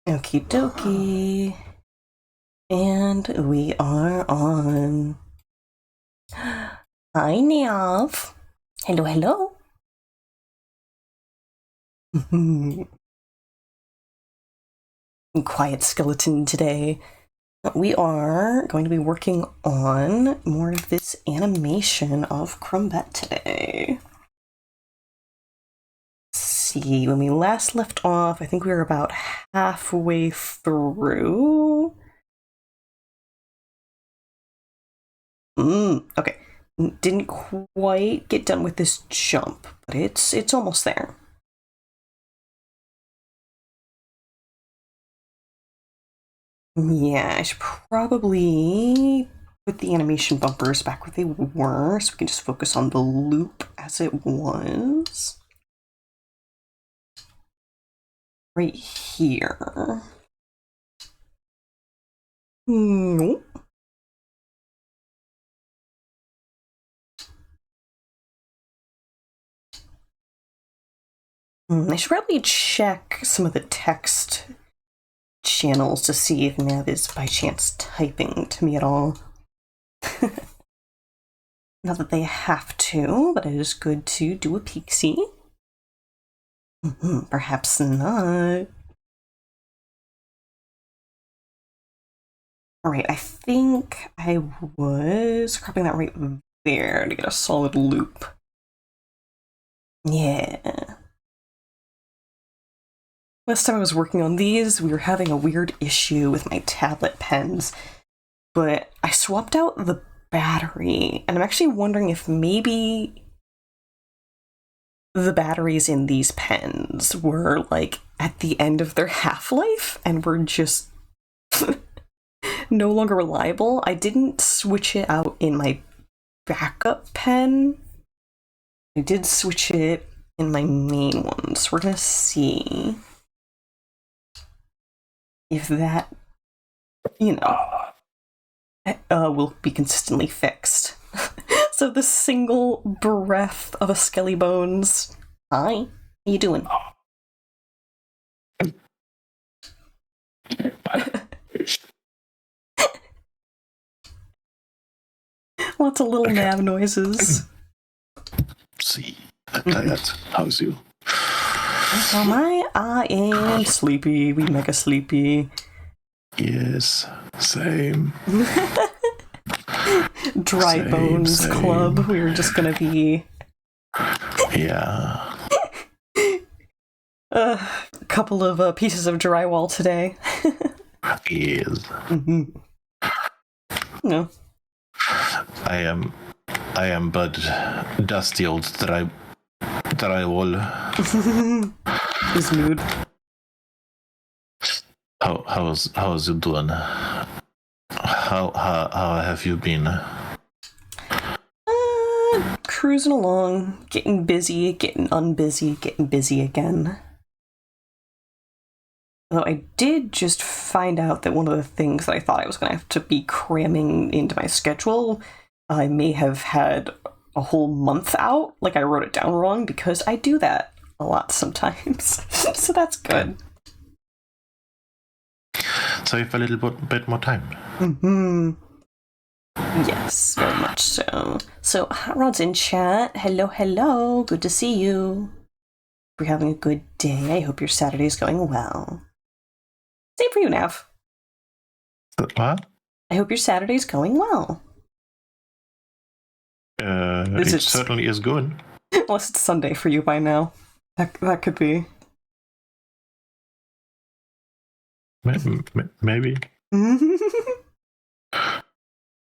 Okie dokie. And we are on. Hi, Nav. Hello, hello. Quiet skeleton today. We are going to be working on more of this animation of ÇVODʔ today. Let's see, when we last left off, I think we were about halfway through. Okay. Didn't quite get done with this jump, but it's almost there. Yeah, I should probably put the animation bumpers back where they were so we can just focus on the loop as it was. Right here. Nope. I should probably check some of the text channels to see if Nav is by chance typing to me at all. Not that they have to, but it is good to do a peek-see. Perhaps not. Alright, I think I was cropping that right there to get a solid loop. Yeah. Last time I was working on these, we were having a weird issue with my tablet pens, but I swapped out the battery, and I'm actually wondering if maybe the batteries in these pens were, like, at the end of their half-life, and were just no longer reliable. I didn't switch it out in my backup pen. I did switch it in my main one, so we're gonna see if that, will be consistently fixed. So the single breath of a Skelly Bones. Hi, how you doing? Lots of little Nav noises. See, that's how's you? I am sleepy. We mega sleepy. Yes, same. Dry Same, Bones same. Club. We were just gonna be. Yeah. A couple of pieces of drywall today. Yes. No. I am but dusty old drywall. His mood. How's you doing? How have you been? Cruising along, getting busy, getting unbusy, getting busy again. Though I did just find out that one of the things that I thought I was going to have to be cramming into my schedule, I may have had a whole month out. Like, I wrote it down wrong because I do that a lot sometimes. So that's good. So you have a little bit more time. Yes, very much so. So, Hot Rod's in chat. Hello, hello. Good to see you. Hope you're having a good day. I hope your Saturday's going well. Same for you, Nav. What? I hope your Saturday's going well. It certainly is good. Unless it's Sunday for you by now. That could be. Maybe.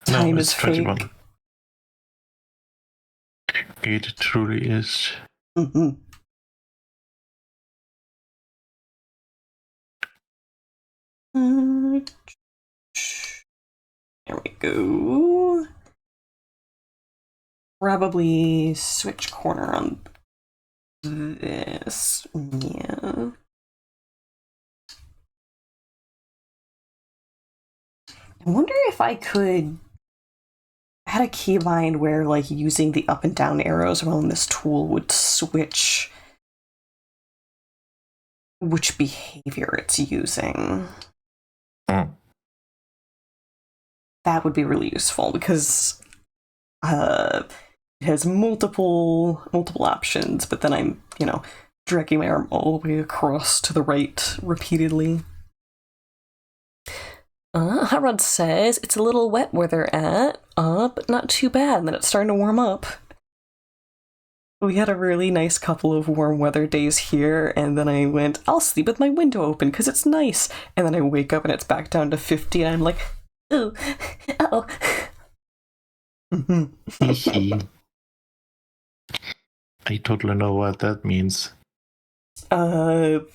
Time No, is it's fake. 21. It truly is. There we go. Probably switch corner on this. Yeah. I wonder if I could add a keybind where, like, using the up and down arrows on this tool would switch which behavior it's using. That would be really useful because it has multiple options, but then I'm, dragging my arm all the way across to the right repeatedly. Hot Rod says it's a little wet where they're at, but not too bad, and then it's starting to warm up. We had a really nice couple of warm weather days here, and then I went, I'll sleep with my window open because it's nice. And then I wake up and it's back down to 50, and I'm like, ooh, uh-oh. I totally know what that means. It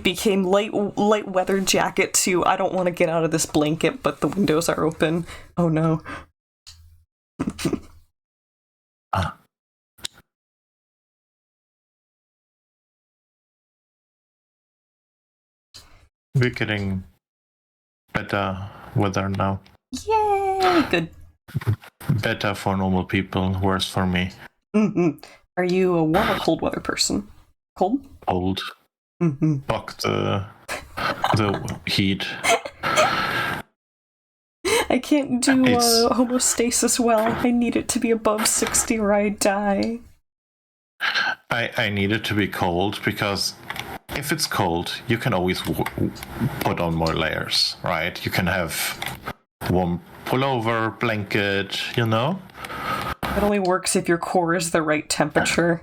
became light weather jacket to I don't want to get out of this blanket, but the windows are open. Oh no. We're getting better weather now. Yay! Good. Better for normal people, worse for me. Mm-hmm. Are you a warm or cold weather person? Cold? Cold. Mm-hmm. Fuck the heat. I can't do homeostasis well. I need it to be above 60 or I die. I need it to be cold because if it's cold, you can always put on more layers, right? You can have warm pullover, blanket, It only works if your core is the right temperature.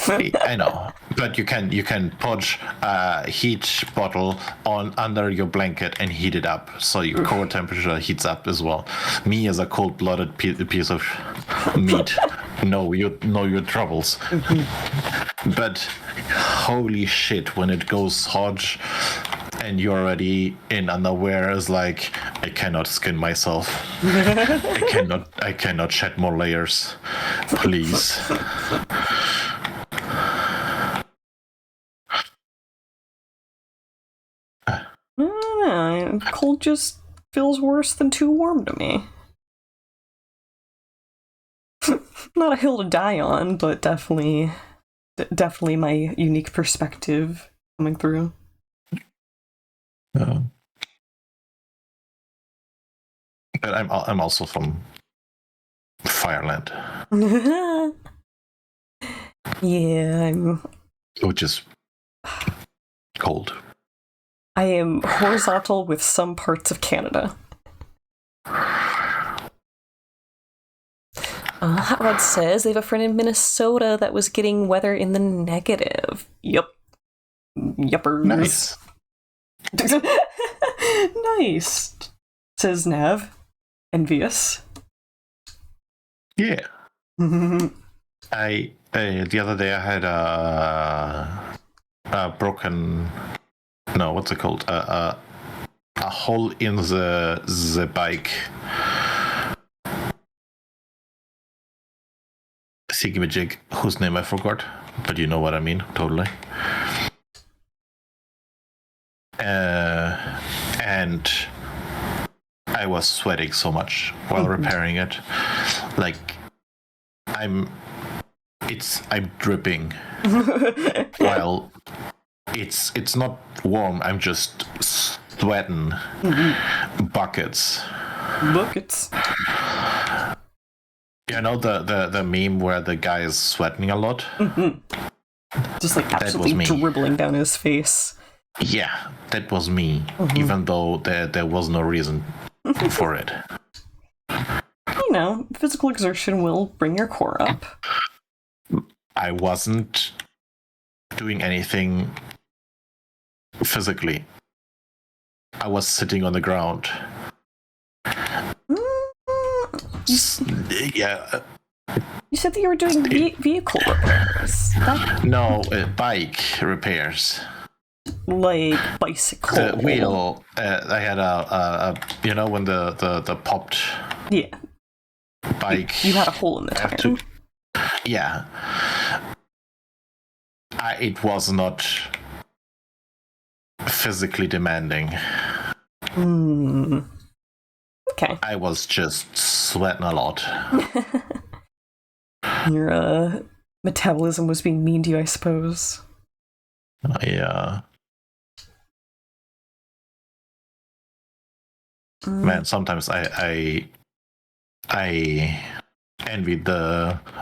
I know, but you can put a heat bottle on under your blanket and heat it up, so your core temperature heats up as well. Me as a cold-blooded piece of meat, know your troubles. But holy shit, when it goes hot and you're already in underwear, is like I cannot skin myself. I cannot shed more layers, please. Cold just feels worse than too warm to me. Not a hill to die on, but definitely my unique perspective coming through. But I'm also from Fireland. Yeah, which is cold. I am horizontal with some parts of Canada. Hot Rod says they have a friend in Minnesota that was getting weather in the negative. Yup. Yuppers. Nice. Nice, says Nav. Envious. Yeah. I the other day I had a broken. No, what's it called? A hole in the bike. Sigimajig, whose name I forgot, but you know what I mean, totally. And I was sweating so much while repairing it. Like I'm dripping while it's not warm. I'm just sweating buckets. You know the meme where the guy is sweating a lot? Just like absolutely dribbling down his face. Yeah, that was me, even though there was no reason for it. Physical exertion will bring your core up. I wasn't doing anything physically. I was sitting on the ground. Yeah. You said that you were doing vehicle repairs. No, bike repairs. Like bicycle. The wheel. I had a when the popped. Yeah. Bike. You had a hole in the tire. Yeah. It was not physically demanding. Okay. I was just sweating a lot. Your metabolism was being mean to you, I suppose. Yeah. Man, sometimes I envy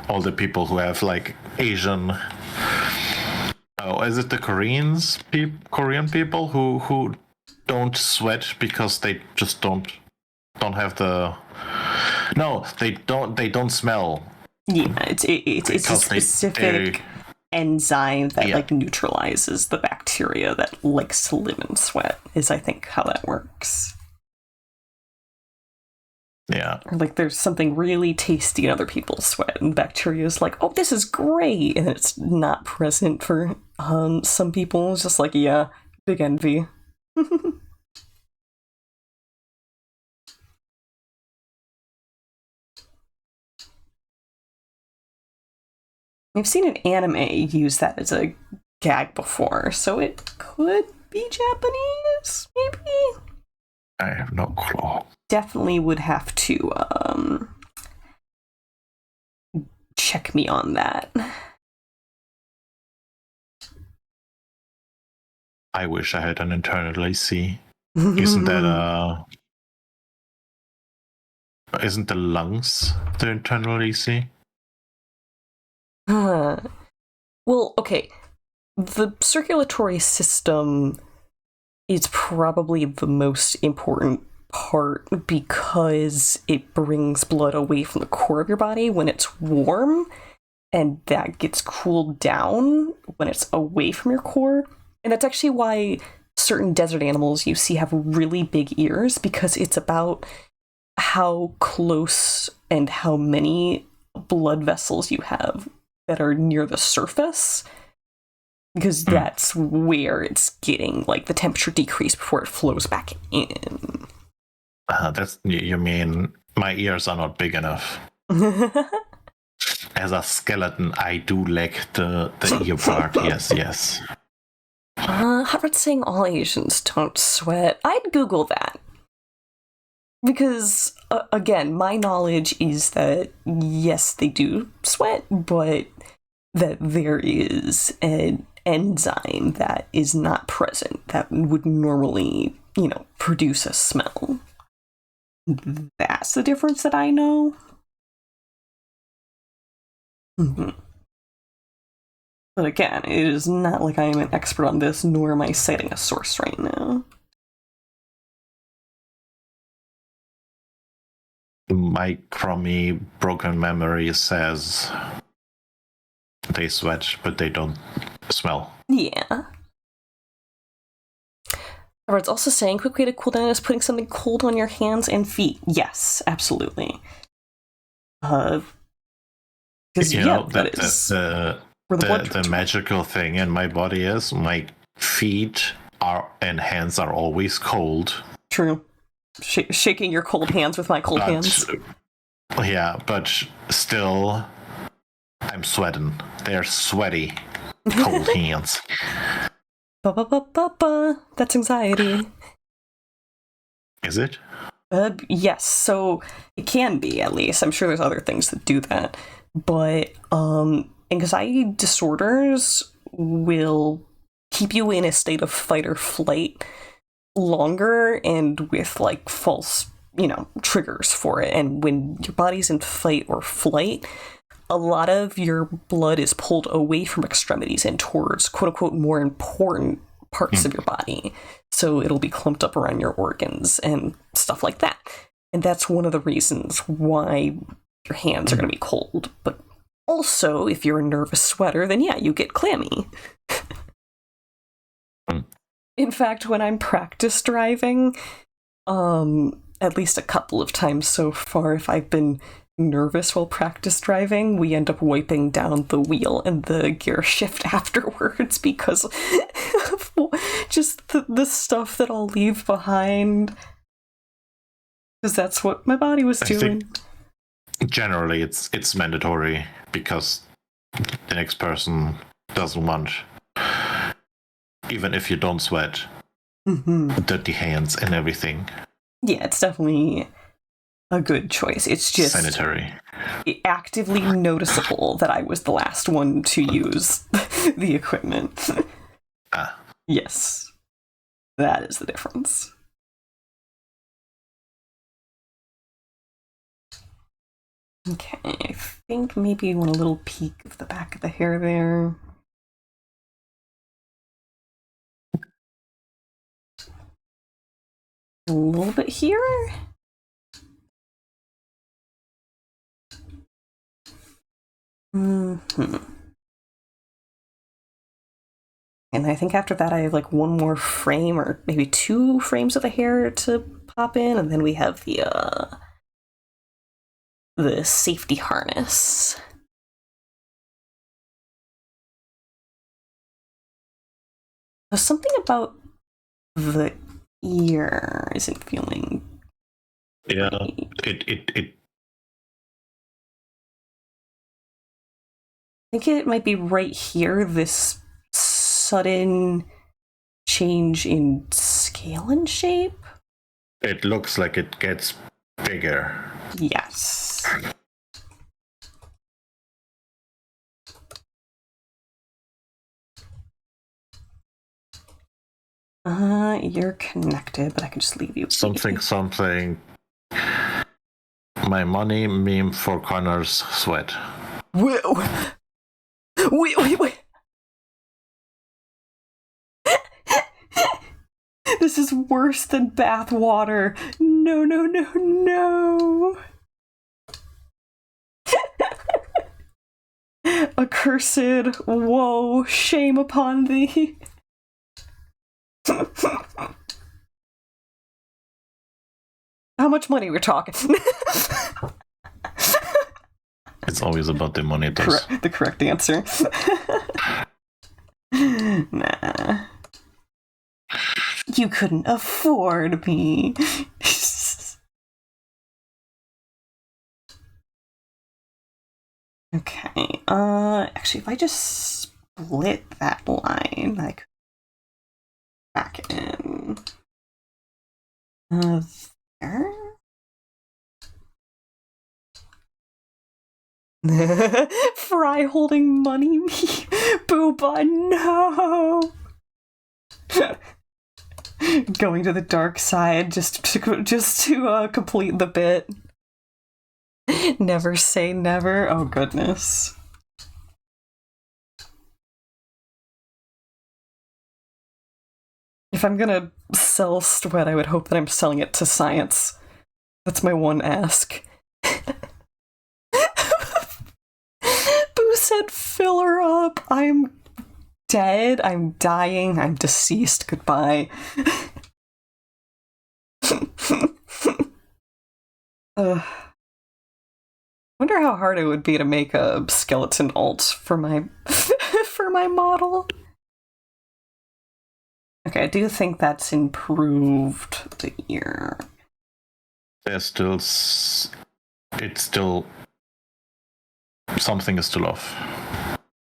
all the people who have like Asian. Oh, is it the Korean people who don't sweat because they just don't have the. No, they don't smell. Yeah, it's a specific enzyme that like neutralizes the bacteria that likes to live in sweat, is I think how that works. Yeah. Or like there's something really tasty in other people's sweat, and bacteria is like, oh, this is great, and it's not present for some people. It's just like, yeah, big envy. I've seen an anime use that as a gag before, so it could be Japanese, maybe? I have no clue. Definitely would have to check me on that. I wish I had an internal AC. Isn't that isn't the lungs the internal AC? Well, okay. The circulatory system is probably the most important part because it brings blood away from the core of your body when it's warm, and that gets cooled down when it's away from your core. And that's actually why certain desert animals you see have really big ears, because it's about how close and how many blood vessels you have that are near the surface, because that's where it's getting like the temperature decrease before it flows back in. That's, you mean my ears are not big enough? As a skeleton, I do lack the ear part. Yes. Harvard's saying all Asians don't sweat. I'd Google that. Because, again, my knowledge is that, yes, they do sweat, but that there is an enzyme that is not present that would normally, produce a smell. That's the difference that I know. Mm-hmm. But again, it is not like I am an expert on this, nor am I citing a source right now. My crummy, broken memory says they sweat, but they don't smell. Yeah. It's also saying, quick way to cool down is putting something cold on your hands and feet. Yes, absolutely. Because, that is where the blood the magical thing in my body is my feet and hands are always cold. True. Shaking your cold hands with my cold hands. Yeah, but still, I'm sweating. They're sweaty, cold hands. That's anxiety. Is it? Yes, so it can be, at least. I'm sure there's other things that do that. But anxiety disorders will keep you in a state of fight or flight longer and with like false, triggers for it. And when your body's in fight or flight, a lot of your blood is pulled away from extremities and towards quote unquote more important parts of your body. So it'll be clumped up around your organs and stuff like that. And that's one of the reasons why your hands are going to be cold. But also, if you're a nervous sweater, then yeah, you get clammy. In fact, when I'm practice driving, at least a couple of times so far, if I've been nervous while practice driving, we end up wiping down the wheel and the gear shift afterwards because of just the stuff that I'll leave behind. Because that's what my body was doing. Generally, it's mandatory because the next person doesn't want, even if you don't sweat, dirty hands and everything. Yeah, it's definitely a good choice. It's just sanitary. Actively noticeable that I was the last one to use the equipment. Ah. Yes. That is the difference. Okay, I think maybe you want a little peek of the back of the hair there. A little bit here. Mm-hmm. And I think after that I have like one more frame or maybe 2 frames of the hair to pop in, and then we have the safety harness. There's something about the ear isn't feeling. Yeah, great. it I think it might be right here, this sudden change in scale and shape. it looks like it gets bigger. Yes. You're connected, but I can just leave you. Something. My money meme for Connor's sweat. Wait. This is worse than bath water. No. Accursed, woe, shame upon thee. How much money we're talking? It's always about the money. The correct answer. Nah. You couldn't afford me. Okay. Actually, if I just split that line, I could back in. There. Fry holding money me. Booba, no. Going to the dark side just to complete the bit. Never say never. Oh goodness. If I'm gonna sell sweat, I would hope that I'm selling it to science. That's my one ask. Boo said fill her up. I'm dead. I'm dying. I'm deceased. Goodbye. Wonder how hard it would be to make a skeleton alt for my for my model. Okay, I do think that's improved the ear. There's still it's still something is still off.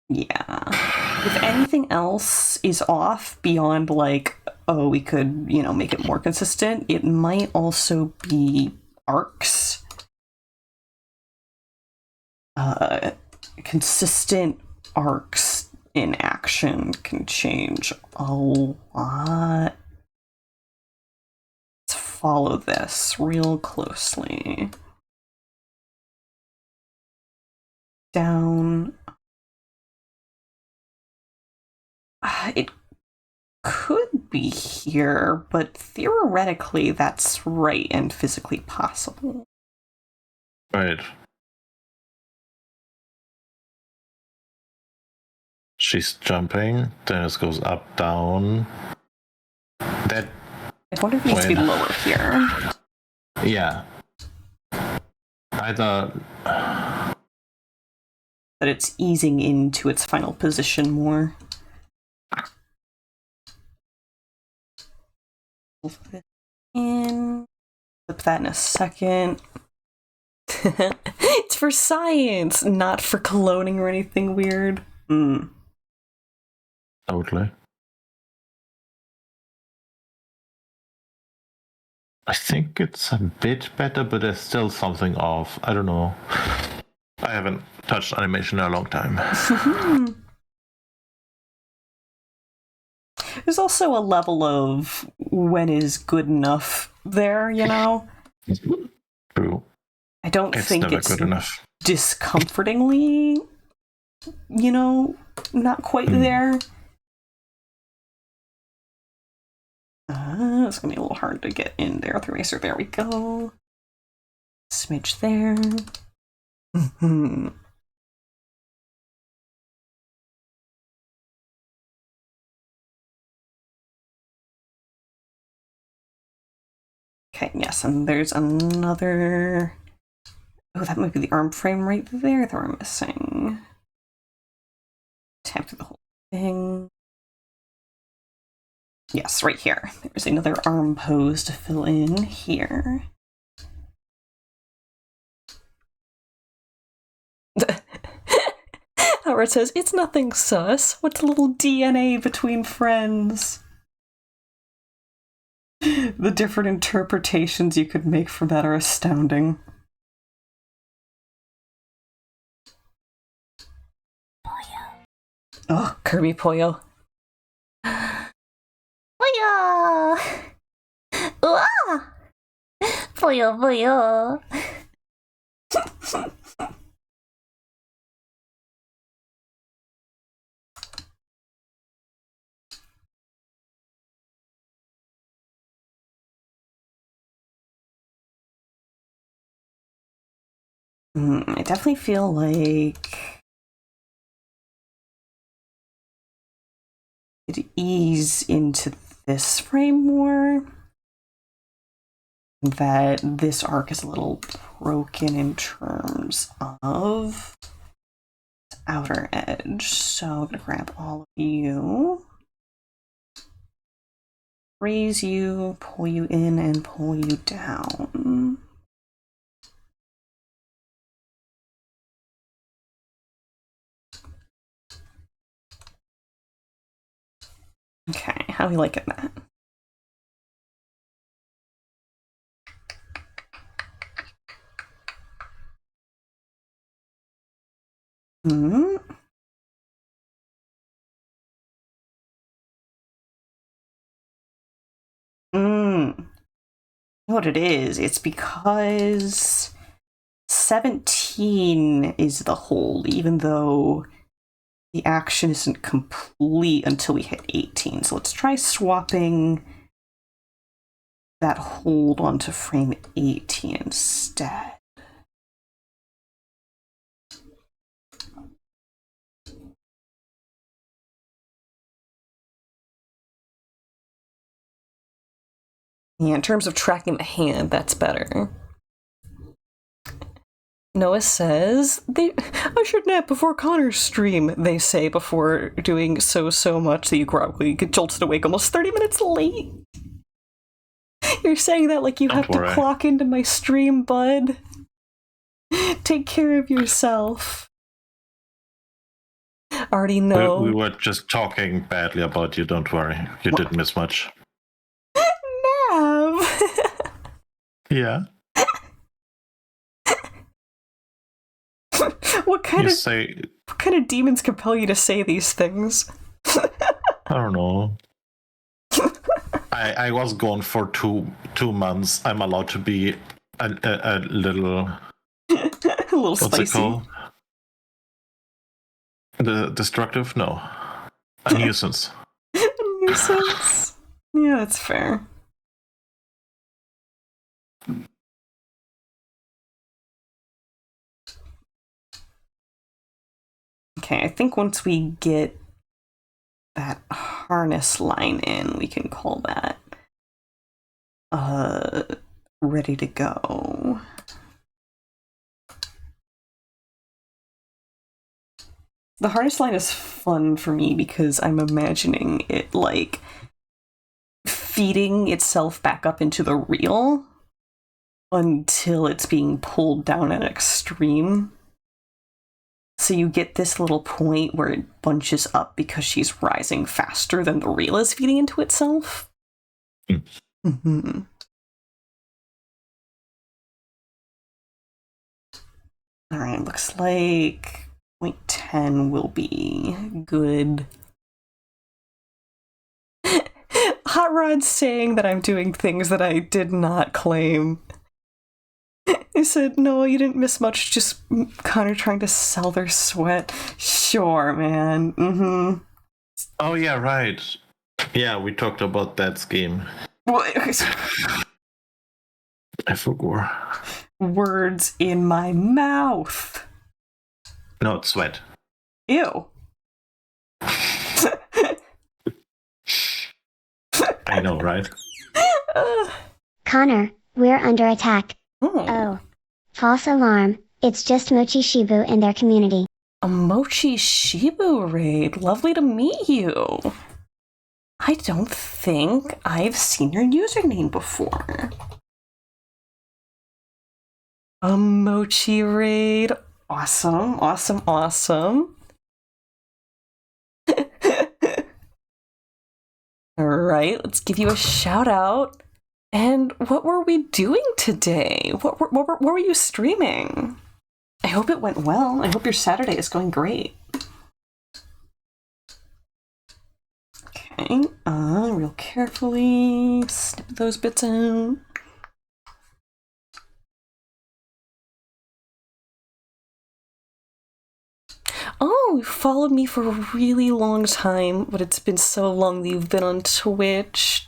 Yeah. If anything else is off beyond like, oh, we could, make it more consistent, it might also be arcs. Consistent arcs in action can change a lot. Let's follow this real closely. Down. It could be here, but theoretically that's right and physically possible. Right. She's jumping, then it goes up, down. That. I wonder if it needs to be lower here. Yeah. Either. That it's easing into its final position more. In. Flip that in a second. It's for science, not for cloning or anything weird. Totally. I think it's a bit better, but there's still something off. I don't know. I haven't touched animation in a long time. There's also a level of when is good enough there, you know? True. I don't It's think never it's good enough. discomfortingly, you know, not quite there. It's gonna be a little hard to get in there with the eraser. There we go. Smidge there. Okay, yes, and there's another... Oh, that might be the arm frame right there that we're missing. Tap through the whole thing. Yes, right here. There's another arm pose to fill in here. Howard says, it's nothing sus. What's a little DNA between friends? The different interpretations you could make from that are astounding. Oh, Kirby Pollo. Pollo! Uah! Pollo, pollo. I definitely feel like it ease into this frame more. That this arc is a little broken in terms of outer edge. So I'm gonna grab all of you, raise you, pull you in, and pull you down. Okay, how are we liking that? Hmm. You know what it is? It's because 17 is the hold, even though the action isn't complete until we hit 18. So let's try swapping that hold onto frame 18 instead. Yeah, in terms of tracking the hand, that's better. Noah says, I should nap before Connor's stream, they say before doing so much that you probably get jolted awake almost 30 minutes late. You're saying that like you Don't have worry. to clock into my stream, bud. Take care of yourself. Already know. We were just talking badly about you, don't worry. You didn't miss much. Nav! Yeah. What kind You of demons compel you to say these things? I don't know. I was gone for two months. I'm allowed to be a little... A little What's spicy. it called? The destructive? No. A nuisance. A nuisance. Yeah, that's fair. Okay, I think once we get that harness line in, we can call that ready to go. The harness line is fun for me because I'm imagining it like feeding itself back up into the reel until it's being pulled down at an extreme. So you get this little point where it bunches up because she's rising faster than the reel is feeding into itself. Mm-hmm. Alright, looks like point 10 will be good. Hot Rod's saying that I'm doing things that I did not claim. He said, no, you didn't miss much, just Connor trying to sell their sweat. Sure, man. Mm-hmm. Oh, yeah, right. Yeah, we talked about that scheme. I forgot. Words in my mouth. No, it's sweat. Ew. I know, right? Connor, we're under attack. Oh. Oh. False alarm. It's just Mochi Shibu and their community. A Mochi Shibu raid. Lovely to meet you. I don't think I've seen your username before. A Mochi raid. Awesome, awesome, awesome. Alright, let's give you a shout out. And what were we doing today? What were you streaming? I hope it went well. I hope your Saturday is going great. Okay, real carefully snip those bits out. Oh, you followed me for a really long time, but it's been so long that you've been on Twitch.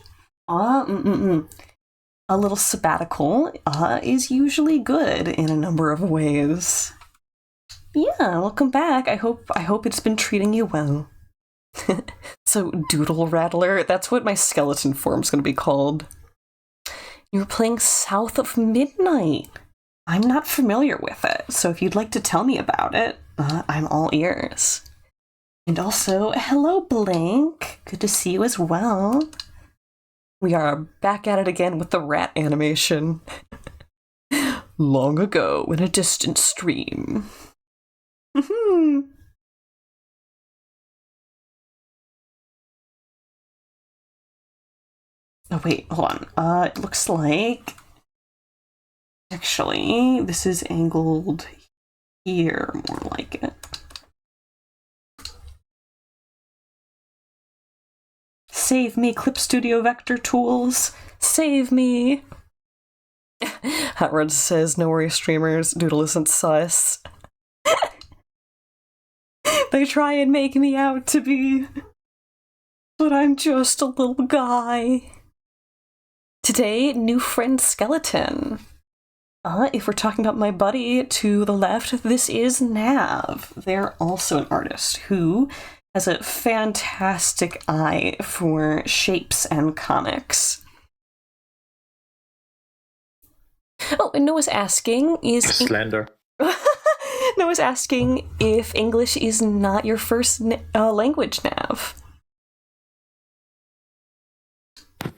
A little sabbatical is usually good in a number of ways. Yeah, welcome back. I hope it's been treating you well. So, Doodle Rattler, that's what my skeleton form's gonna be called. You were playing South of Midnight. I'm not familiar with it, so if you'd like to tell me about it, I'm all ears. And also, hello Blank, good to see you as well. We are back at it again with the rat animation. Long ago in a distant stream. Oh wait, hold on. It looks like... Actually, this is angled here, more like it. Save me, Clip Studio Vector Tools. Save me. Hot Rod says, no worries, streamers. Doodle isn't sus. They try and make me out to be, but I'm just a little guy. Today, new friend Skeleton. If we're talking about my buddy to the left, this is Nav. They're also an artist who has a fantastic eye for shapes and comics. Oh, and Noah's asking Slender. Noah's asking if English is not your first language, Nav.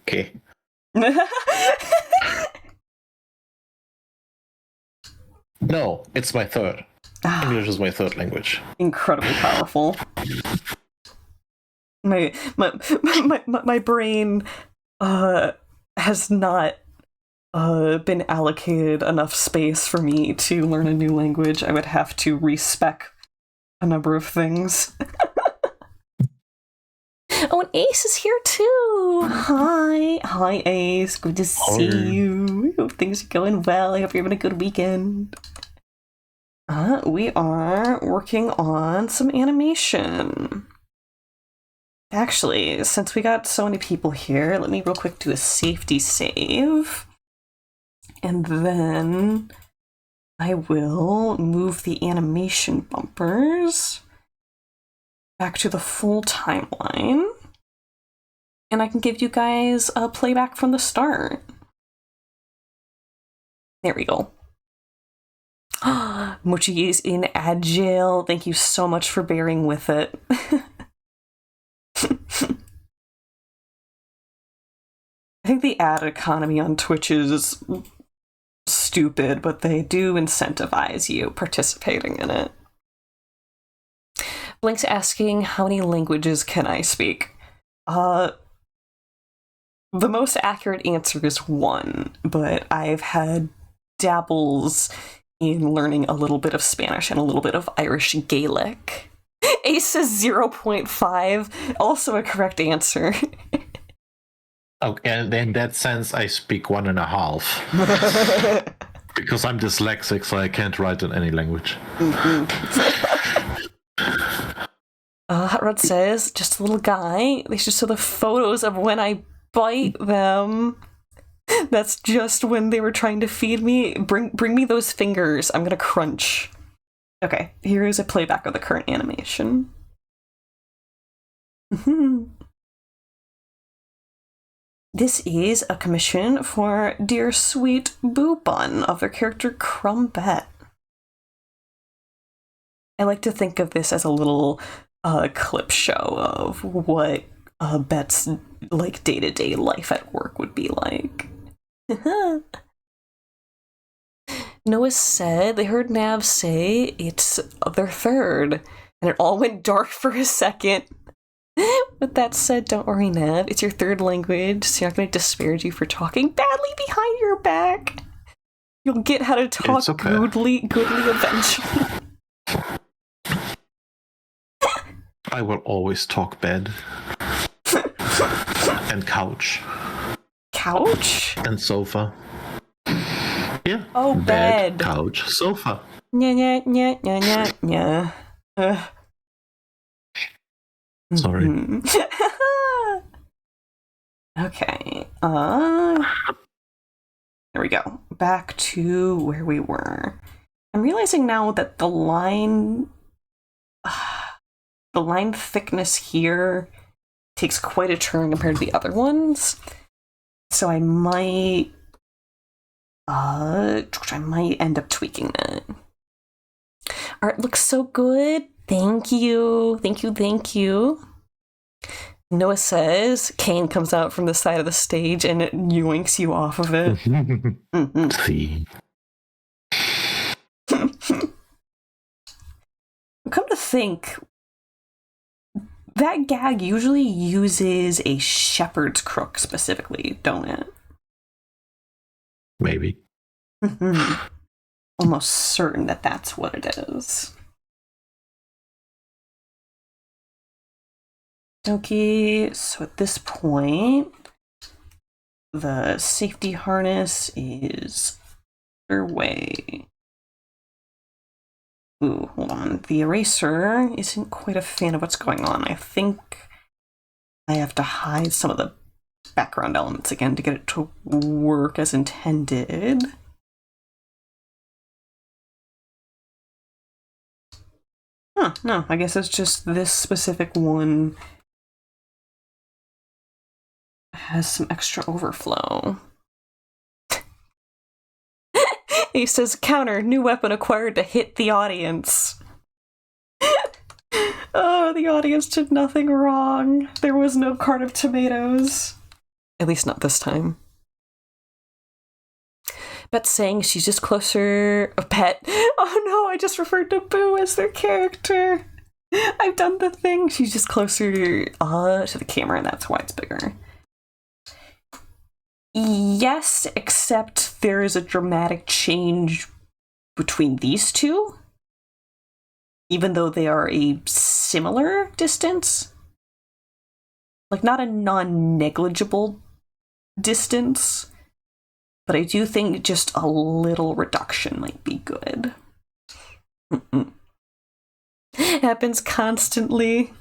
Okay. No, it's my third. English is my third language. Incredibly powerful. My brain has not been allocated enough space for me to learn a new language. I would have to respec a number of things. Oh, and Ace is here too! Hi Ace, good to see you. I hope things are going well. I hope you're having a good weekend. We are working on some animation. Actually, since we got so many people here, let me real quick do a safety save. And then I will move the animation bumpers back to the full timeline. And I can give you guys a playback from the start. There we go. Mochi is in Agile. Thank you so much for bearing with it. I think the ad economy on Twitch is stupid, but they do incentivize you participating in it. Blink's asking, how many languages can I speak? The most accurate answer is 1, but I've had dabbles in learning a little bit of Spanish and a little bit of Irish Gaelic. Ace says 0.5, also a correct answer. Okay, and in that sense, I speak 1.5. Because I'm dyslexic, so I can't write in any language. Hot Rod says, just a little guy. They should show the photos of when I bite them. That's just when they were trying to feed me. Bring me those fingers. I'm gonna crunch. Okay, here is a playback of the current animation. This is a commission for Dear Sweet Boo Bun of their character Crumbet. I like to think of this as a little clip show of what Bet's like day-to-day life at work would be like. Noah said they heard Nav say it's their third, and it all went dark for a second. With that said, don't worry, Nav. It's your third language, so you're not going to disparage you for talking badly behind your back. You'll get how to talk okay. goodly eventually. I will always talk bed. And couch. Couch? And sofa. Yeah. Oh, bed. Couch, sofa. Nya. Sorry. Okay. There we go. Back to where we were. I'm realizing now that the line thickness here takes quite a turn compared to the other ones. So I might end up tweaking that. Art looks so good. Thank you. Noah says Kane comes out from the side of the stage and it yoinks you off of it. See. Come to think, that gag usually uses a shepherd's crook specifically, don't it? Maybe. Almost certain that that's what it is. Okay, so at this point, the safety harness is underway. Ooh, hold on. The eraser isn't quite a fan of what's going on. I think I have to hide some of the background elements again to get it to work as intended. Huh, no, I guess it's just this specific one has some extra overflow. He says, counter, new weapon acquired to hit the audience. Oh, the audience did nothing wrong. There was no cart of tomatoes. At least not this time. Bet's saying she's just closer. Bet. Oh no, I just referred to Boo as their character. I've done the thing. She's just closer to the camera, and that's why it's bigger. Yes, except there is a dramatic change between these two, even though they are a similar distance. Like, not a non-negligible distance, but I do think just a little reduction might be good. Happens constantly.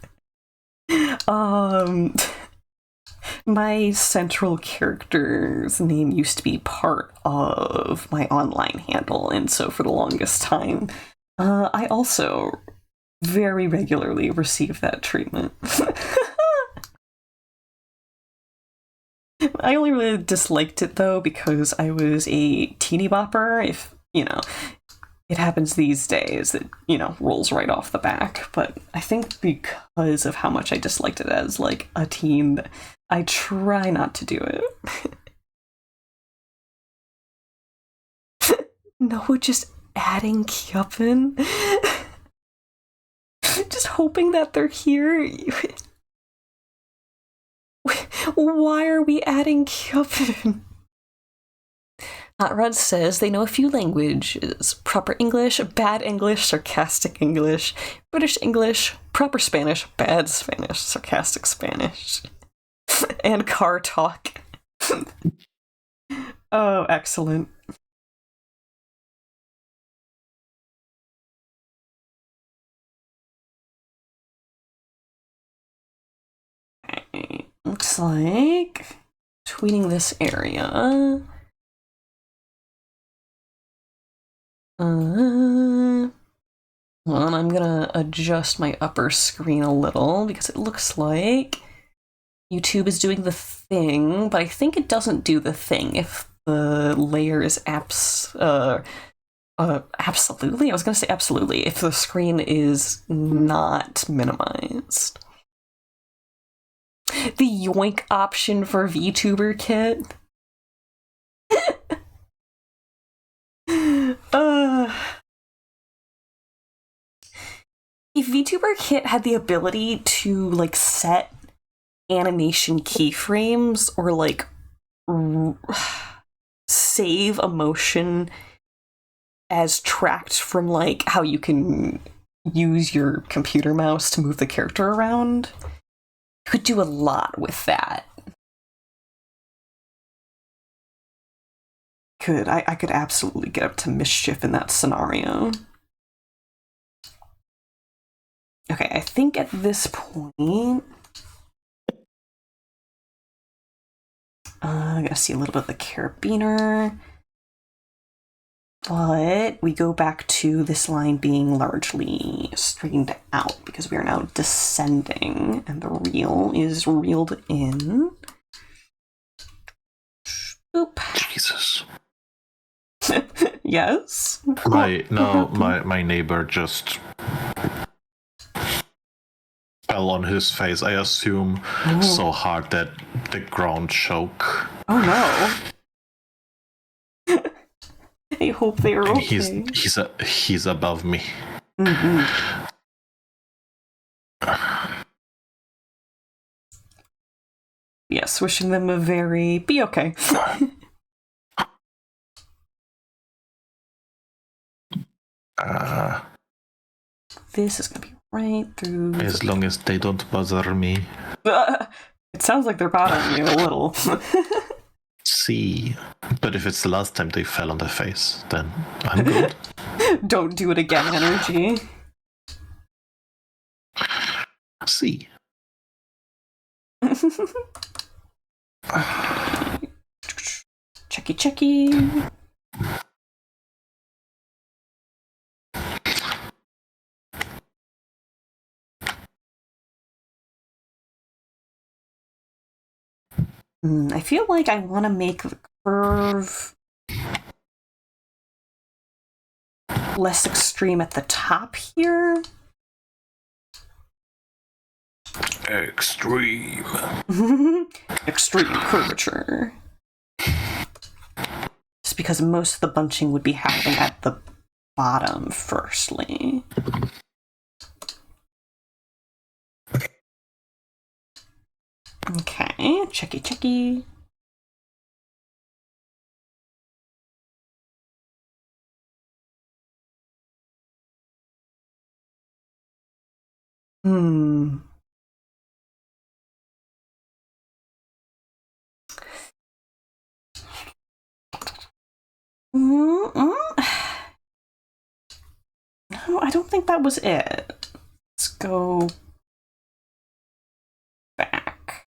My central character's name used to be part of my online handle, and so for the longest time, I also very regularly receive that treatment. I only really disliked it, though, because I was a teeny bopper. If, it happens these days, it, rolls right off the back. But I think because of how much I disliked it as, like, a teen, I try not to do it. No, just adding Kyupin. Just hoping that they're here. Why are we adding Kyupin? Hot Rod says they know a few languages. Proper English, bad English, sarcastic English, British English, proper Spanish, bad Spanish, sarcastic Spanish, and car talk. Oh, excellent. Okay. Looks like tweeting this area. Well, I'm gonna adjust my upper screen a little because it looks like YouTube is doing the thing, but I think it doesn't do the thing if the layer is absolutely. I was gonna say absolutely if the screen is not minimized. The yoink option for VTuber kit. If VTuber kit had the ability to like set animation keyframes or like save a motion as tracked from like how you can use your computer mouse to move the character around, you could do a lot with that. I could absolutely get up to mischief in that scenario. Okay, I think at this point, I'm gonna see a little bit of the carabiner, but we go back to this line being largely straightened out because we are now descending and the reel is reeled in. Oop. Jesus. Yes? My neighbor just fell on his face, I assume, so hard that the ground shook. Oh no. I hope they are And okay. he's above me. Mm-hmm. Yes, wishing them a very be okay. This is gonna be right through. As long as they don't bother me. It sounds like they're bothering you a little. See, but if it's the last time they fell on their face, then I'm good. Don't do it again, energy. See. Checky. I feel like I want to make the curve less extreme at the top here. Extreme. Extreme curvature. Just because most of the bunching would be happening at the bottom, firstly. Okay, checky. No, I don't think that was it. Let's go back.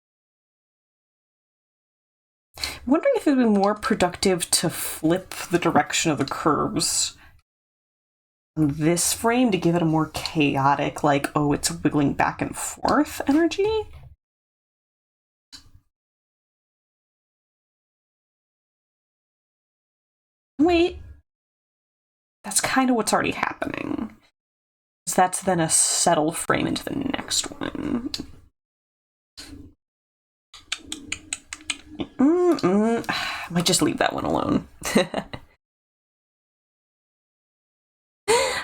I'm wondering if it would be more productive to flip the direction of the curves on this frame to give it a more chaotic, like, oh, it's wiggling back and forth energy. Wait. That's kind of what's already happening. That's then a settle frame into the next one. I might just leave that one alone.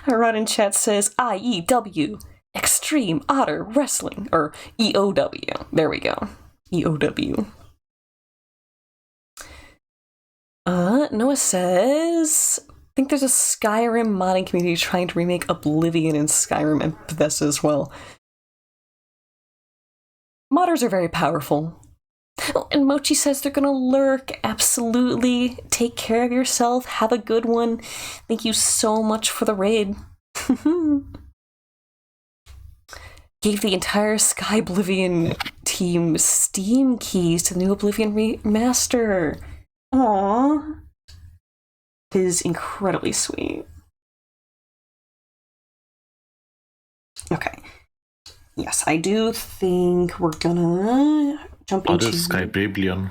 Rod in chat says IEW, Extreme Otter Wrestling, or EOW. There we go. EOW. Noah says, I think there's a Skyrim modding community trying to remake Oblivion in Skyrim and Bethesda as well. Modders are very powerful. Oh, and Mochi says they're gonna lurk. Absolutely. Take care of yourself. Have a good one. Thank you so much for the raid. Gave the entire Sky Oblivion team Steam keys to the new Oblivion remaster. Aww. It is incredibly sweet. Okay. Yes, I do think we're gonna jump into... What is Sky Oblivion?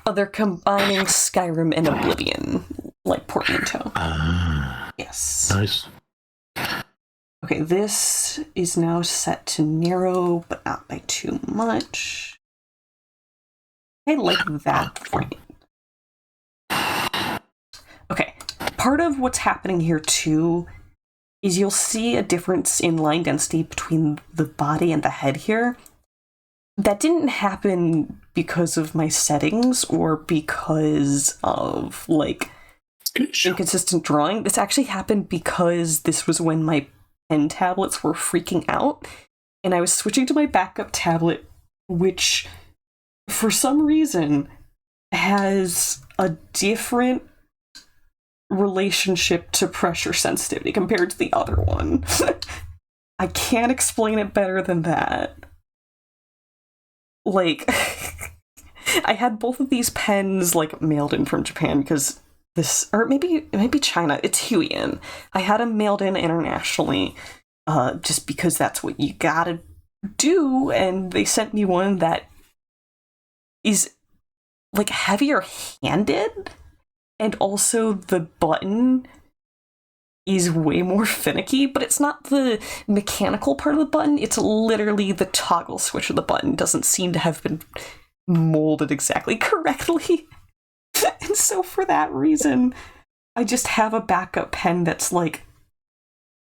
Oh, they're combining Skyrim and Oblivion, like portmanteau. Yes. Nice. Okay, this is now set to narrow, but not by too much. I like that frame. Okay, part of what's happening here too is you'll see a difference in line density between the body and the head here. That didn't happen because of my settings or because of, like, inconsistent drawing. This actually happened because this was when my pen tablets were freaking out, and I was switching to my backup tablet, which, for some reason, has a different relationship to pressure sensitivity compared to the other one. I can't explain it better than that. Like, I had both of these pens, like, mailed in from Japan because this, or maybe it might be China. It's Huion. I had them mailed in internationally, just because that's what you gotta do, and they sent me one that is, like, heavier handed, and also the button is way more finicky, but it's not the mechanical part of the button, it's literally the toggle switch of the button doesn't seem to have been molded exactly correctly. And so for that reason, I just have a backup pen that's, like,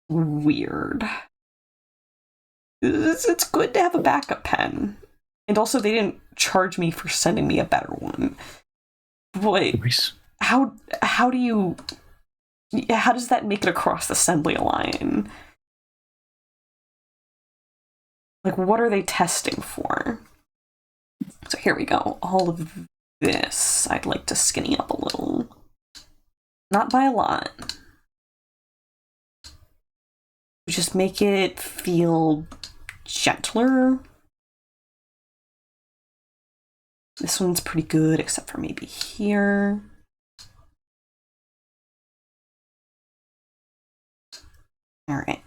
weird. It's good to have a backup pen. And also, they didn't charge me for sending me a better one. But how does that make it across the assembly line? Like, what are they testing for? So here we go. All of this, I'd like to skinny up a little. Not by a lot. Just make it feel gentler. This one's pretty good, except for maybe here. All right.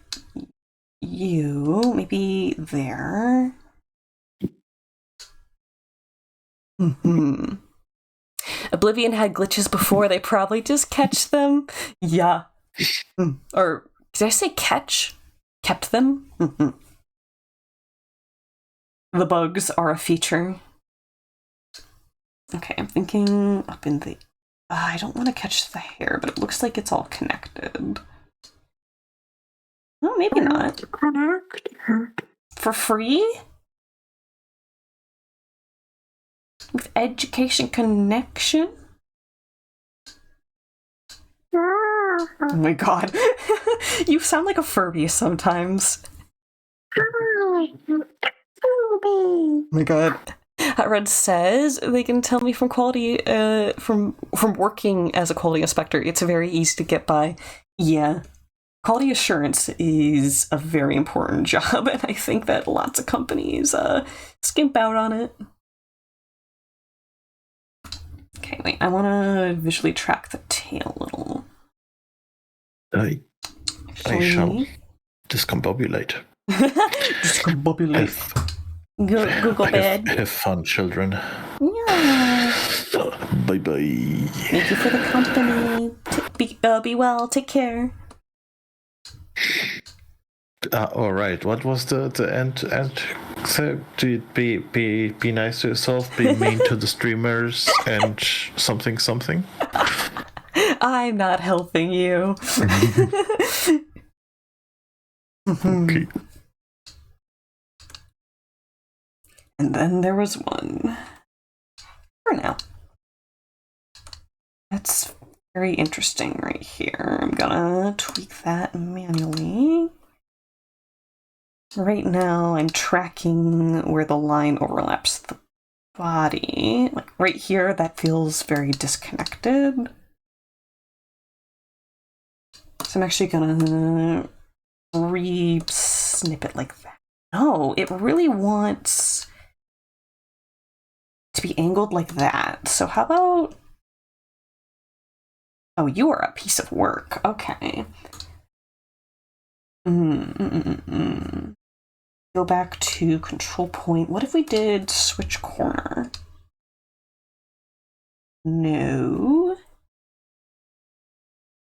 You, maybe there. Oblivion had glitches before, they probably just catch them. Yeah. Or, did I say catch? Kept them? The bugs are a feature. Okay, I'm thinking up in the... I don't want to catch the hair, but it looks like it's all connected. Well, maybe not. For free? With education connection? Oh my god. You sound like a Furby sometimes. Oh my god. Hot Red says they can tell me from quality from working as a quality inspector, it's very easy to get by. Yeah. Quality assurance is a very important job, and I think that lots of companies skimp out on it. Okay, wait, I want to visually track the tail a little. I shall discombobulate. Discombobulate. Go bed. Have fun, children. Yeah. Bye-bye. Thank you for the company. Be well. Take care. All right. What was the end? So, to be nice to yourself, be mean to the streamers, and something. I'm not helping you. Okay. And then there was one. For now. That's very interesting right here. I'm gonna tweak that manually. Right now, I'm tracking where the line overlaps the body, like right here, that feels very disconnected. So I'm actually gonna re-snip it like that. No, it really wants to be angled like that. So how about... Oh, you are a piece of work. Okay. Go back to control point. What if we did switch corner? No.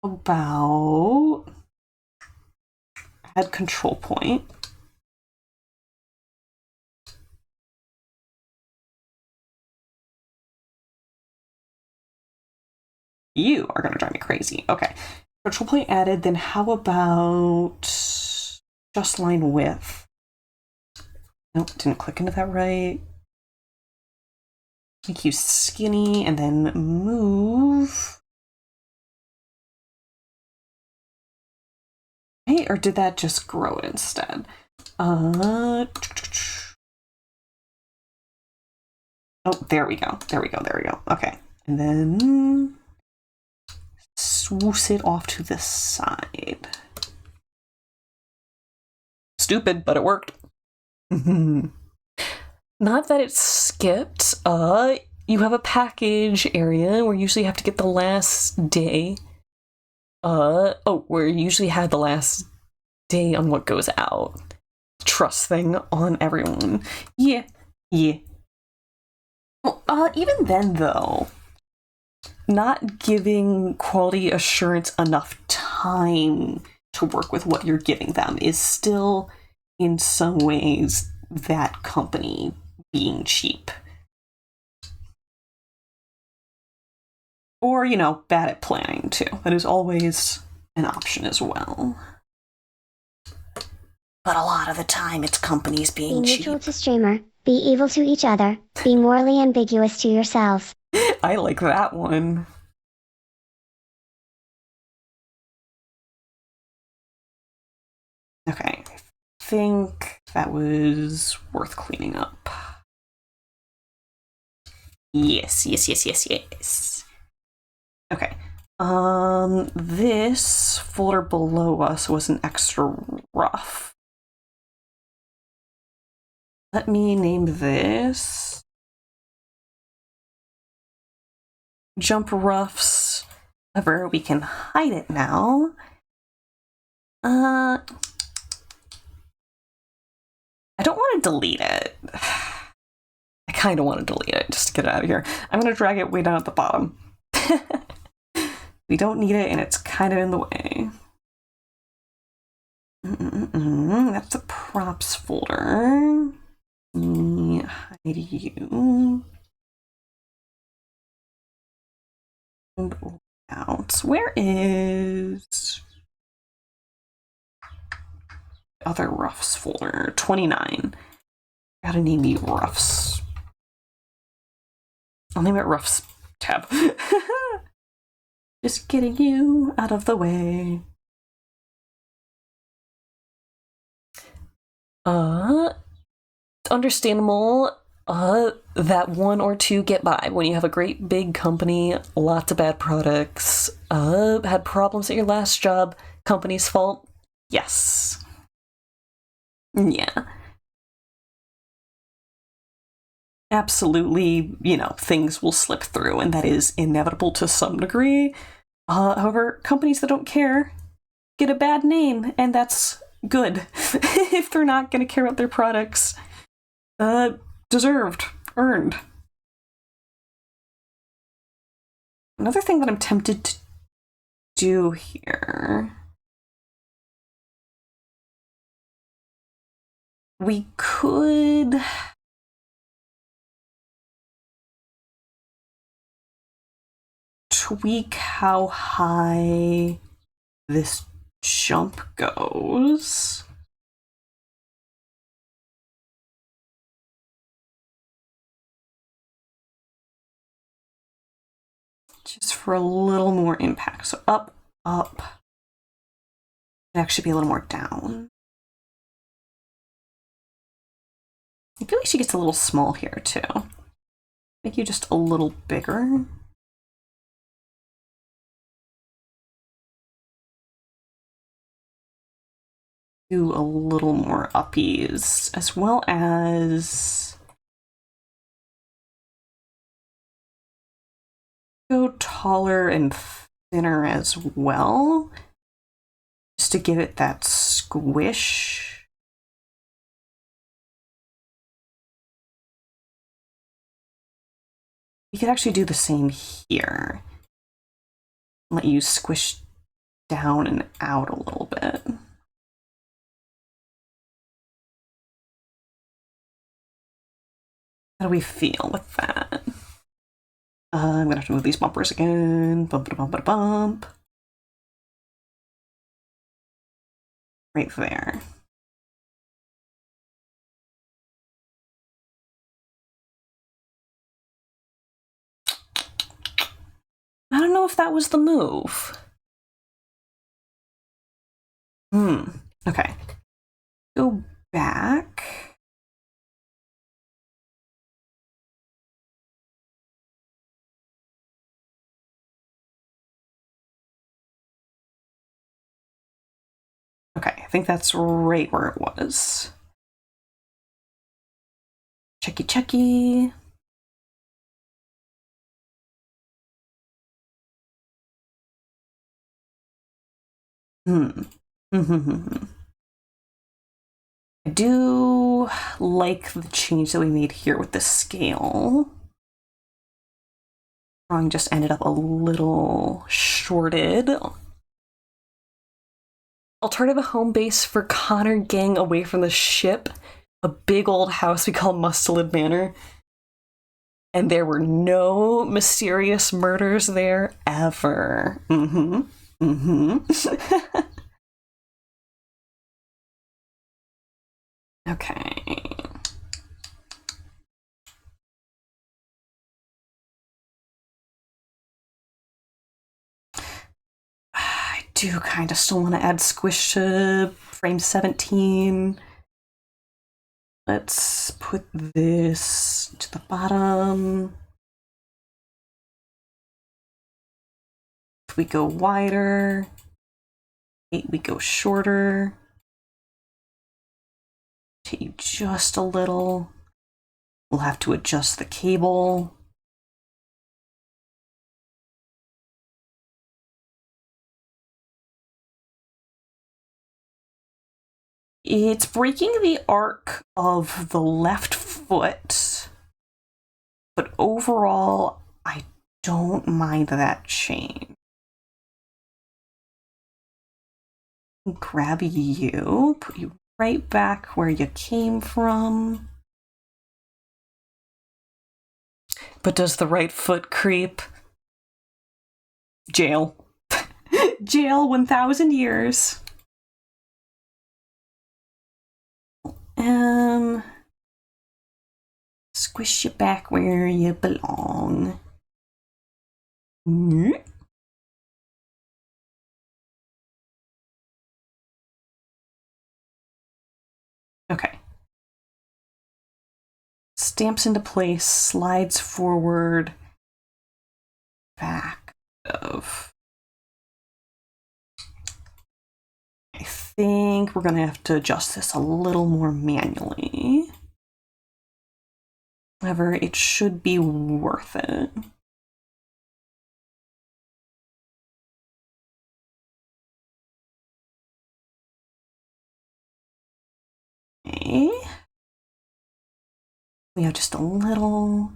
About add control point. You are going to drive me crazy. Okay. Control point added. Then how about just line width? Nope, didn't click into that right. Make you skinny and then move. Hey, or did that just grow it instead? Oh, there we go. There we go. There we go. Okay. And then swoosh it off to the side. Stupid, but it worked. Not that it's skipped. You have a package area where you usually have to get the last day. Where you usually have the last day on what goes out. Trust thing on everyone. Yeah. Well, even then though, not giving quality assurance enough time to work with what you're giving them is still, in some ways, that company being cheap. Or, bad at planning, too. That is always an option as well. But a lot of the time, it's companies being cheap. Be neutral to streamer, be evil to each other, be morally ambiguous to yourselves. I like that one. Okay, I think that was worth cleaning up. Yes. Okay. This folder below us was an extra rough. Let me name this Jump Roughs. However, we can hide it now. I don't want to delete it. I kind of want to delete it just to get it out of here. I'm going to drag it way down at the bottom. We don't need it, and it's kind of in the way. That's the props folder. Let me hide you. And layouts. Where is the other roughs folder? 29. Gotta name you roughs. I'll name it roughs tab. Just getting you out of the way. Understandable that one or two get by when you have a great big company, lots of bad products, had problems at your last job, company's fault. Yes. Yeah. Absolutely, things will slip through, and that is inevitable to some degree. However, companies that don't care get a bad name, and that's good. If they're not going to care about their products. Deserved. Earned. Another thing that I'm tempted to do here. We could tweak how high this jump goes. Just for a little more impact. So up. It'd actually be a little more down. I feel like she gets a little small here too. Make you just a little bigger. Do a little more uppies, as well as go taller and thinner as well, just to give it that squish. You could actually do the same here. Let you squish down and out a little bit. How do we feel with that? I'm gonna have to move these bumpers again. Bump, bump, bump, bump. Right there. I don't know if that was the move. Okay. Go back. Okay, I think that's right where it was. Checky, checky. I do like the change that we made here with the scale. Drawing just ended up a little shorted. Alternative home base for Connor gang away from the ship. A big old house we call Mustelid Manor. And there were no mysterious murders there ever. Okay. I do kind of still want to add squish to frame 17. Let's put this to the bottom. If we go wider, 8 we go shorter. Take just a little. We'll have to adjust the cable. It's breaking the arc of the left foot, but overall, I don't mind that change. Grab you, put you right back where you came from. But does the right foot creep? Jail. Jail 1,000 years. Squish you back where you belong. Okay. Stamps into place, slides forward, back of. I think we're gonna have to adjust this a little more manually. However, it should be worth it. Okay. We have just a little.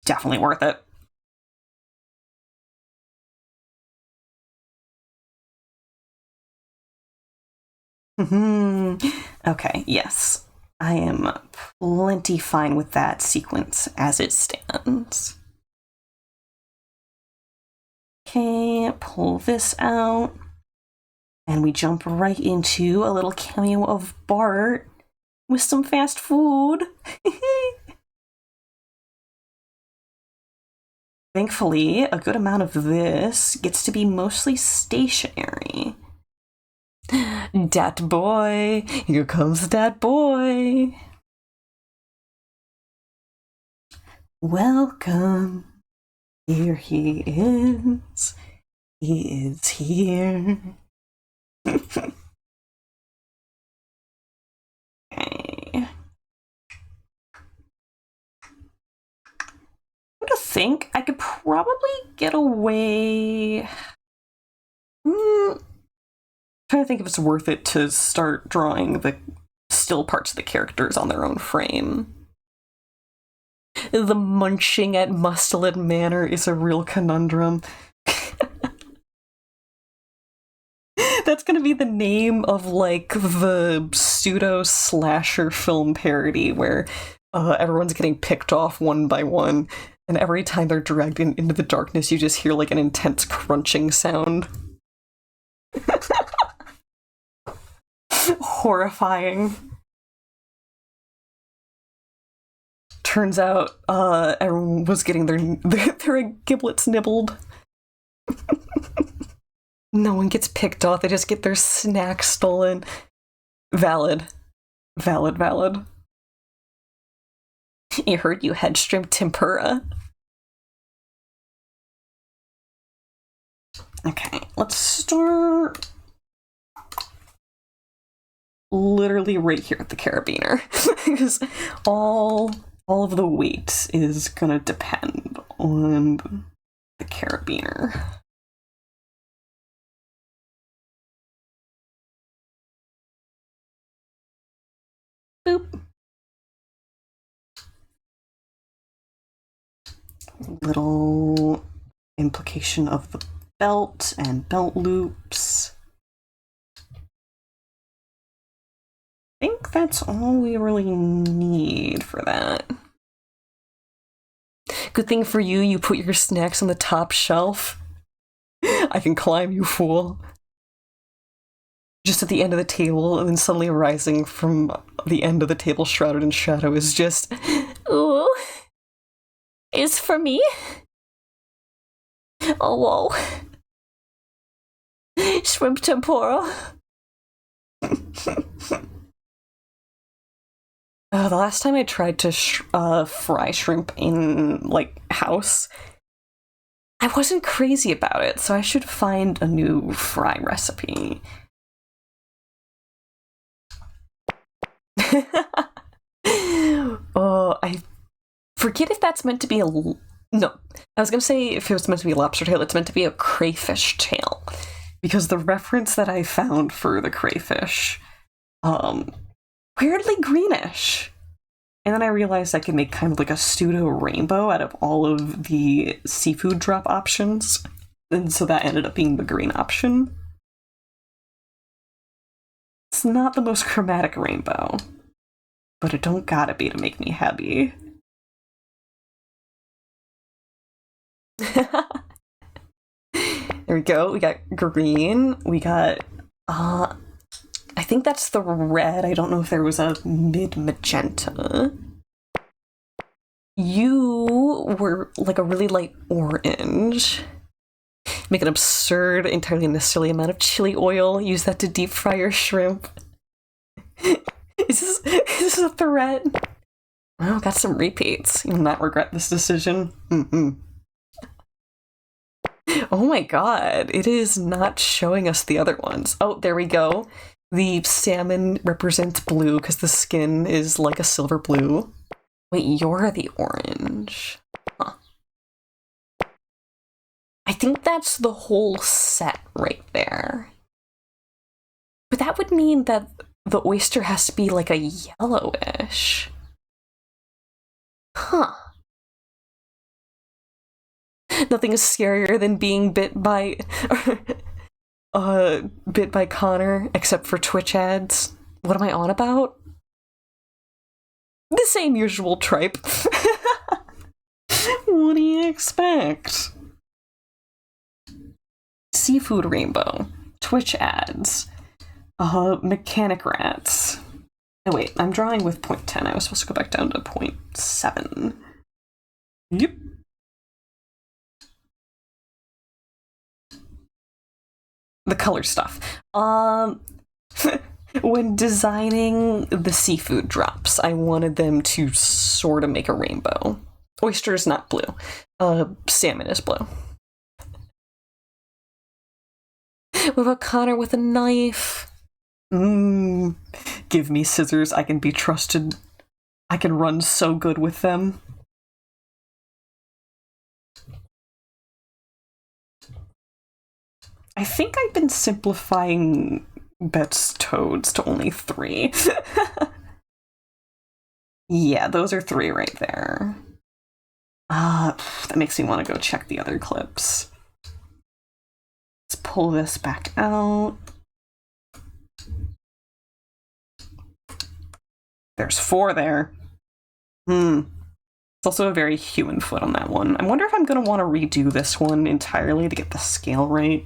Definitely worth it. Okay, yes. I am plenty fine with that sequence as it stands. Okay, pull this out. And we jump right into a little cameo of Bart with some fast food. Thankfully, a good amount of this gets to be mostly stationary. Dat boy, here comes dat boy. Welcome. Here he is. He is here. Okay. I think I could probably get away. Trying to think if it's worth it to start drawing the still parts of the characters on their own frame. The munching at Mustelid Manor is a real conundrum. That's gonna be the name of, like, the pseudo-slasher film parody where everyone's getting picked off one by one, and every time they're dragged into the darkness, you just hear, like, an intense crunching sound. Horrifying. Turns out, everyone was getting their giblets nibbled. No one gets picked off, they just get their snacks stolen. Valid. Valid. You heard you had shrimp tempura. Okay, let's start literally right here at the carabiner. Because all of the weight is gonna depend on the carabiner. Boop. Little implication of the belt and belt loops. I think that's all we really need for that. Good thing for you, you put your snacks on the top shelf. I can climb, you fool. Just at the end of the table, and then suddenly rising from the end of the table shrouded in shadow is just... Ooh. Is for me? Oh, whoa. Shrimp tempura. The last time I tried to fry shrimp in, like, house, I wasn't crazy about it, so I should find a new fry recipe. Oh, I forget if that's meant to be a... No, I was gonna say if it was meant to be a lobster tail, it's meant to be a crayfish tail. Because the reference that I found for the crayfish, weirdly greenish. And then I realized I could make kind of like a pseudo rainbow out of all of the seafood drop options. And so that ended up being the green option. It's not the most chromatic rainbow, but it don't gotta be to make me happy. There we go. We got green. We got, I think that's the red. I don't know if there was a mid-magenta. You were like a really light orange. Make an absurd, entirely unnecessary amount of chili oil. Use that to deep fry your shrimp. Is this a threat? Oh, got some repeats. You will not regret this decision. Oh my god, it is not showing us the other ones. Oh, there we go. The salmon represents blue because the skin is like a silver blue. Wait, you're the orange. Huh. I think that's the whole set right there. But that would mean that the oyster has to be like a yellowish. Huh. Nothing is scarier than being bit by Connor, except for Twitch ads. What am I on about? The same usual tripe. What do you expect? Seafood rainbow, Twitch ads, mechanic rats. Oh wait, I'm drawing with 0.10. I was supposed to go back down to 0.7. Yep. The color stuff. When designing the seafood drops, I wanted them to sort of make a rainbow. Oyster is not blue. Salmon is blue. What about Connor with a knife? Give me scissors. I can be trusted. I can run so good with them. I think I've been simplifying Bet's toads to only 3. Yeah, those are 3 right there. That makes me want to go check the other clips. Let's pull this back out. There's 4 there. It's also a very human foot on that one. I wonder if I'm going to want to redo this one entirely to get the scale right.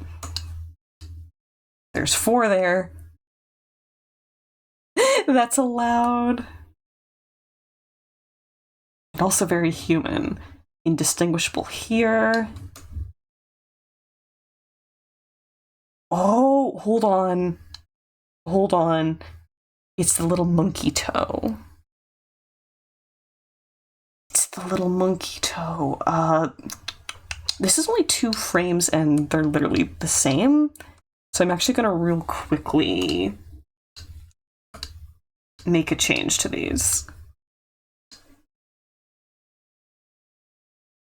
There's 4 there. That's allowed. But also very human. Indistinguishable here. Oh, hold on. Hold on. It's the little monkey toe. It's the little monkey toe. This is only 2 frames and they're literally the same. So I'm actually going to real quickly make a change to these.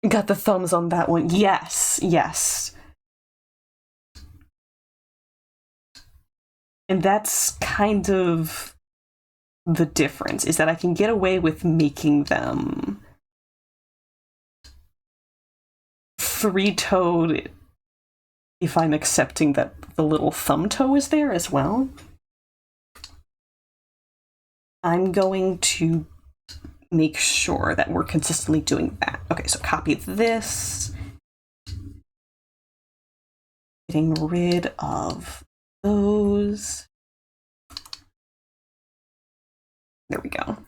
Got the thumbs on that one. Yes, yes. And that's kind of the difference, is that I can get away with making them 3-toed if I'm accepting that the little thumb toe is there as well. I'm going to make sure that we're consistently doing that. Okay, so copy this. Getting rid of those. There we go.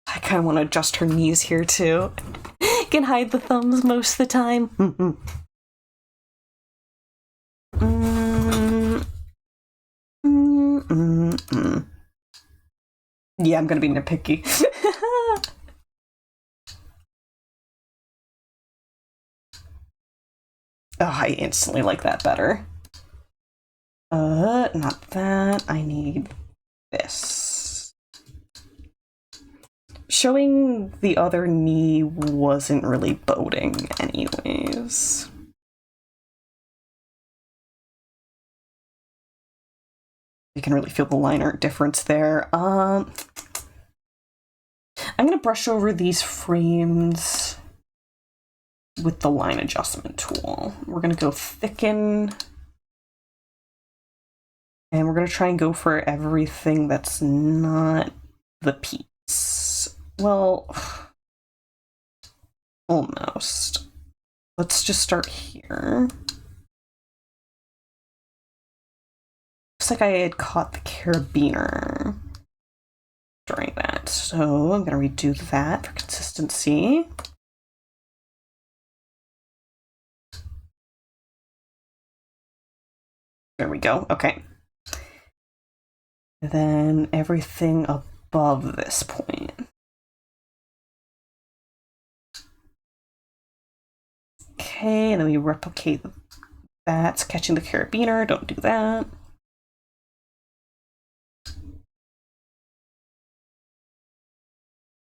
I kind of want to adjust her knees here too. Can hide the thumbs most of the time. Yeah, I'm gonna be nitpicky. Oh, I instantly like that better. Not that. I need this. Showing the other knee wasn't really boding anyways. You can really feel the line art difference there. I'm gonna brush over these frames with the line adjustment tool. We're gonna go thicken. And we're gonna try and go for everything that's not the piece. Well, almost. Let's just start here. Looks like I had caught the carabiner during that, so I'm gonna redo that for consistency. There we go, okay. And then everything above this point. Okay, and then we replicate that. It's catching the carabiner, don't do that.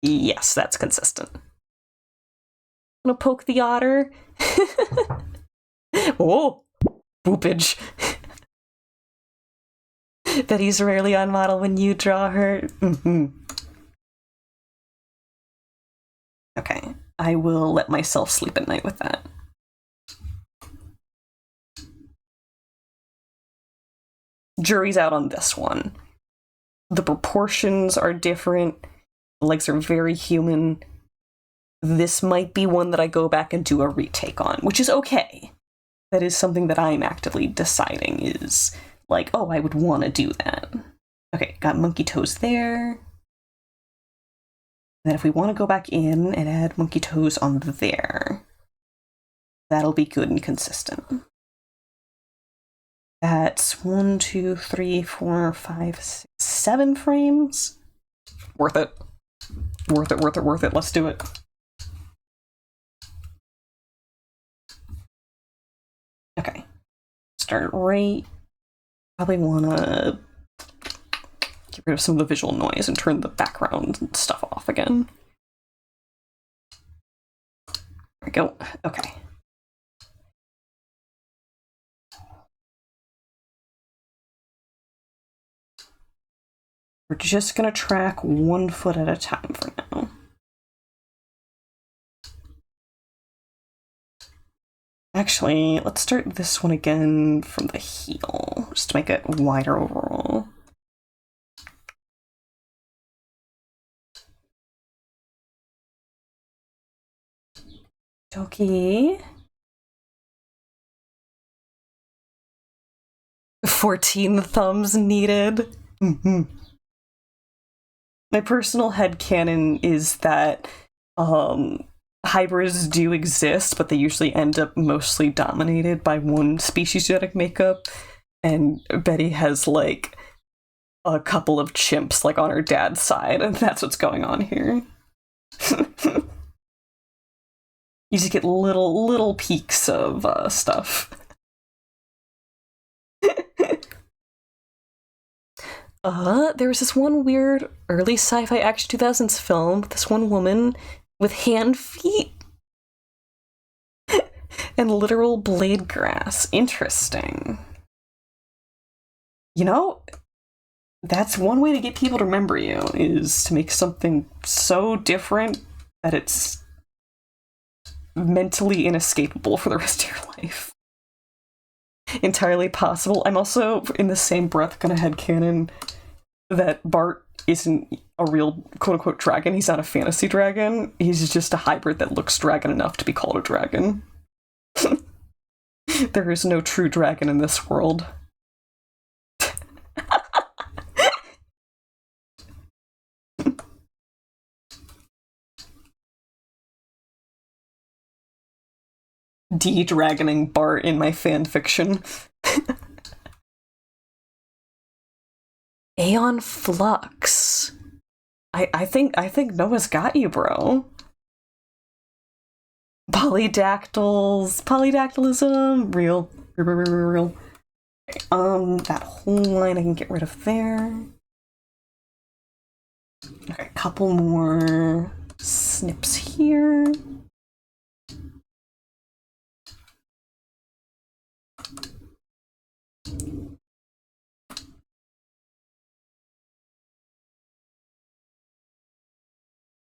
Yes, that's consistent. I'm gonna poke the otter. Oh, boopage. Betty's rarely on model when you draw her. Okay, I will let myself sleep at night with that. Jury's out on this one. The proportions are different. The legs are very human. This might be one that I go back and do a retake on, which is okay. That is something that I'm actively deciding is like, oh, I would want to do that. Okay, got monkey toes there. Then if we want to go back in and add monkey toes on there, that'll be good and consistent. That's 1, 2, 3, 4, 5, 6, 7 frames. Worth it. Worth it, worth it, worth it. Let's do it. Okay. Start right. Probably want to get rid of some of the visual noise and turn the background stuff off again. There we go. Okay. We're just gonna track 1 foot at a time for now. Actually, let's start this one again from the heel, just to make it wider overall. Okay. 14 thumbs needed. My personal headcanon is that hybrids do exist, but they usually end up mostly dominated by one species genetic makeup, and Betty has like a couple of chimps like on her dad's side, and that's what's going on here. You just get little peaks of stuff. There was this one weird early sci-fi action 2000s film with this one woman with hand feet and literal blade grass. Interesting. You know, that's one way to get people to remember you, is to make something so different that it's mentally inescapable for the rest of your life. Entirely possible. I'm also, in the same breath, gonna headcanon that Bart isn't a real quote-unquote dragon. He's not a fantasy dragon. He's just a hybrid that looks dragon enough to be called a dragon. There is no true dragon in this world. De-dragoning Bart in my fanfiction. Aeon Flux. I think Noah's got you, bro. Polydactyls. Polydactylism. Real. Okay, that whole line I can get rid of there. Okay, a couple more snips here.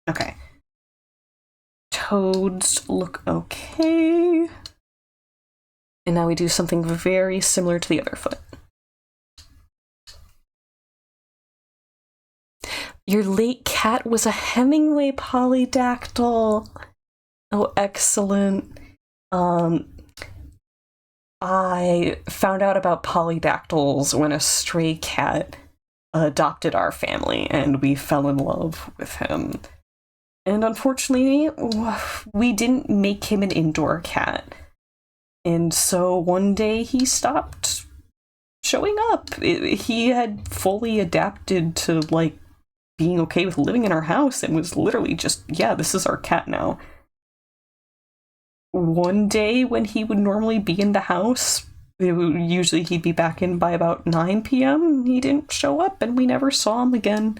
Okay. Toads look okay. And now we do something very similar to the other foot. Your late cat was a Hemingway polydactyl. Oh, excellent. I found out about polydactyls when a stray cat adopted our family, and we fell in love with him. And unfortunately, we didn't make him an indoor cat. And so one day he stopped showing up. He had fully adapted to, like, being okay with living in our house and was literally just, yeah, this is our cat now. One day when he would normally be in the house, usually he'd be back in by about 9 p.m. He didn't show up, and we never saw him again.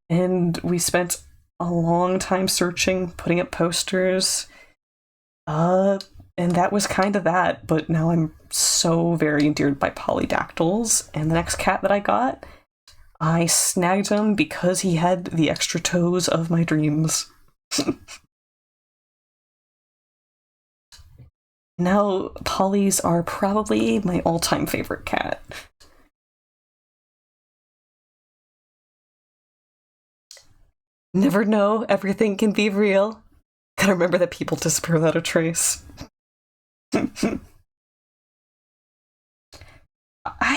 And we spent a long time searching, putting up posters. And that was kind of that, but now I'm so very endeared by polydactyls, and the next cat that I got, I snagged him because he had the extra toes of my dreams. Now, polys are probably my all-time favorite cat. Never know, everything can be real. Gotta remember that people disappear without a trace. I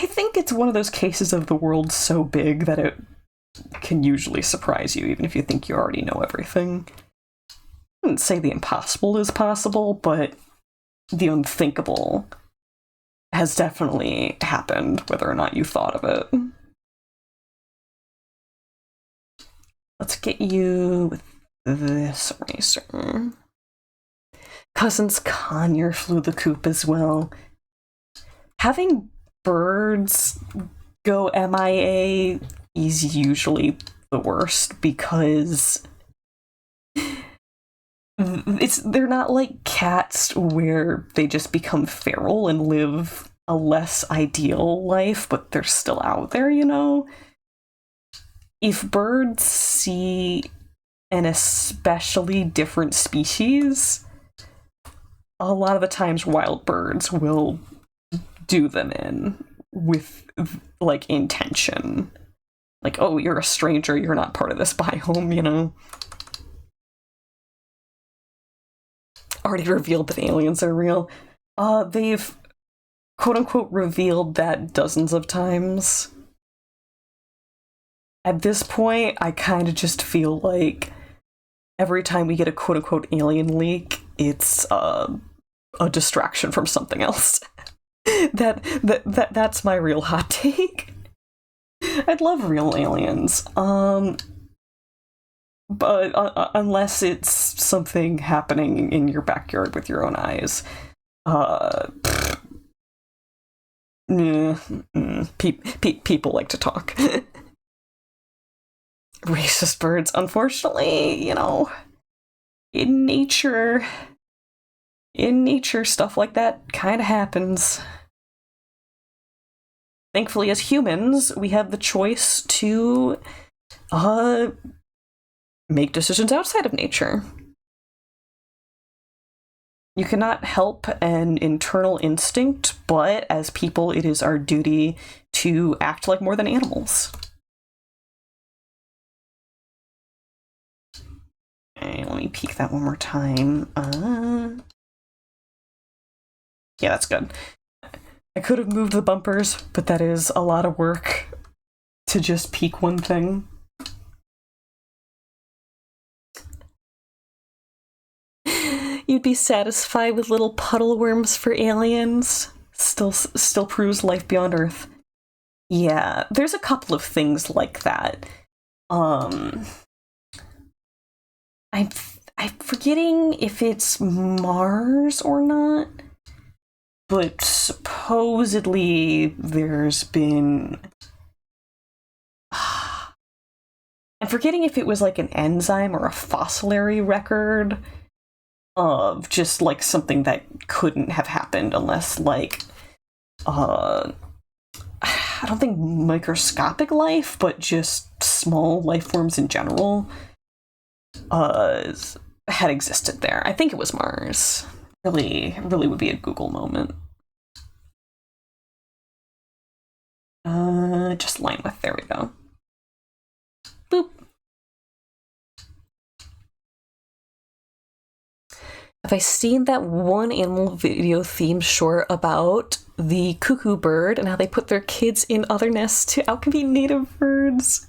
think it's one of those cases of the world so big that it can usually surprise you, even if you think you already know everything. I wouldn't say the impossible is possible, but the unthinkable has definitely happened, whether or not you thought of it. Let's get you with this eraser. Cousins Conyer flew the coop as well. Having birds go MIA is usually the worst because they're not like cats where they just become feral and live a less ideal life, but they're still out there, you know? If birds see an especially different species, a lot of the times wild birds will do them in with, like, intention. Like, oh, you're a stranger, you're not part of this biome, you know? Already revealed that aliens are real. They've quote-unquote revealed that dozens of times. At this point, I kind of just feel like every time we get a quote-unquote alien leak, it's a distraction from something else. That's my real hot take. I'd love real aliens. But unless it's something happening in your backyard with your own eyes. People like to talk. Racist birds, unfortunately, you know, in nature, stuff like that kind of happens. Thankfully, as humans, we have the choice to make decisions outside of nature. You cannot help an internal instinct, but as people, it is our duty to act like more than animals. Okay, let me peek that one more time. Yeah, that's good. I could have moved the bumpers, but that is a lot of work to just peek one thing. You'd be satisfied with little puddle worms for aliens. Still proves life beyond Earth. Yeah, there's a couple of things like that. I'm forgetting if it's Mars or not, but supposedly there's been... I'm forgetting if it was like an enzyme or a fossilary record of just like something that couldn't have happened unless like I don't think microscopic life, but just small life forms in general had existed there. I think it was Mars. Really would be a Google moment. Just line with, there we go. Boop. Have I seen that one animal video theme short about the cuckoo bird and how they put their kids in other nests to outcompete native birds?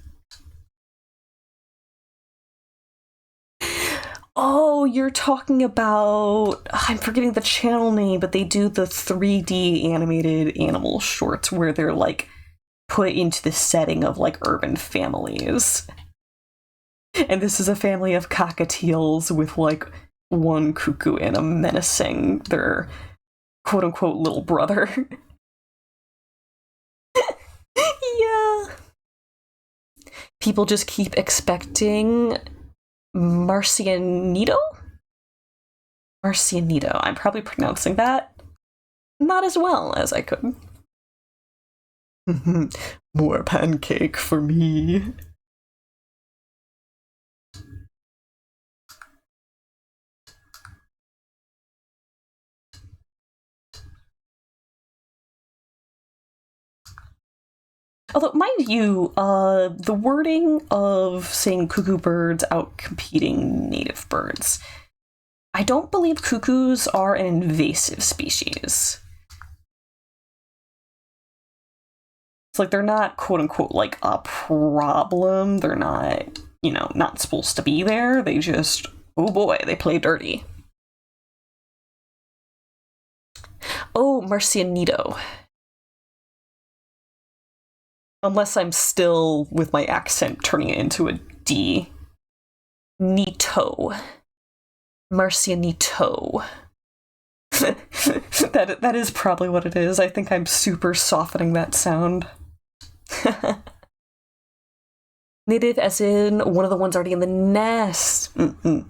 Oh, you're talking about... I'm forgetting the channel name, but they do the 3D animated animal shorts where they're, like, put into the setting of, like, urban families. And this is a family of cockatiels with, like, one cuckoo and a menacing their quote-unquote little brother. Yeah. People just keep expecting Marcianito? Marcianito. I'm probably pronouncing that not as well as I could. More pancake for me. Although, mind you, the wording of saying cuckoo birds out competing native birds, I don't believe cuckoos are an invasive species. It's like they're not, quote-unquote, like, a problem. They're not, you know, not supposed to be there. They just, oh boy, they play dirty. Oh, Marcianito. Unless I'm still, with my accent, turning it into a D. Nito. Marcianito. That is probably what it is. I think I'm super softening that sound. Native as in one of the ones already in the nest. Mm-mm.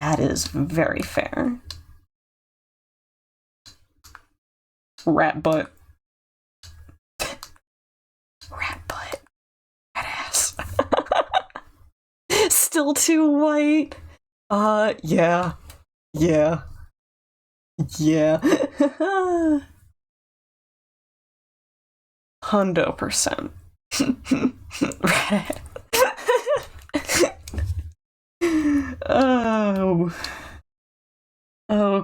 That is very fair. Rat butt. Rat butt. Rat ass. Still too white. Yeah. Yeah. Yeah. 100%. Rat. Oh,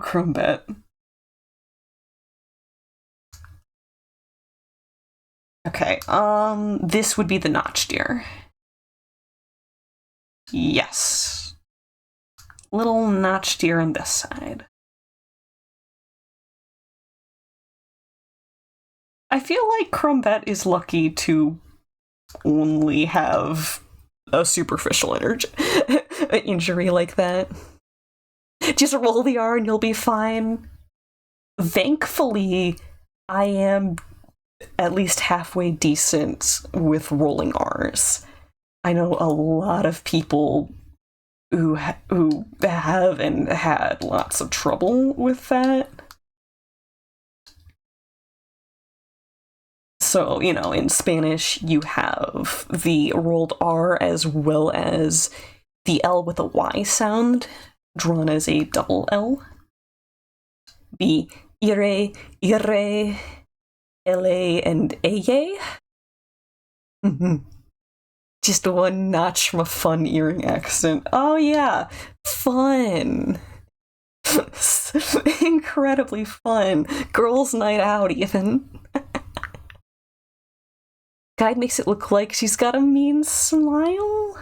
Crumbet. Okay, this would be the notch deer. Yes. Little notch deer on this side. I feel like Crumbet is lucky to only have a superficial injury like that. Just roll the R and you'll be fine. Thankfully, I am at least halfway decent with rolling R's. I know a lot of people who have and had lots of trouble with that. So, in Spanish, you have the rolled R as well as the L with a Y sound, drawn as a double L. Be ire, ire, LA, and AY. Mm-hmm. Just one notch from a fun earring accent. Oh yeah, fun. Incredibly fun. Girls' night out, even. Guide makes it look like she's got a mean smile?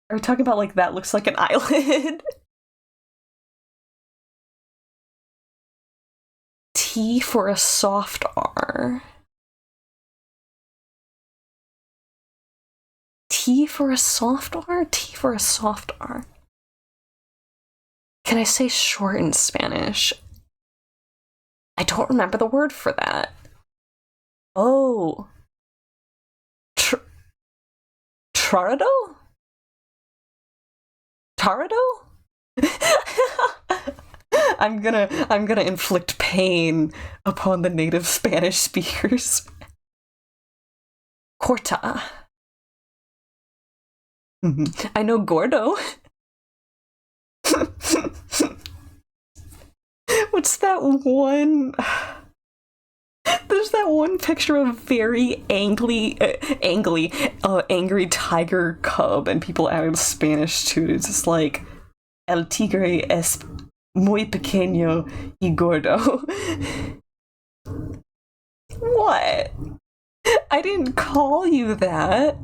Are we talking about like that looks like an eyelid? T for a soft R. T for a soft R? T for a soft R. Can I say short in Spanish? I don't remember the word for that. Oh. Tarado? Tarado? I'm gonna inflict pain upon the native Spanish speakers. Corta. I know Gordo. What's that one? There's that one picture of very angry tiger cub, and people added Spanish to it. It's just like, El tigre es muy pequeño y gordo. What? I didn't call you that.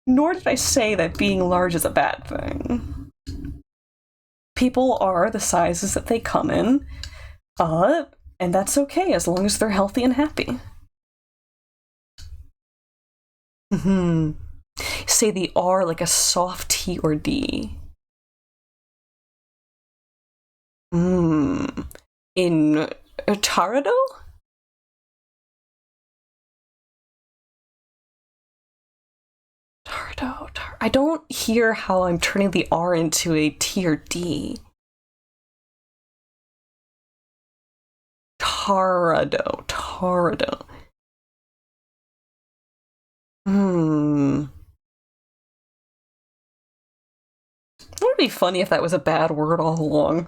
Nor did I say that being large is a bad thing. People are the sizes that they come in, and that's okay as long as they're healthy and happy. Say the R like a soft T or D. In Tarado? I don't hear how I'm turning the R into a T or D. Tarado. It would be funny if that was a bad word all along.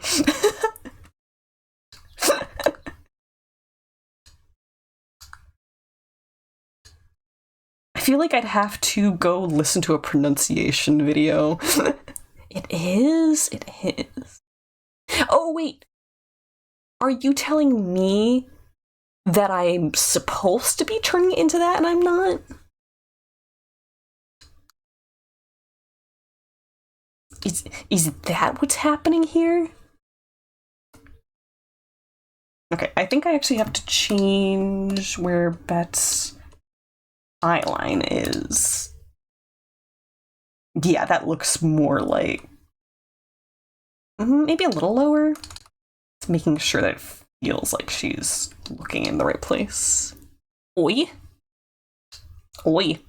I feel like I'd have to go listen to a pronunciation video. It is. Oh, wait. Are you telling me that I'm supposed to be turning it into that and I'm not? Is that what's happening here? Okay, I think I actually have to change where Bet's eyeline is. Yeah, that looks more like... maybe a little lower. It's making sure that it feels like she's looking in the right place. Oi. Oi.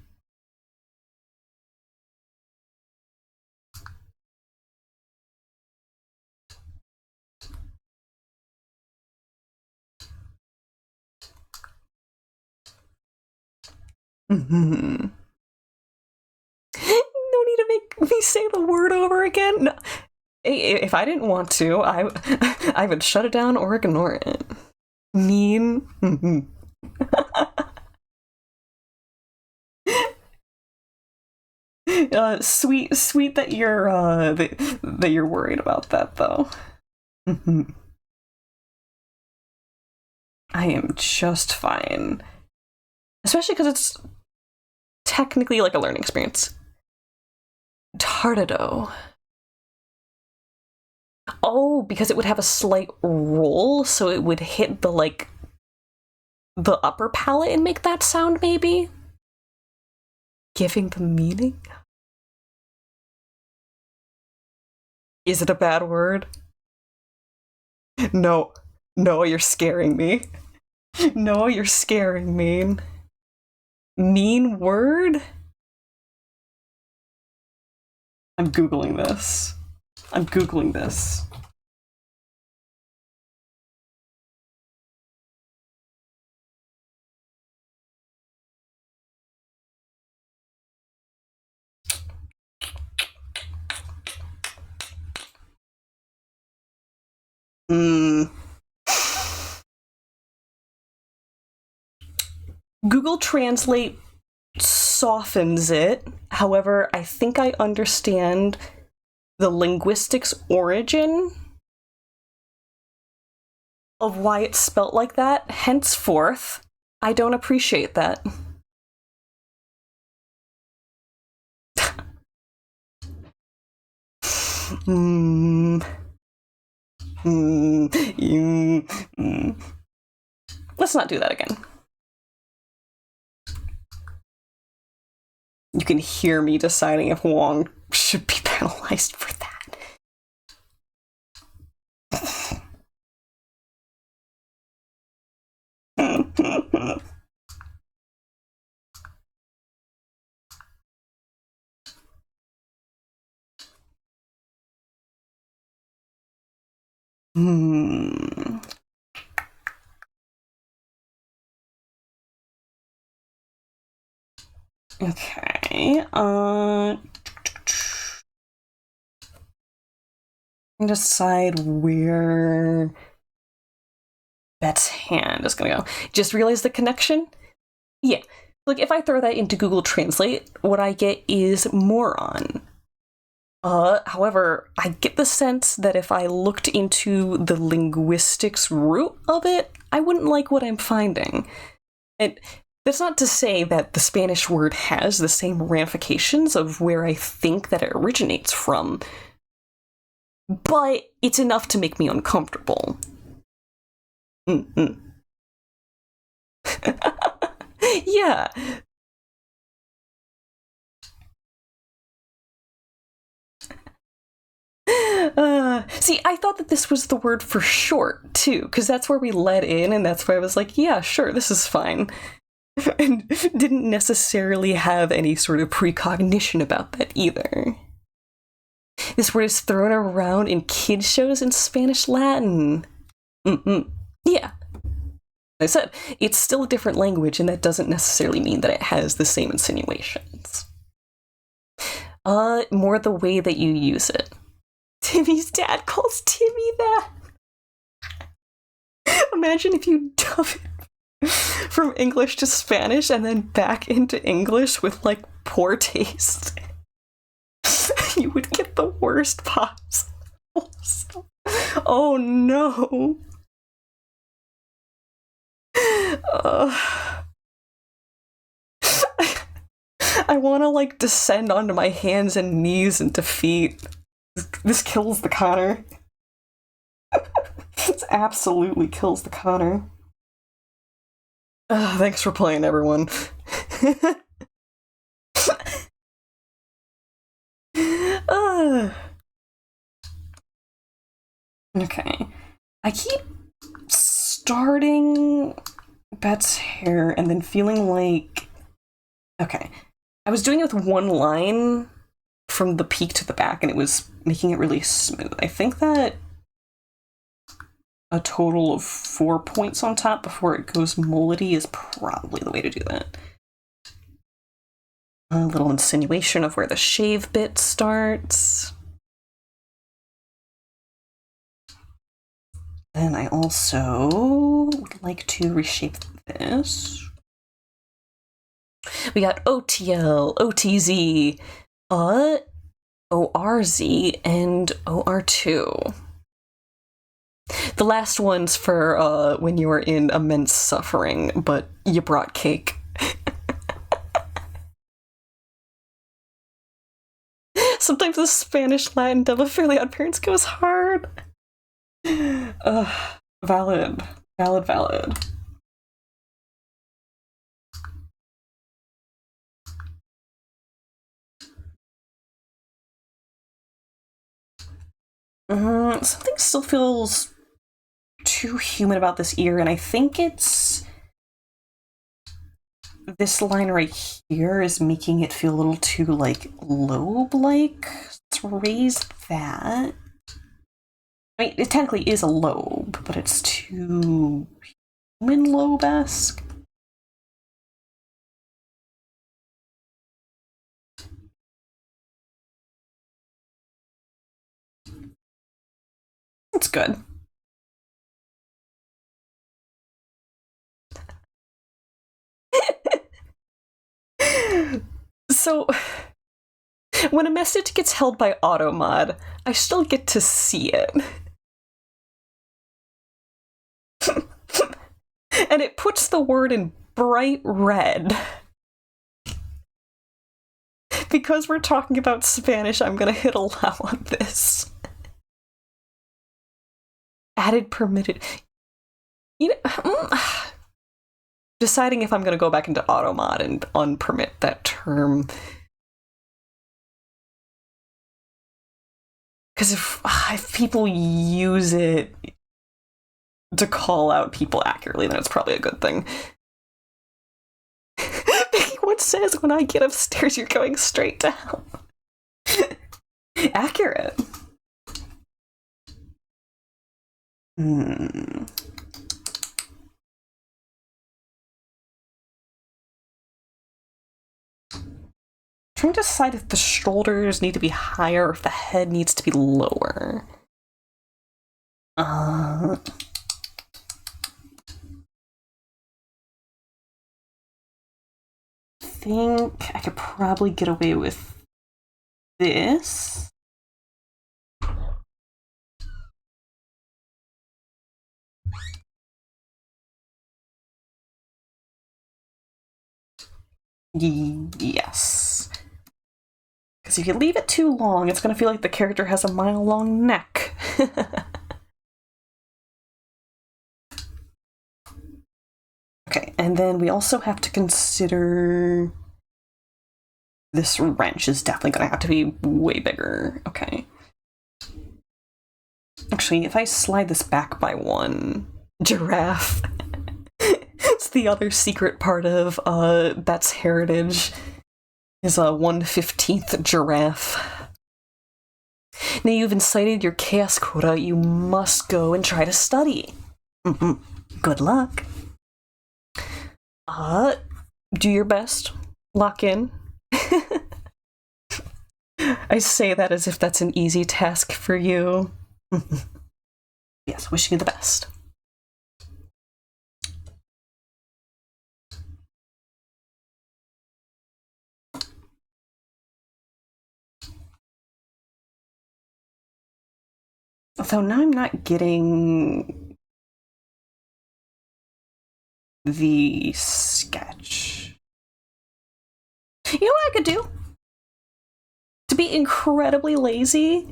No need to make me say the word over again. No. If I didn't want to, I would shut it down or ignore it. Mean. Sweet that you're worried about that though. I am just fine, especially because it's technically like a learning experience. Tardido. Oh, because it would have a slight roll, so it would hit the upper palate and make that sound, maybe? Giving the meaning? Is it a bad word? No, you're scaring me. No, you're scaring me. Mean word? I'm Googling this. Google Translate softens it. However, I think I understand the linguistics origin of why it's spelt like that. Henceforth, I don't appreciate that. Let's not do that again. You can hear me deciding if Wong should be penalized for that. Okay, decide where Bet's hand is gonna go. Just realize the connection? Yeah, like if I throw that into Google Translate, what I get is moron. However, I get the sense that if I looked into the linguistics root of it, I wouldn't like what I'm finding. And that's not to say that the Spanish word has the same ramifications of where I think that it originates from, but it's enough to make me uncomfortable. Yeah. See, I thought that this was the word for short, too, because that's where we led in, and that's where I was like, yeah, sure, this is fine. And didn't necessarily have any sort of precognition about that either. This word is thrown around in kids shows in Spanish Latin. Yeah. I said, it's still a different language, and that doesn't necessarily mean that it has the same insinuations. More the way that you use it. Timmy's dad calls Timmy that. Imagine if you dub it from English to Spanish and then back into English with, like, poor taste. You would get the worst possible stuff. Oh no. I want to, like, descend onto my hands and knees in defeat. This kills the Connor. This absolutely kills the Connor. Thanks for playing, everyone. Okay. I keep starting Bet's hair and then feeling like... Okay. I was doing it with one line from the peak to the back, and it was making it really smooth. I think that a total of 4 points on top before it goes mullety is probably the way to do that. A little insinuation of where the shave bit starts. Then I also would like to reshape this. We got OTL, OTZ, ORZ, and OR2. The last one's for when you were in immense suffering, but you brought cake. Sometimes the Spanish Latin dub of Fairly Odd Parents goes hard. Valid. Something still feels too human about this ear, and I think it's this line right here is making it feel a little too, like, lobe-like. Let's raise that. I mean, it technically is a lobe, but it's too human lobe-esque. It's good. So, when a message gets held by automod, I still get to see it. And it puts the word in bright red. Because we're talking about Spanish, I'm gonna hit allow on this. Added permitted. You know, deciding if I'm gonna go back into automod and unpermit that term. Because if people use it to call out people accurately, then it's probably a good thing. What says when I get upstairs, you're going straight down? Accurate. Trying to decide if the shoulders need to be higher or if the head needs to be lower. I think I could probably get away with this. Yes. Because if you leave it too long, it's going to feel like the character has a mile-long neck. Okay, and then we also have to consider this wrench is definitely going to have to be way bigger. Okay. Actually, if I slide this back by one, giraffe. It's the other secret part of Bet's heritage is a 1/15th giraffe. Now you've incited your chaos quota, you must go and try to study. Good luck. Do your best. Lock in. I say that as if that's an easy task for you. Yes, wishing you the best. Although now I'm not getting the sketch. You know what I could do? To be incredibly lazy,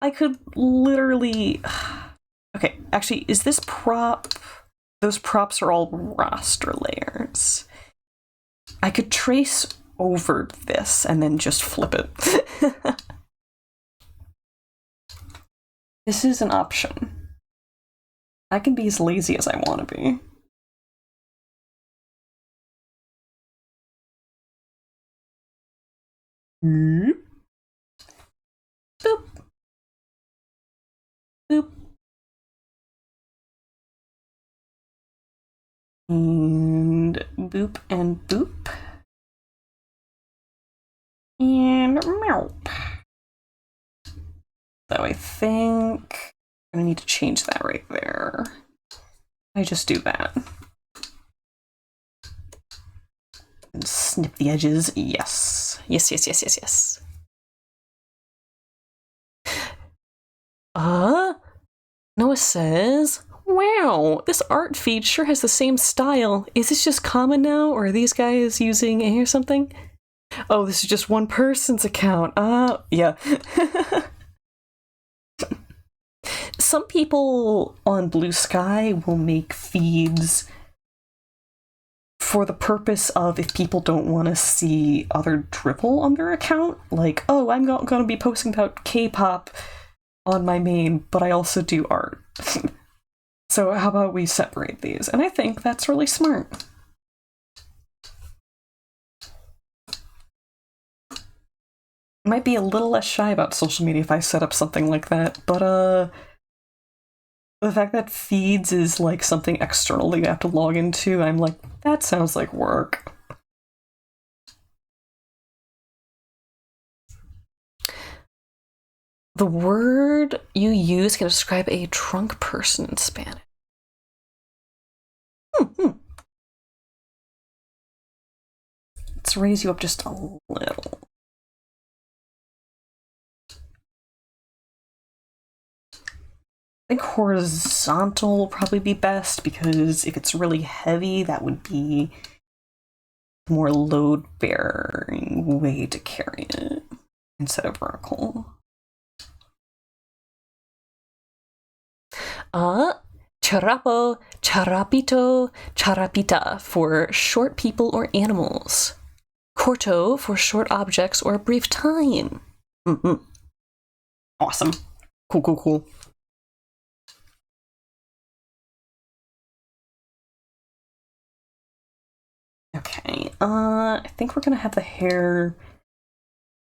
I could literally... Okay, actually, is this prop... Those props are all roster layers. I could trace over this and then just flip it. This is an option. I can be as lazy as I want to be. Boop. Boop. And boop and boop. And meow. So I think I'm gonna need to change that right there. I just do that. And snip the edges. Yes. Yes, yes, yes, yes, yes. Noah says, wow, this art feed sure has the same style. Is this just common now, or are these guys using A or something? Oh, this is just one person's account. Yeah. Some people on Blue Sky will make feeds for the purpose of if people don't want to see other dribble on their account. Like, oh, I'm going to be posting about K-pop on my main, but I also do art. So how about we separate these? And I think that's really smart. Might be a little less shy about social media if I set up something like that, but the fact that feeds is like something external that you have to log into, I'm like, that sounds like work. The word you use can describe a drunk person in Spanish. Let's raise you up just a little. I think horizontal will probably be best, because if it's really heavy, that would be a more load-bearing way to carry it instead of vertical. Charapo, charapito, charapita for short people or animals. Corto for short objects or a brief time. Awesome. Cool, cool, cool. Okay, I think we're gonna have the hair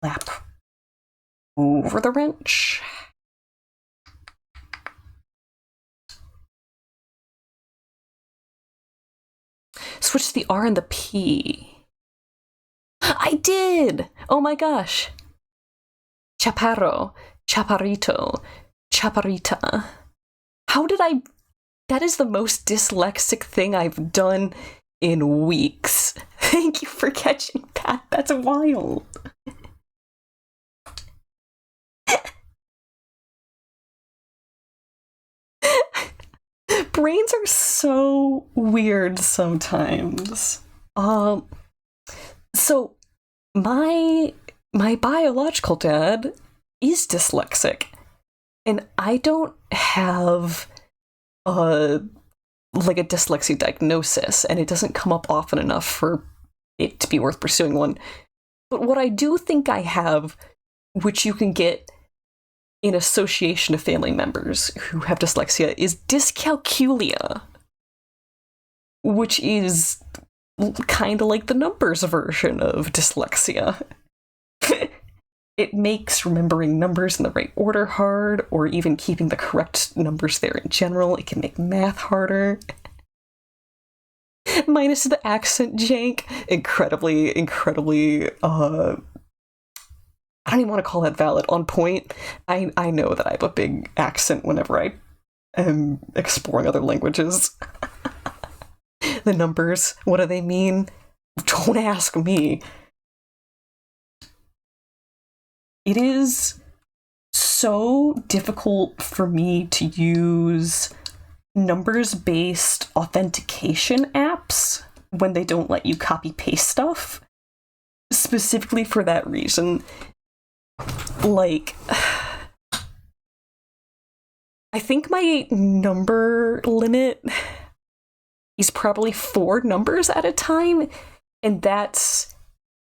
lap over the wrench. Switch the R and the P. I did! Oh my gosh. Chaparro, chaparrito, chaparrita. How did I... That is the most dyslexic thing I've done in weeks. Thank you for catching that. That's wild. Brains are so weird sometimes. So my biological dad is dyslexic, and I don't have like a dyslexia diagnosis, and it doesn't come up often enough for it to be worth pursuing one. But what I do think I have, which you can get in association of family members who have dyslexia, is dyscalculia, which is kind of like the numbers version of dyslexia. It makes remembering numbers in the right order hard, or even keeping the correct numbers there in general. It can make math harder. Minus the accent jank. Incredibly, I don't even want to call that valid. On point. I know that I have a big accent whenever I am exploring other languages. The numbers, what do they mean? Don't ask me. It is so difficult for me to use numbers-based authentication apps when they don't let you copy-paste stuff. Specifically for that reason. Like, I think my number limit is probably 4 numbers at a time, and that's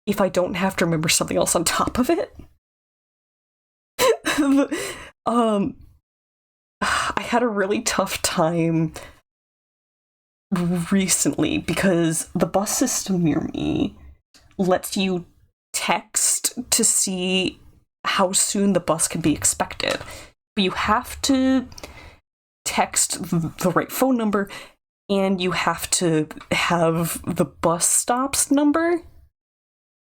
if I don't have to remember something else on top of it. I had a really tough time recently because the bus system near me lets you text to see how soon the bus can be expected. But you have to text the right phone number, and you have to have the bus stops number.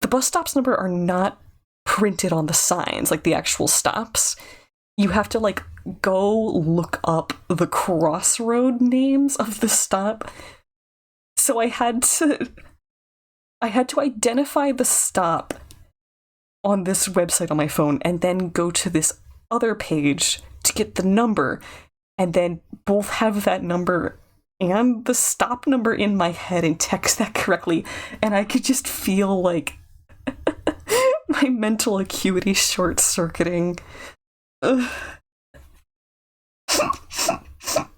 The bus stops number are not printed on the signs, like the actual stops. You have to, like, go look up the crossroad names of the stop. So I had to identify the stop on this website on my phone and then go to this other page to get the number, and then both have that number and the stop number in my head and text that correctly, and I could just feel like my mental acuity short-circuiting.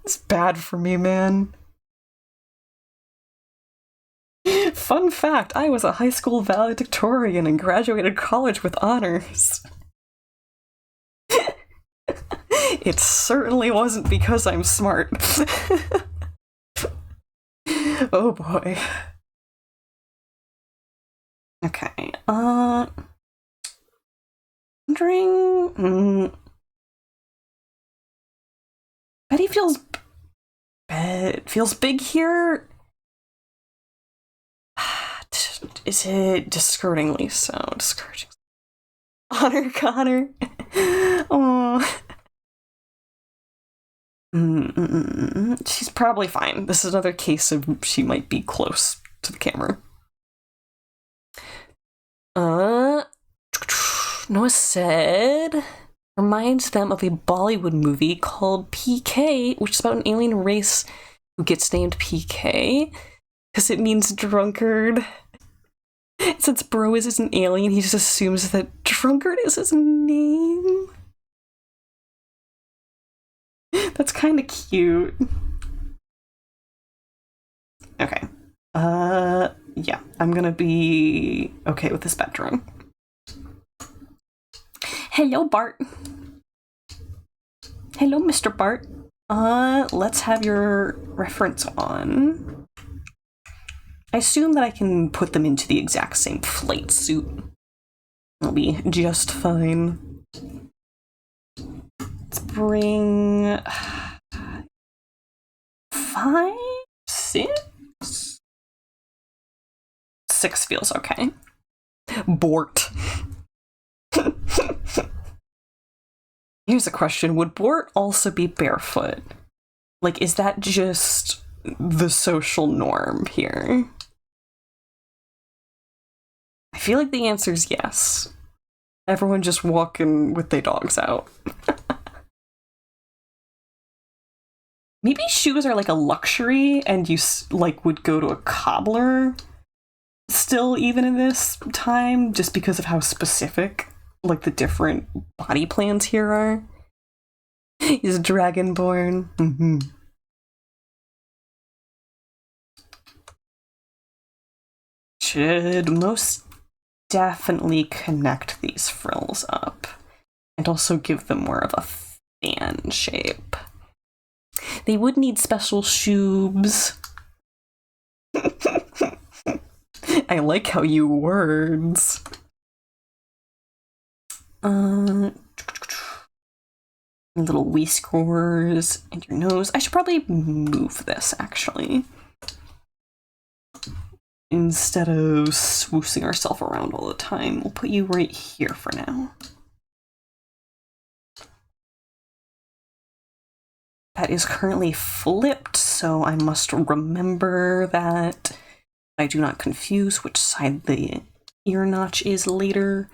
It's bad for me, man. Fun fact, I was a high school valedictorian and graduated college with honors. It certainly wasn't because I'm smart. Oh boy. Okay, wondering... Betty feels big here. Is it discouragingly so? Discouraging. Honor, Connor. Oh. She's probably fine. This is another case of she might be close to the camera. Noah said reminds them of a Bollywood movie called PK, which is about an alien race who gets named PK because it means drunkard. Since Bro is an alien, he just assumes that drunkard is his name. That's kind of cute. Okay. Yeah, I'm gonna be okay with this bedroom. Hello, Bart. Hello, Mr. Bart. Let's have your reference on. I assume that I can put them into the exact same flight suit. I'll be just fine. Let's bring 5, 6? 6 feels okay. Bort. Here's a question. Would Bort also be barefoot? Like, is that just the social norm here? I feel like the answer is yes. Everyone just walking with their dogs out. Maybe shoes are like a luxury and you like would go to a cobbler still even in this time just because of how specific like the different body plans here are. He's dragonborn. Mm-hmm. Should most definitely connect these frills up and also give them more of a fan shape. They would need special shoes. I like how you words. Little whiskers and your nose. I should probably move this actually. Instead of swoosing ourselves around all the time, we'll put you right here for now. That is currently flipped, so I must remember that I do not confuse which side the ear notch is later.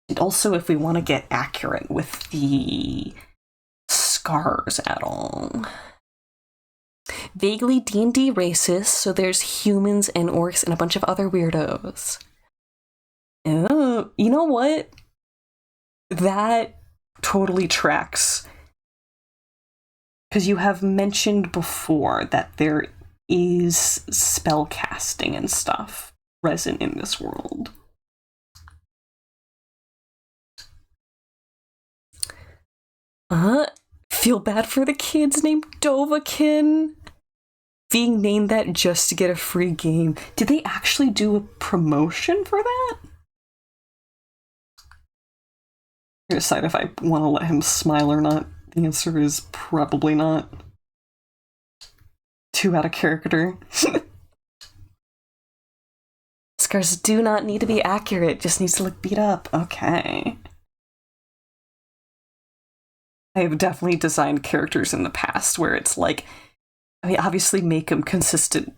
And also if we want to get accurate with the scars at all. Vaguely D&D racist, so there's humans and orcs and a bunch of other weirdos. Oh, you know what? That totally tracks. Because you have mentioned before that there is spell casting and stuff present in this world. Feel bad for the kids named Dovahkiin. Being named that just to get a free game. Did they actually do a promotion for that? I decide if I want to let him smile or not. The answer is probably not. Too out of character. Scars do not need to be accurate, just needs to look beat up. Okay. I have definitely designed characters in the past where it's like, I mean, obviously make them consistent,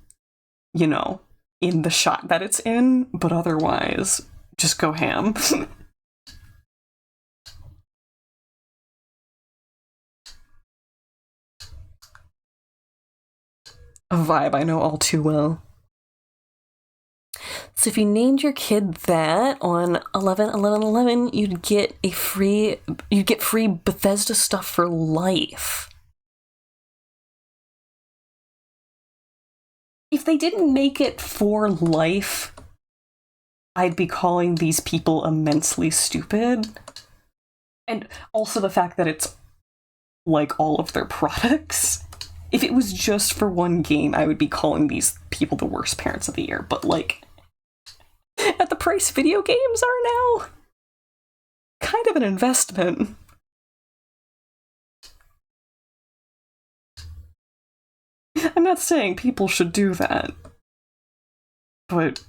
you know, in the shot that it's in, but otherwise, just go ham. A vibe I know all too well. So if you named your kid that on 11/11/11, you'd get free Bethesda stuff for life. If they didn't make it for life, I'd be calling these people immensely stupid. And also the fact that it's like all of their products. If it was just for one game, I would be calling these people the worst parents of the year. But like, at the price video games are now, kind of an investment. I'm not saying people should do that. But,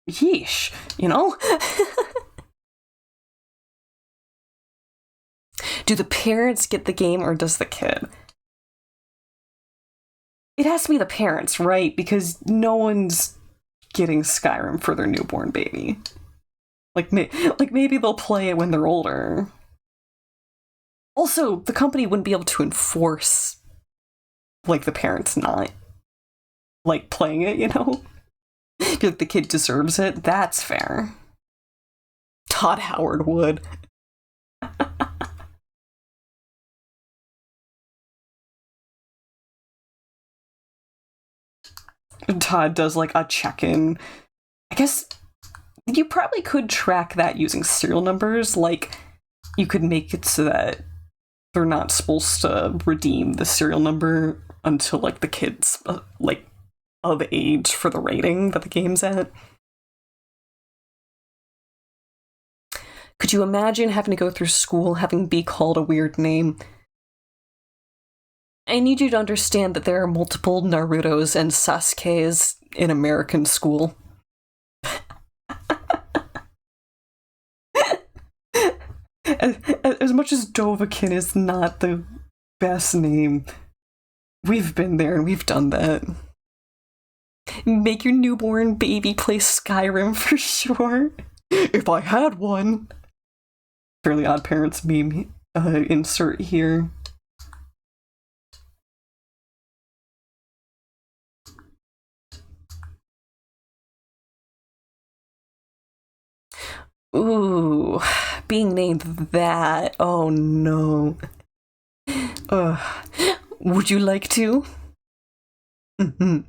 yeesh, you know? Do the parents get the game or does the kid? It has to be the parents, right? Because no one's getting Skyrim for their newborn baby. Like maybe they'll play it when they're older. Also, the company wouldn't be able to enforce, like, the parents not, like, playing it, you know? Be like, the kid deserves it. That's fair. Todd Howard would. Todd does like a check-in. I guess you probably could track that using serial numbers. Like, you could make it so that they're not supposed to redeem the serial number until like the kid's like of age for the rating that the game's at. Could you imagine having to go through school having be called a weird name? I need you to understand that there are multiple Narutos and Sasukes in American school. As much as Dovahkiin is not the best name, we've been there and we've done that. Make your newborn baby play Skyrim for sure. If I had one. Fairly Odd Parents meme insert here. Ooh, being named that. Oh no. Would you like to? Mm-hmm.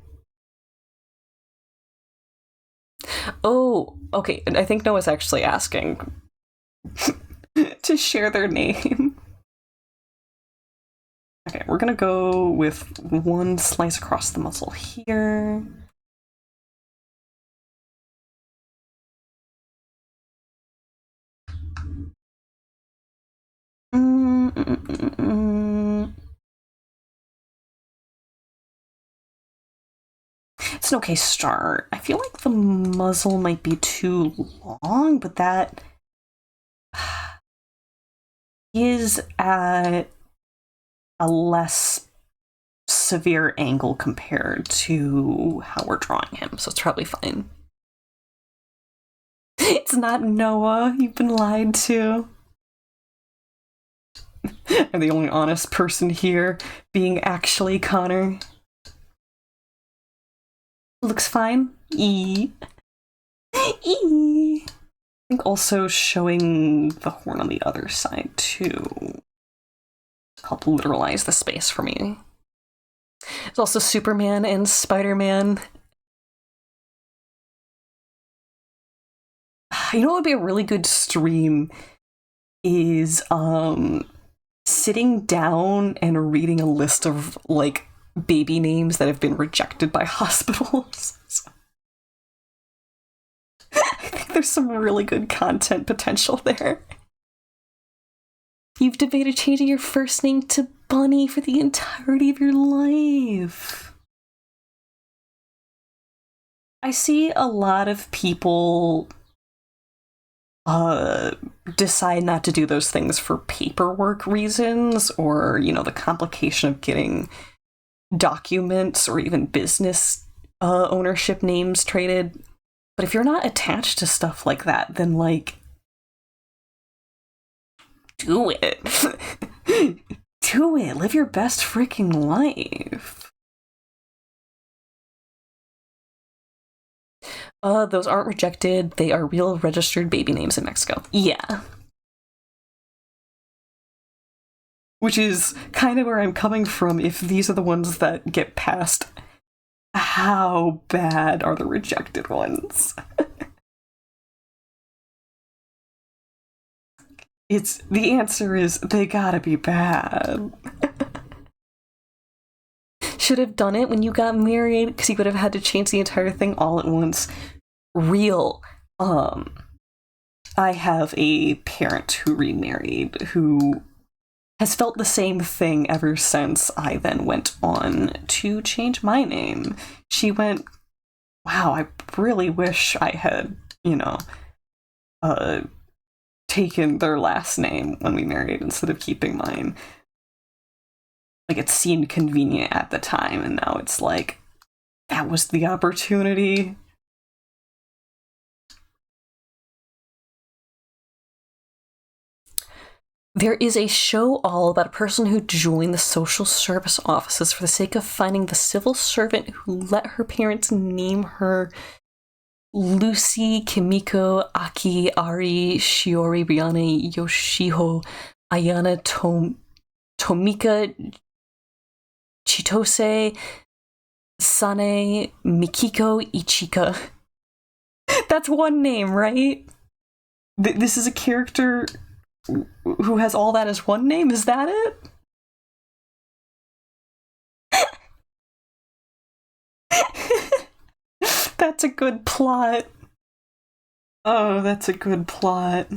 Oh, okay. I think Noah's actually asking to share their name. Okay, we're gonna go with one slice across the muzzle here. It's an okay start. I feel like the muzzle might be too long, but that is at a less severe angle compared to how we're drawing him, so it's probably fine. It's not Noah, you've been lied to. I'm the only honest person here, being actually Connor. Looks fine. E. I think also showing the horn on the other side too. help literalize the space for me. There's also Superman and Spider-Man. You know what would be a really good stream is sitting down and reading a list of like baby names that have been rejected by hospitals. I think there's some really good content potential there. You've debated changing your first name to Bunny for the entirety of your life. I see a lot of people decide not to do those things for paperwork reasons, or, you know, the complication of getting documents or even business ownership names traded. But if you're not attached to stuff like that, then, like, do it. Do it. Live your best freaking life. Those aren't rejected. They are real registered baby names in Mexico. Yeah. Which is kind of where I'm coming from. If these are the ones that get passed, how bad are the rejected ones? The answer is they gotta be bad. Should have done it when you got married, because you would have had to change the entire thing all at once. Real. I have a parent who remarried who has felt the same thing ever since I then went on to change my name. She went, wow, I really wish I had, you know, taken their last name when we married instead of keeping mine. Like, it seemed convenient at the time, and now it's like, that was the opportunity. There is a show all about a person who joined the social service offices for the sake of finding the civil servant who let her parents name her Lucy, Kimiko, Aki, Ari, Shiori, Rihanna, Yoshiho, Ayana, Tomika, Chitose, Sane, Mikiko, Ichika. That's one name, right? This is a character who has all that as one name? Is that it? That's a good plot. Oh, that's a good plot.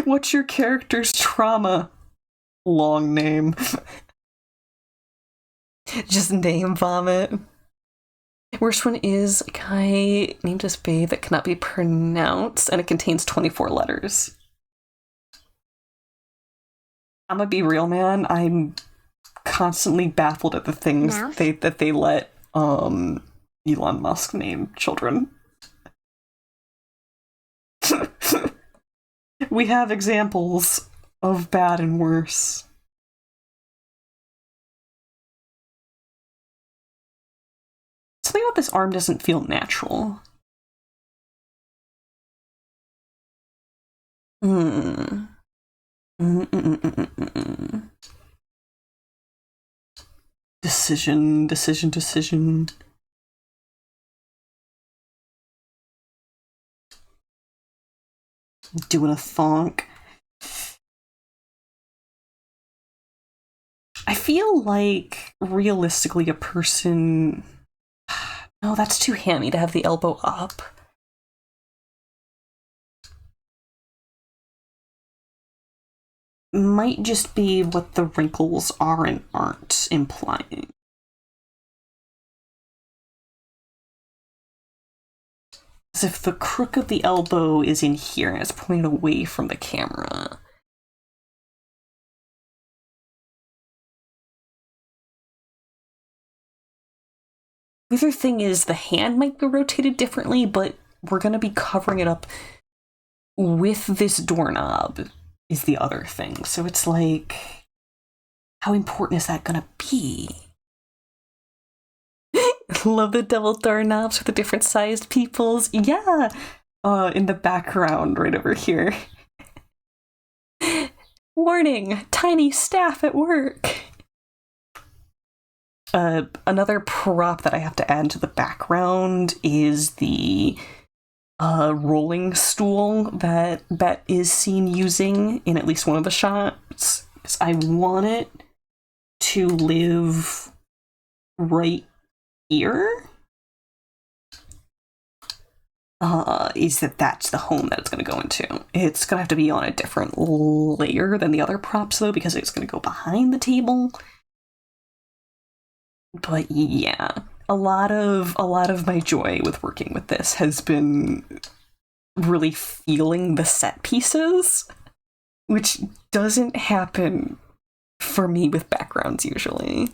What's your character's trauma? Long name. Just name vomit. Worst one is a guy named his babe that cannot be pronounced, and it contains 24 letters. I'm gonna be real, man. I'm constantly baffled at the things that they let Elon Musk name children. We have examples of bad and worse. Something about this arm doesn't feel natural. Decision. Doing a thonk. I feel like, realistically, a person... No, that's too hammy to have the elbow up. Might just be what the wrinkles are and aren't implying. As if the crook of the elbow is in here and it's pointed away from the camera. The other thing is the hand might be rotated differently, but we're going to be covering it up with this doorknob is the other thing. So it's like, how important is that going to be? Love the double doorknobs with the different sized peoples. Yeah! In the background right over here. Warning! Tiny staff at work! Another prop that I have to add to the background is the rolling stool that Bet is seen using in at least one of the shots. Because I want it to live right here. That's the home that it's going to go into. It's going to have to be on a different layer than the other props, though, because it's going to go behind the table. But yeah, a lot of my joy with working with this has been really feeling the set pieces, which doesn't happen for me with backgrounds usually.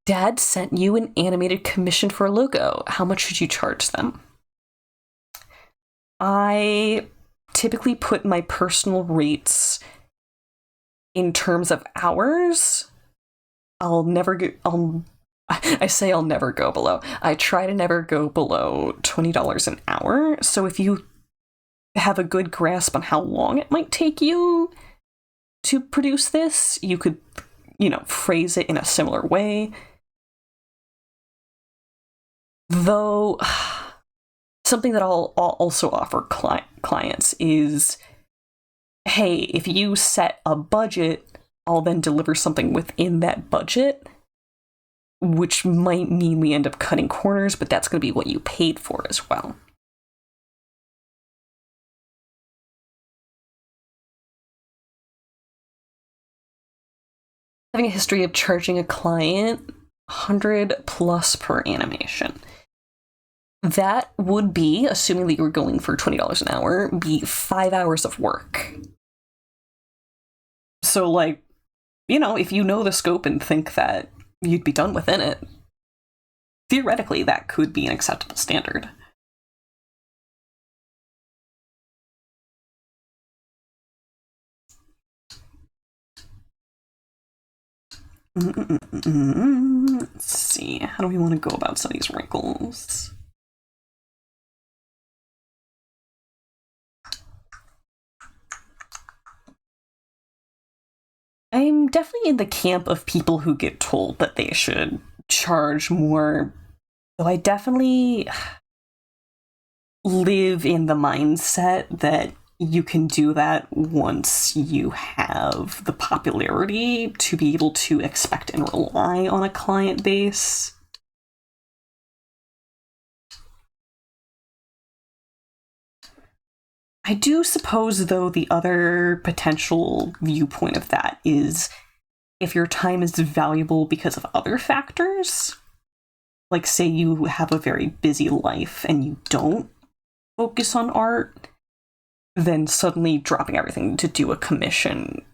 Dad sent you an animated commission for a logo. How much should you charge them? I typically put my personal rates in terms of hours. I'll never go below. I try to never go below $20 an hour. So if you have a good grasp on how long it might take you to produce this, you could, phrase it in a similar way. Though, something that I'll also offer clients is, hey, if you set a budget, I'll then deliver something within that budget, which might mean we end up cutting corners, but that's going to be what you paid for as well. Having a history of charging a client 100 plus per animation. That would be, assuming that you were going for $20 an hour, be 5 hours of work. So, if you know the scope and think that you'd be done within it, theoretically, that could be an acceptable standard. Let's see, how do we want to go about some of these wrinkles? I'm definitely in the camp of people who get told that they should charge more, though I definitely live in the mindset that you can do that once you have the popularity to be able to expect and rely on a client base. I do suppose, though, the other potential viewpoint of that is if your time is valuable because of other factors, like say you have a very busy life and you don't focus on art, then suddenly dropping everything to do a commission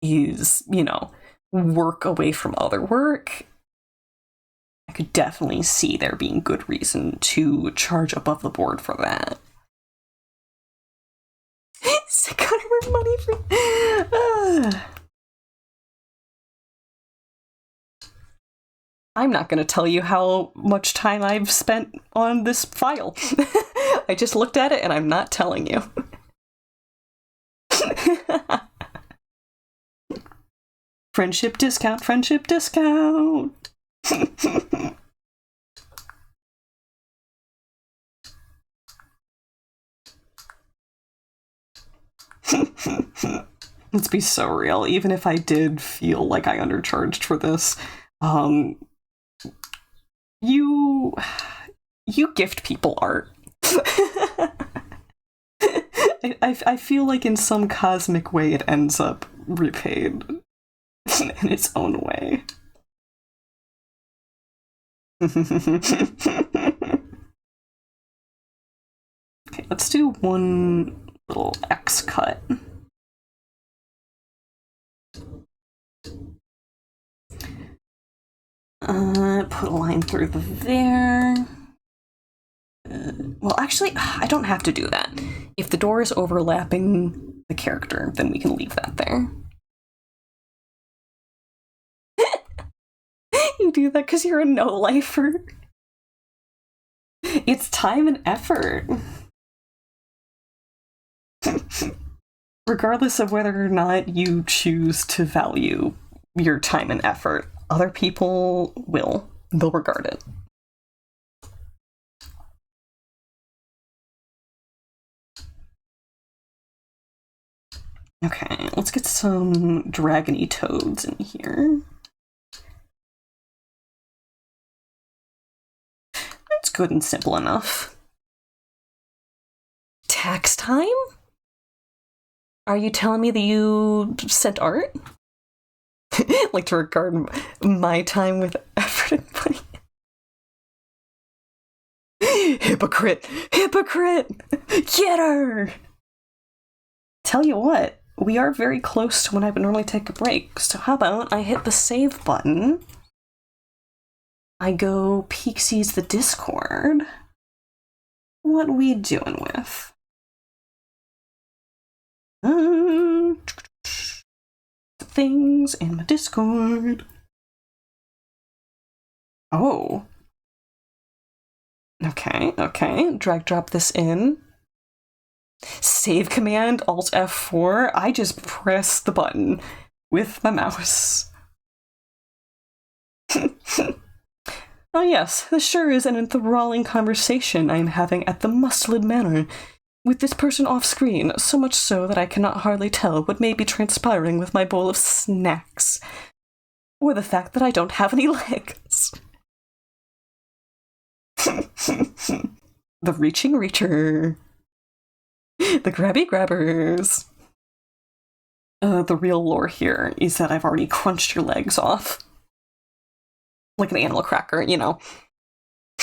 is, work away from other work. I could definitely see there being good reason to charge above the board for that. I got her money for... I'm not going to tell you how much time I've spent on this file. I just looked at it and I'm not telling you. Friendship discount, friendship discount. Let's be so real. Even if I did feel like I undercharged for this, you gift people art. I feel like in some cosmic way it ends up repaid in its own way. Okay, let's do one little X cut. Put a line through there. Well, actually, I don't have to do that. If the door is overlapping the character, then we can leave that there. You do that because you're a no-lifer. It's time and effort. regardless of whether or not you choose to value your time and effort, other people will. They'll regard it. Okay, let's get some dragony toads in here. That's good and simple enough. Tax time? Are you telling me that you sent art? Like to regard my time with effort and money? Hypocrite! Hypocrite! Get her! Tell you what, we are very close to when I would normally take a break, so how about I hit the save button, I go Pixies the Discord. What we doing with? Things in my Discord. Oh. Okay. Drag drop this in. Save command, Alt F4. I just press the button with my mouse. Oh yes, this sure is an enthralling conversation I am having at the Mustelid Manor with this person off screen, so much so that I cannot hardly tell what may be transpiring with my bowl of snacks, or the fact that I don't have any legs. The reaching reacher. The grabby grabbers. The real lore here is that I've already crunched your legs off. Like an animal cracker, you know.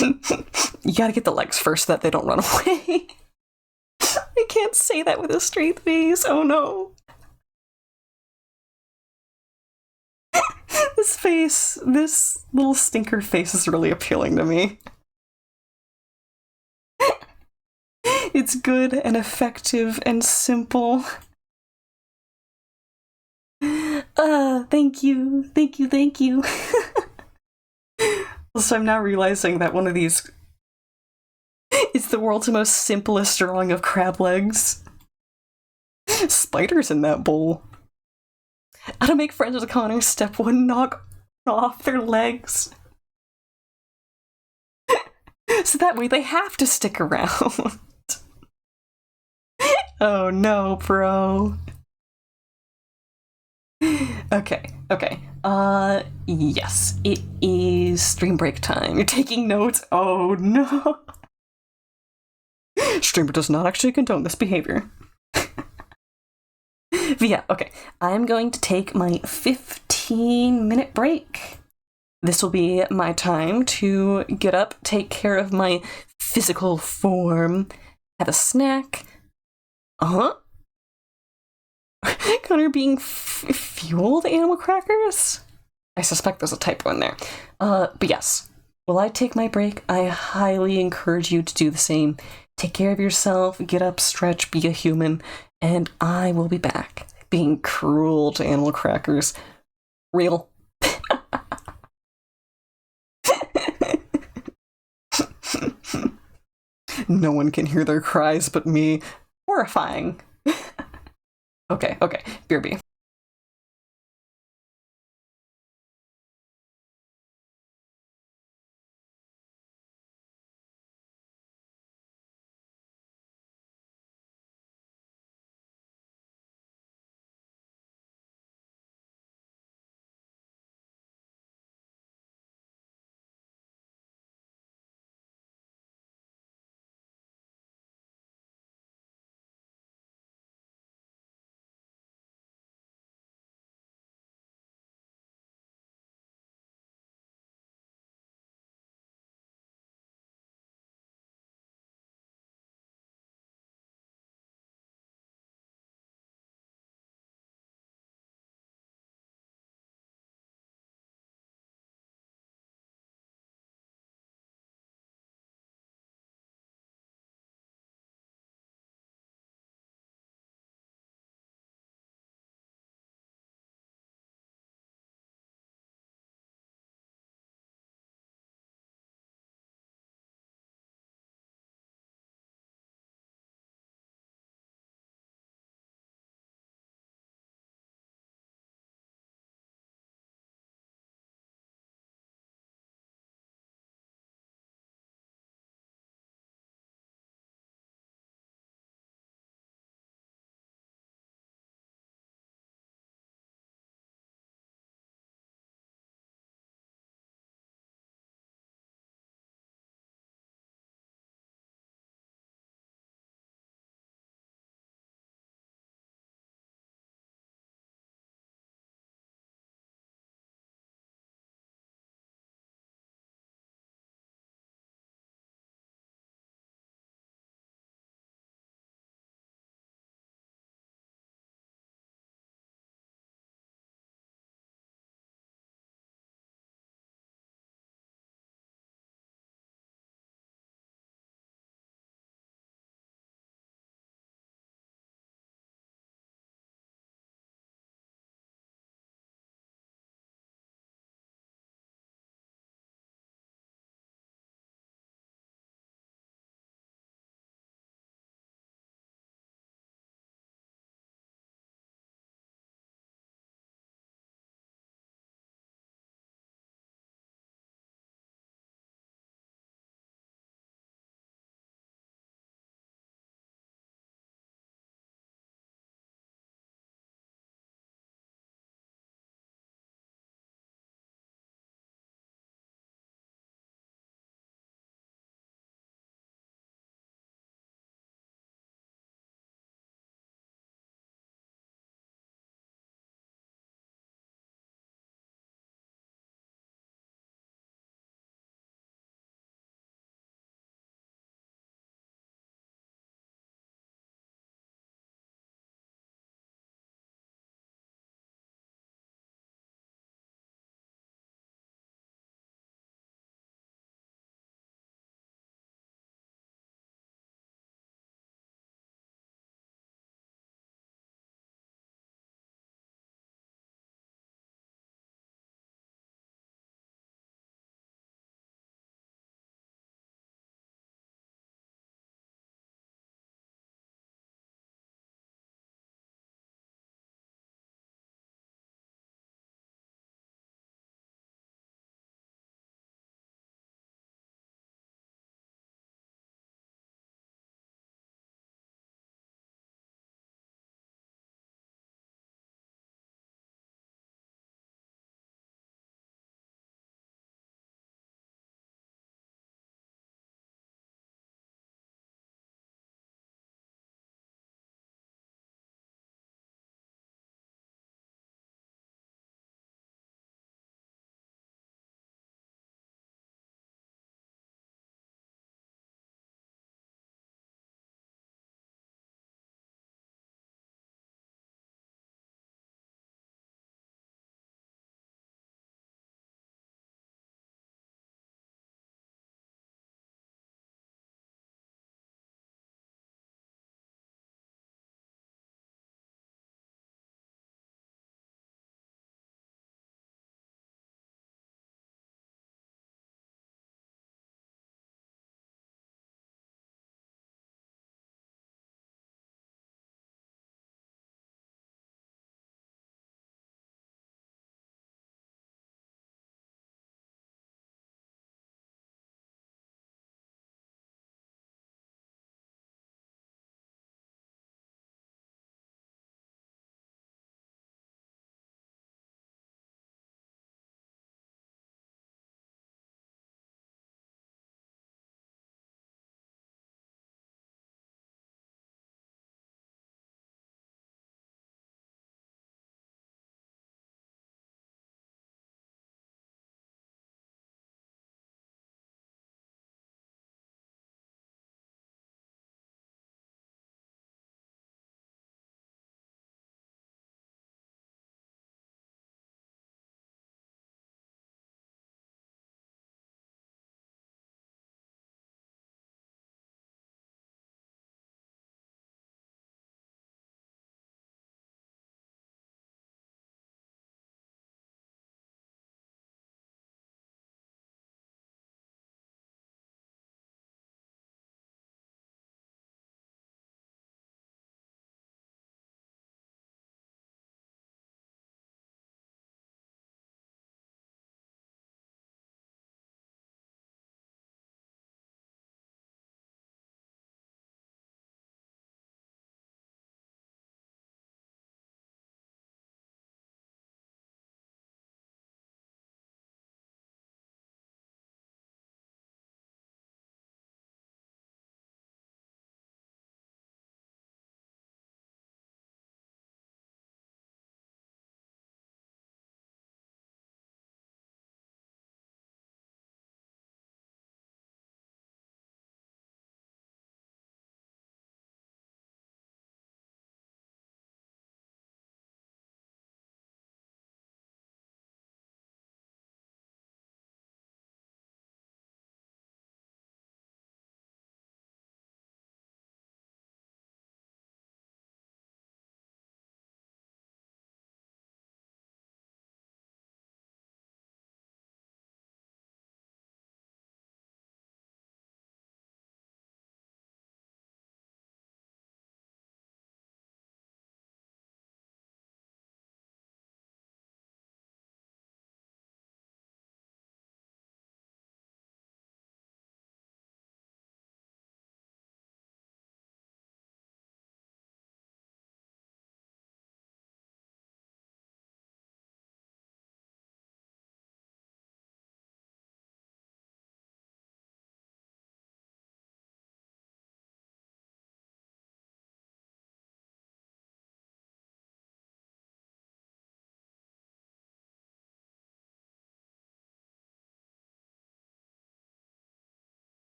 You gotta get the legs first so that they don't run away. I can't say that with a straight face, oh no. This little stinker face is really appealing to me. It's good and effective and simple. Thank you. So I'm now realizing that one of these is the world's most simplest drawing of crab legs. Spiders in that bowl. How to make friends with Connor, step 1, knock off their legs. So that way they have to stick around. Oh no, bro. Okay. Yes, it is stream break time. You're taking notes? Oh no. Streamer does not actually condone this behavior. But yeah, okay. I'm going to take my 15-minute break. This will be my time to get up, take care of my physical form, have a snack. Connor being fueled animal crackers? I suspect there's a typo in there. But yes, while I take my break, I highly encourage you to do the same. Take care of yourself, get up, stretch, be a human, and I will be back being cruel to animal crackers. Real. No one can hear their cries but me. Horrifying. Okay, BRB.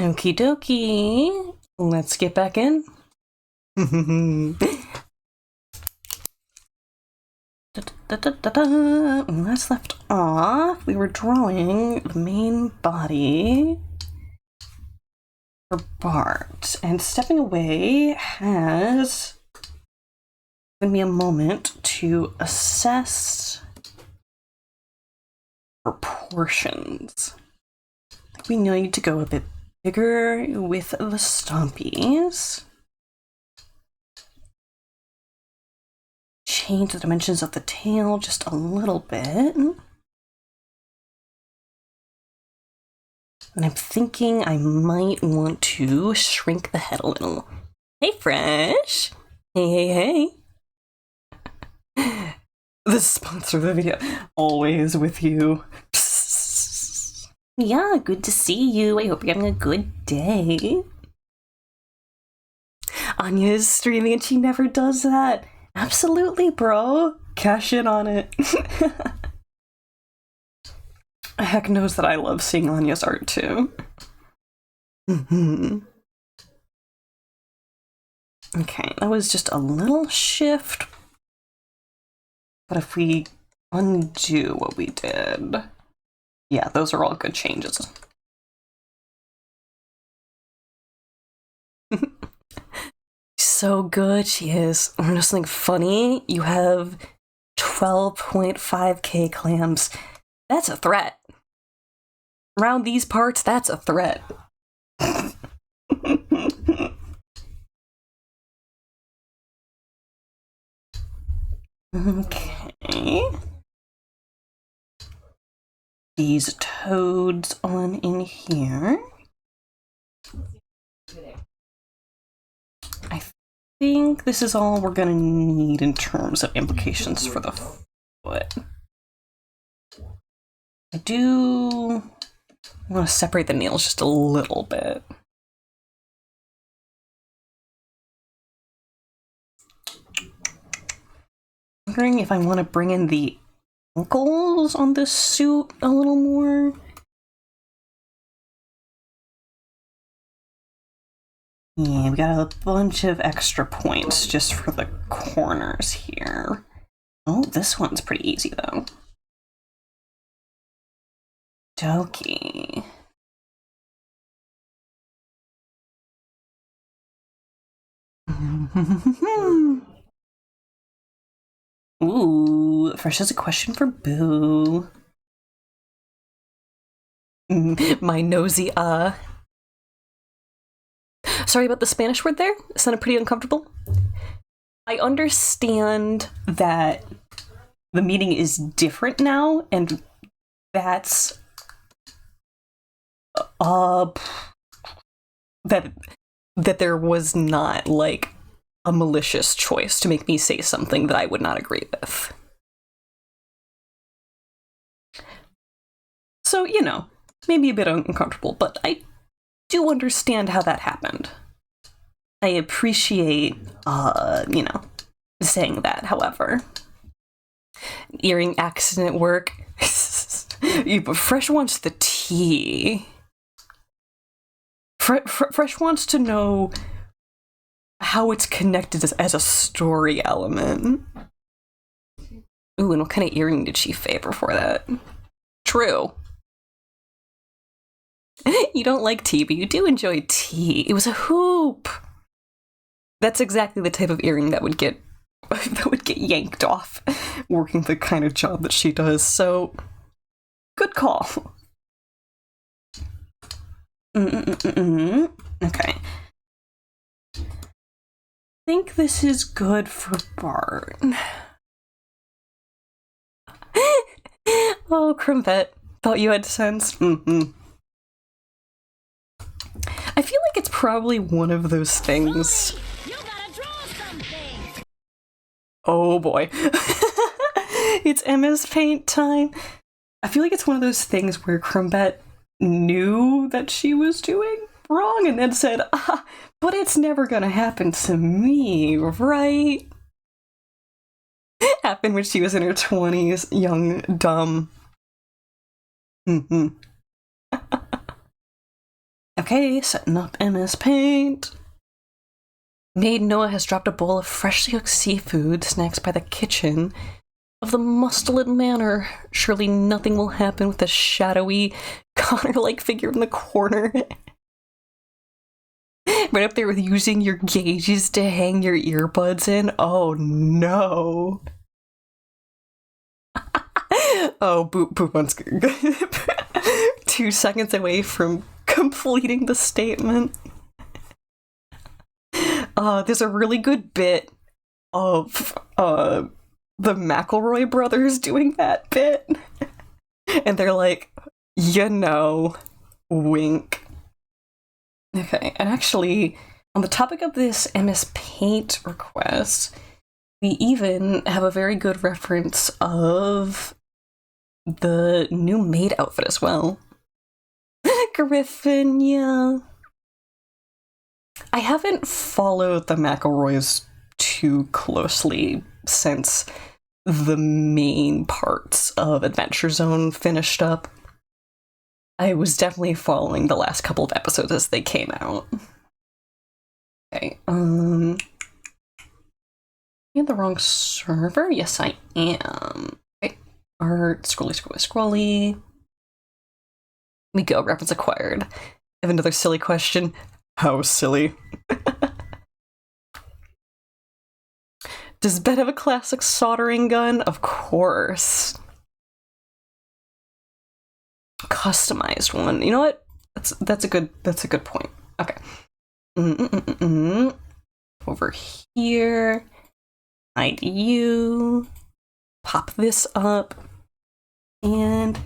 Okie dokie. Let's get back in. Last left off, we were drawing the main body for Bart, and stepping away has given me a moment to assess proportions. I think we need to go a bit bigger with the stompies. Change the dimensions of the tail just a little bit. And I'm thinking I might want to shrink the head a little. Hey, Fresh! Hey. The sponsor of the video, always with you. Yeah, good to see you. I hope you're having a good day. Anya's streaming and she never does that. Absolutely, bro. Cash in on it. Heck knows that I love seeing Anya's art too. Okay, that was just a little shift. But if we undo what we did, yeah, those are all good changes. So good she is. Or something funny, you have 12.5k clams. That's a threat. Around these parts, that's a threat. Okay. These toads on in here. I think this is all we're gonna need in terms of implications for the foot. I do want to separate the nails just a little bit. Wondering if I want to bring in the ankles on this suit a little more. Yeah, we got a bunch of extra points just for the corners here. Oh, this one's pretty easy though. Dokie. Ooh, Fresh has a question for Boo. My nosy Sorry about the Spanish word there. It sounded pretty uncomfortable. I understand that the meaning is different now, and that's that there was not like a malicious choice to make me say something that I would not agree with. So, you know, maybe a bit uncomfortable, but I do understand how that happened. I appreciate, you know, saying that, however. Earring accident work. Fresh wants the tea. Fresh wants to know how it's connected as a story element. Ooh, and what kind of earring did she favor for that? True. You don't like tea, but you do enjoy tea. It was a hoop. That's exactly the type of earring that would get yanked off working the kind of job that she does. So, good call. Okay. I think this is good for Bart. Oh, Crumpet. Thought you had sense. I feel like it's probably one of those things. You gotta draw something. Oh boy. It's MS Paint time. I feel like it's one of those things where Crumpet knew that she was doing wrong and then said, but it's never gonna happen to me, right? Happened when she was in her 20s, young, dumb. Okay, setting up MS Paint. Maid Noah has dropped a bowl of freshly cooked seafood snacks by the kitchen of the Mustelid Manor. Surely nothing will happen with the shadowy Connor-like figure in the corner. Right up there with using your gauges to hang your earbuds in. Oh no. Oh, Boop once 2 seconds away from completing the statement. There's a really good bit of the McElroy brothers doing that bit. And they're like, you know, wink. Okay, and actually, on the topic of this MS Paint request, we even have a very good reference of the new maid outfit as well. Griffin, yeah. I haven't followed the McElroys too closely since the main parts of Adventure Zone finished up. I was definitely following the last couple of episodes as they came out. Okay, I'm in the wrong server? Yes, I am. Okay, art, scrolly. We go, reference acquired. I have another silly question. How silly? Does Ben have a classic soldering gun? Of course. Customized one. You know what? That's a good point. Okay. Over here. Hide you. Pop this up. And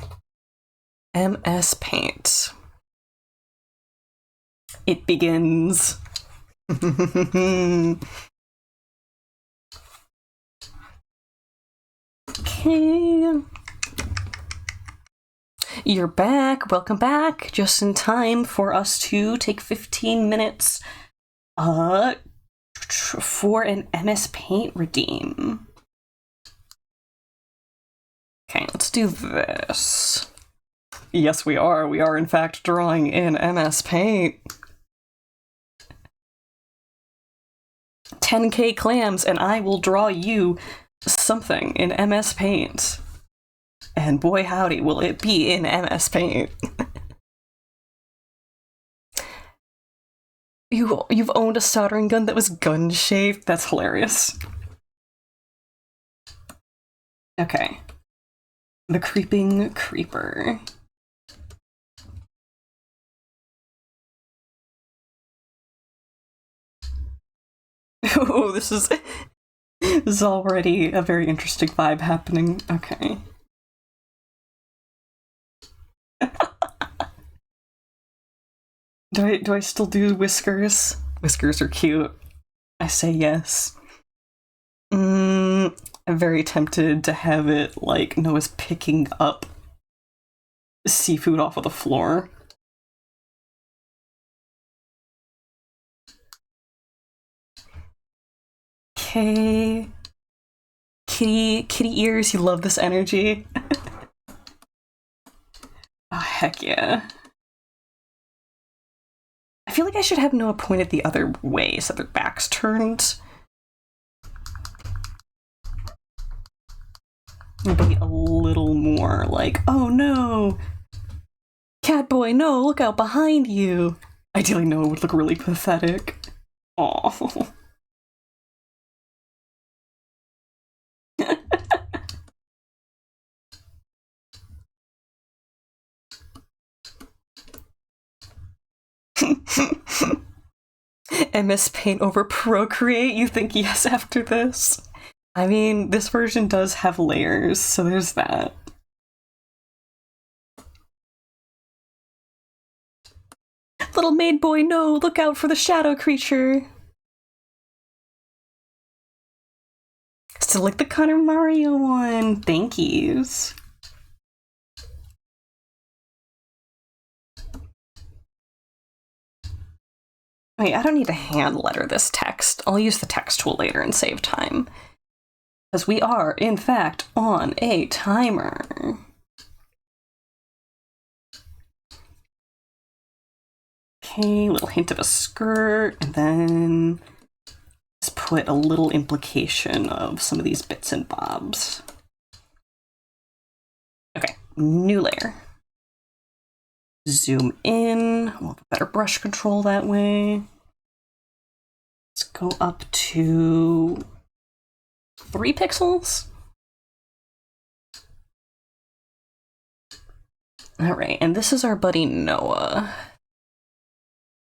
MS Paint. It begins. Okay. You're back. Welcome back. Just in time for us to take 15 minutes for an MS Paint redeem. Okay, let's do this. Yes, we are. We are, in fact, drawing in MS Paint. 10k clams, and I will draw you something in MS Paint. And boy howdy, will it be in MS Paint. You've owned a soldering gun that was gun-shaped? That's hilarious. Okay. The Creeping Creeper. Oh, this is already a very interesting vibe happening. Okay. Do I still do whiskers? Whiskers are cute. I say yes. I'm very tempted to have it like Noah's picking up seafood off of the floor. Okay. Kitty ears, you love this energy. Oh, heck yeah. I feel like I should have Noah pointed the other way so their backs turned. Maybe a little more like, oh no! Catboy, no, look out behind you! Ideally, Noah would look really pathetic. Aww. MS Paint over Procreate? You think yes after this? I mean, this version does have layers, so there's that. Little maid boy, no! Look out for the shadow creature! Still like the Connor Mario one. Thank yous. Wait, I don't need to hand letter this text. I'll use the text tool later and save time. Because we are, in fact, on a timer. Okay, little hint of a skirt, and then let's put a little implication of some of these bits and bobs. Okay, new layer. Zoom in, we'll have better brush control that way. Let's go up to 3 pixels. All right, and this is our buddy Noah,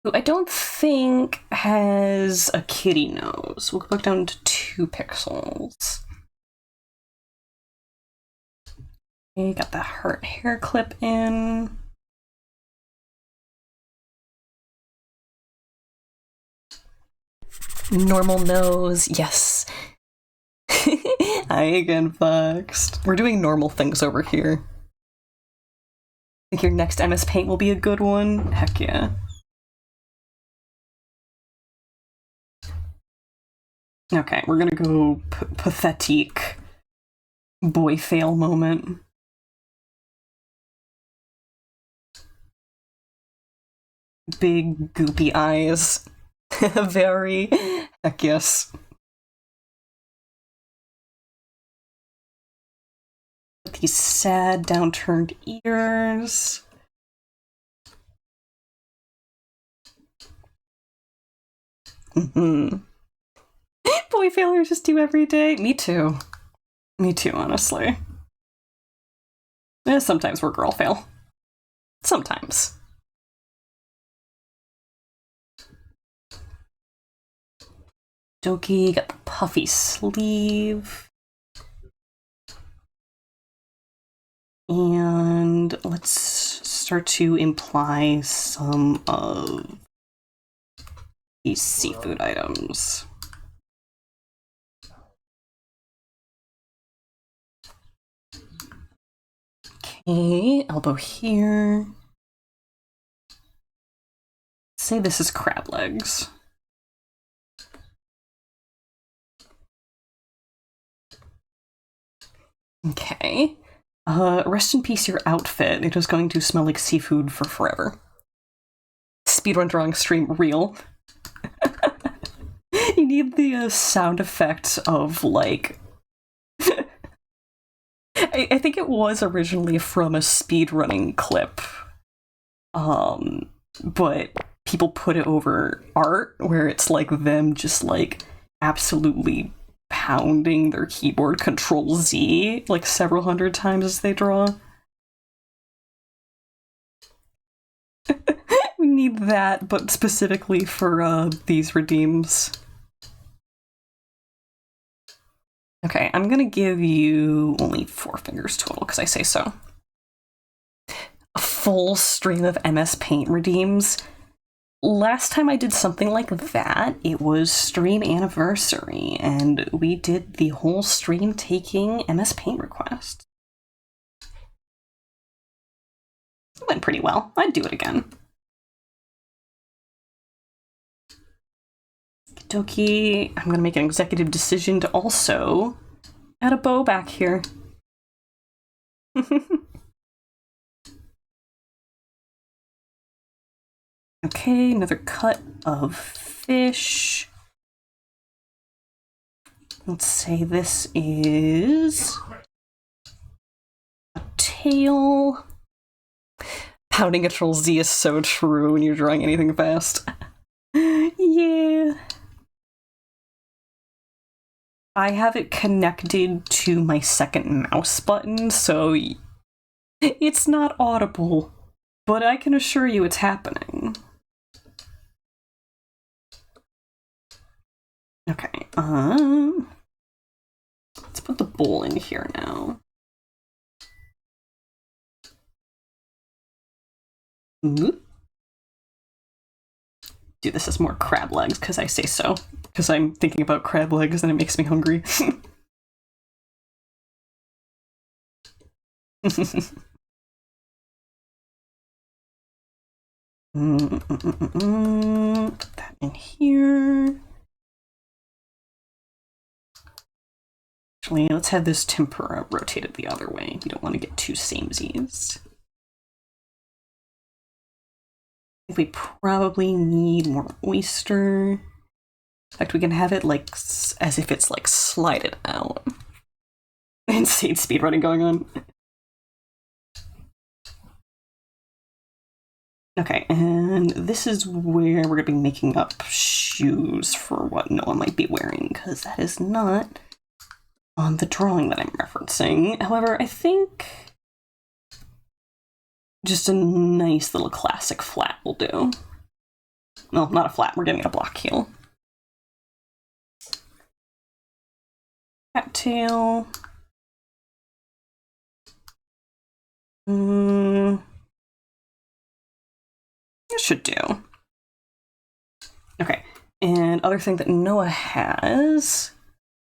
who I don't think has a kitty nose. We'll go back down to 2 pixels. Okay, got the heart hair clip in. Normal nose, yes. Hi again, Foxed. We're doing normal things over here. Think your next MS Paint will be a good one? Heck yeah. Okay, we're gonna go pathetic boy fail moment. Big goopy eyes. Very. Heck yes. These sad downturned ears. Boy failures just do every day. Me too. Me too, honestly. Sometimes we're girl fail. Sometimes. Doki, got the puffy sleeve. And let's start to imply some of these seafood items. Okay, elbow here. Say this is crab legs. Okay. Rest in peace your outfit. It is going to smell like seafood for forever. Speedrun drawing stream real. You need the sound effect of, like... I think it was originally from a speedrunning clip. But people put it over art, where it's like them just, like, absolutely pounding their keyboard Control Z like several hundred times as they draw. We need that, but specifically for these redeems. Okay, I'm gonna give you only 4 fingers total because I say so. A full stream of MS Paint redeems. Last time I did something like that, it was stream anniversary, and we did the whole stream taking MS Paint requests. It went pretty well. I'd do it again. Doki, I'm gonna make an executive decision to also add a bow back here. Okay, another cut of fish. Let's say this is a tail. Pounding Control Z is so true when you're drawing anything fast. Yeah. I have it connected to my second mouse button, so it's not audible, but I can assure you it's happening. Okay, let's put the bowl in here now. Dude, this is more crab legs because I say so. Because I'm thinking about crab legs and it makes me hungry. Put that in here. Actually, let's have this tempura rotated the other way. We don't want to get too samesies. We probably need more oyster. In fact, we can have it like as if it's like slided out. Insane speedrunning going on. Okay, and this is where we're gonna be making up shoes for what Noah might be wearing, because that is not on the drawing that I'm referencing. However, I think just a nice little classic flat will do. Well, not a flat, we're getting a block heel. Cattail. It should do. Okay, and other thing that Noah has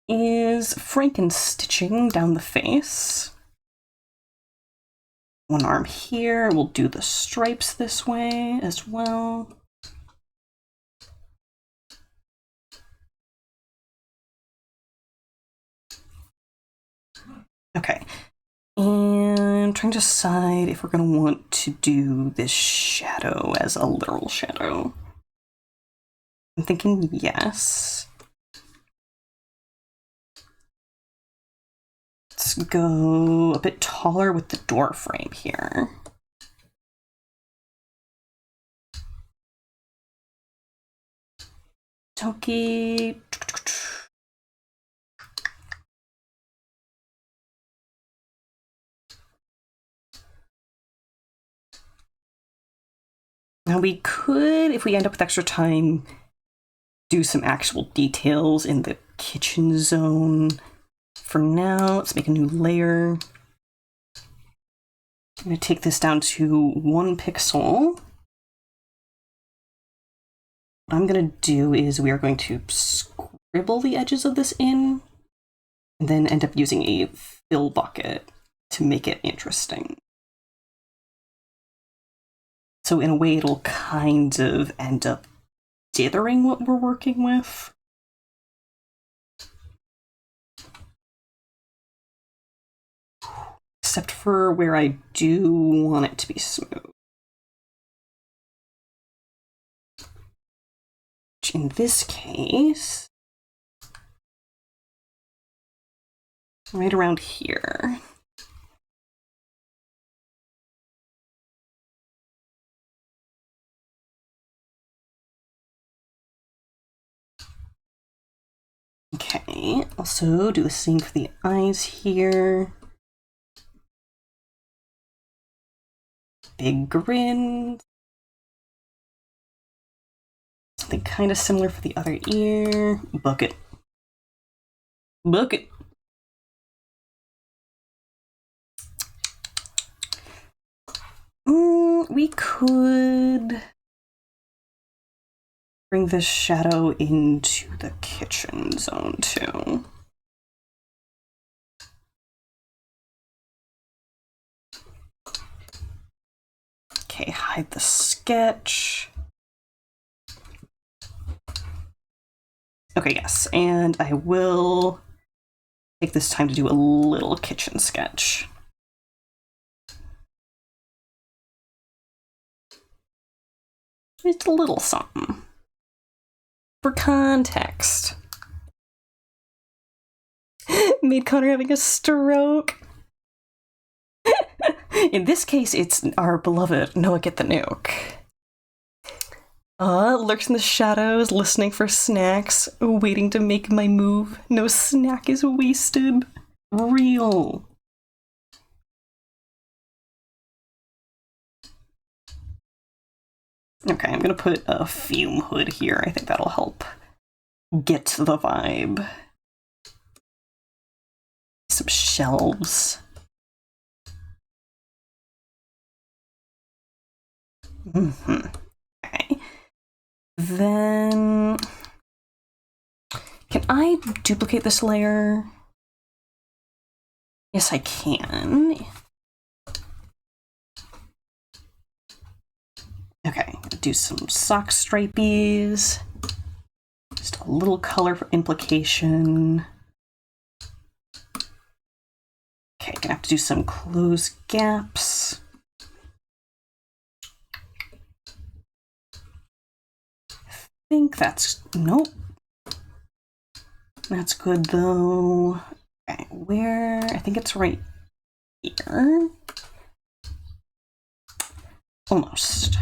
is Franken-stitching down the face. One arm here, we'll do the stripes this way as well. Okay, and trying to decide if we're going to want to do this shadow as a literal shadow. I'm thinking yes. Let's go a bit taller with the door frame here. Toki. Now we could, if we end up with extra time, do some actual details in the kitchen zone. For now, let's make a new layer. I'm going to take this down to 1 pixel. What I'm going to do is we are going to scribble the edges of this in, and then end up using a fill bucket to make it interesting. So in a way, it'll kind of end up dithering what we're working with. Except for where I do want it to be smooth. Which in this case, right around here. Okay, also do the same for the eyes here. Big grin. Something kind of similar for the other ear. Bucket. Bucket. We could bring this shadow into the kitchen zone too. Okay, hide the sketch. Okay, yes, and I will take this time to do a little kitchen sketch. It's a little something. For context. Made Connor having a stroke. In this case, it's our beloved Noah Get the Nuke. Lurks in the shadows, listening for snacks, waiting to make my move. No snack is wasted. Real. Okay, I'm gonna put a fume hood here. I think that'll help get the vibe. Some shelves. Okay. Then, can I duplicate this layer? Yes, I can. Okay, do some sock stripies. Just a little color for implication. Okay, gonna have to do some close gaps. think that's, nope. That's good though. Okay, where, I think it's right here. Almost.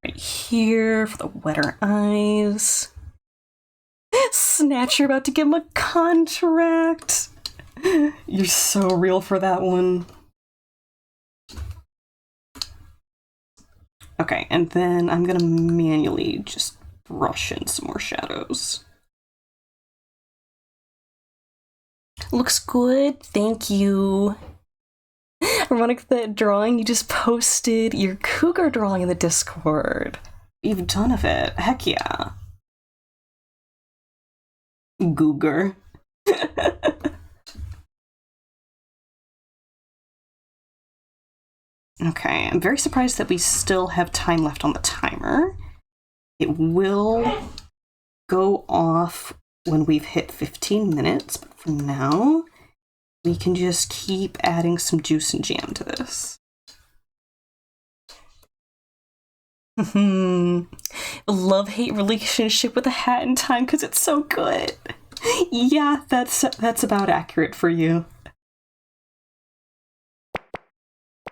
Right here for the wetter eyes. Snatch, you're about to give him a contract. You're so real for that one. Okay, and then I'm gonna manually just brush in some more shadows. Looks good, thank you. Ironic that drawing you just posted your cougar drawing in the Discord. You've done of it, heck yeah. Googer. Okay, I'm very surprised that we still have time left on the timer. It will go off when we've hit 15 minutes, but for now, we can just keep adding some juice and jam to this. Love-hate relationship with a hat in time because it's so good. Yeah, that's about accurate for you.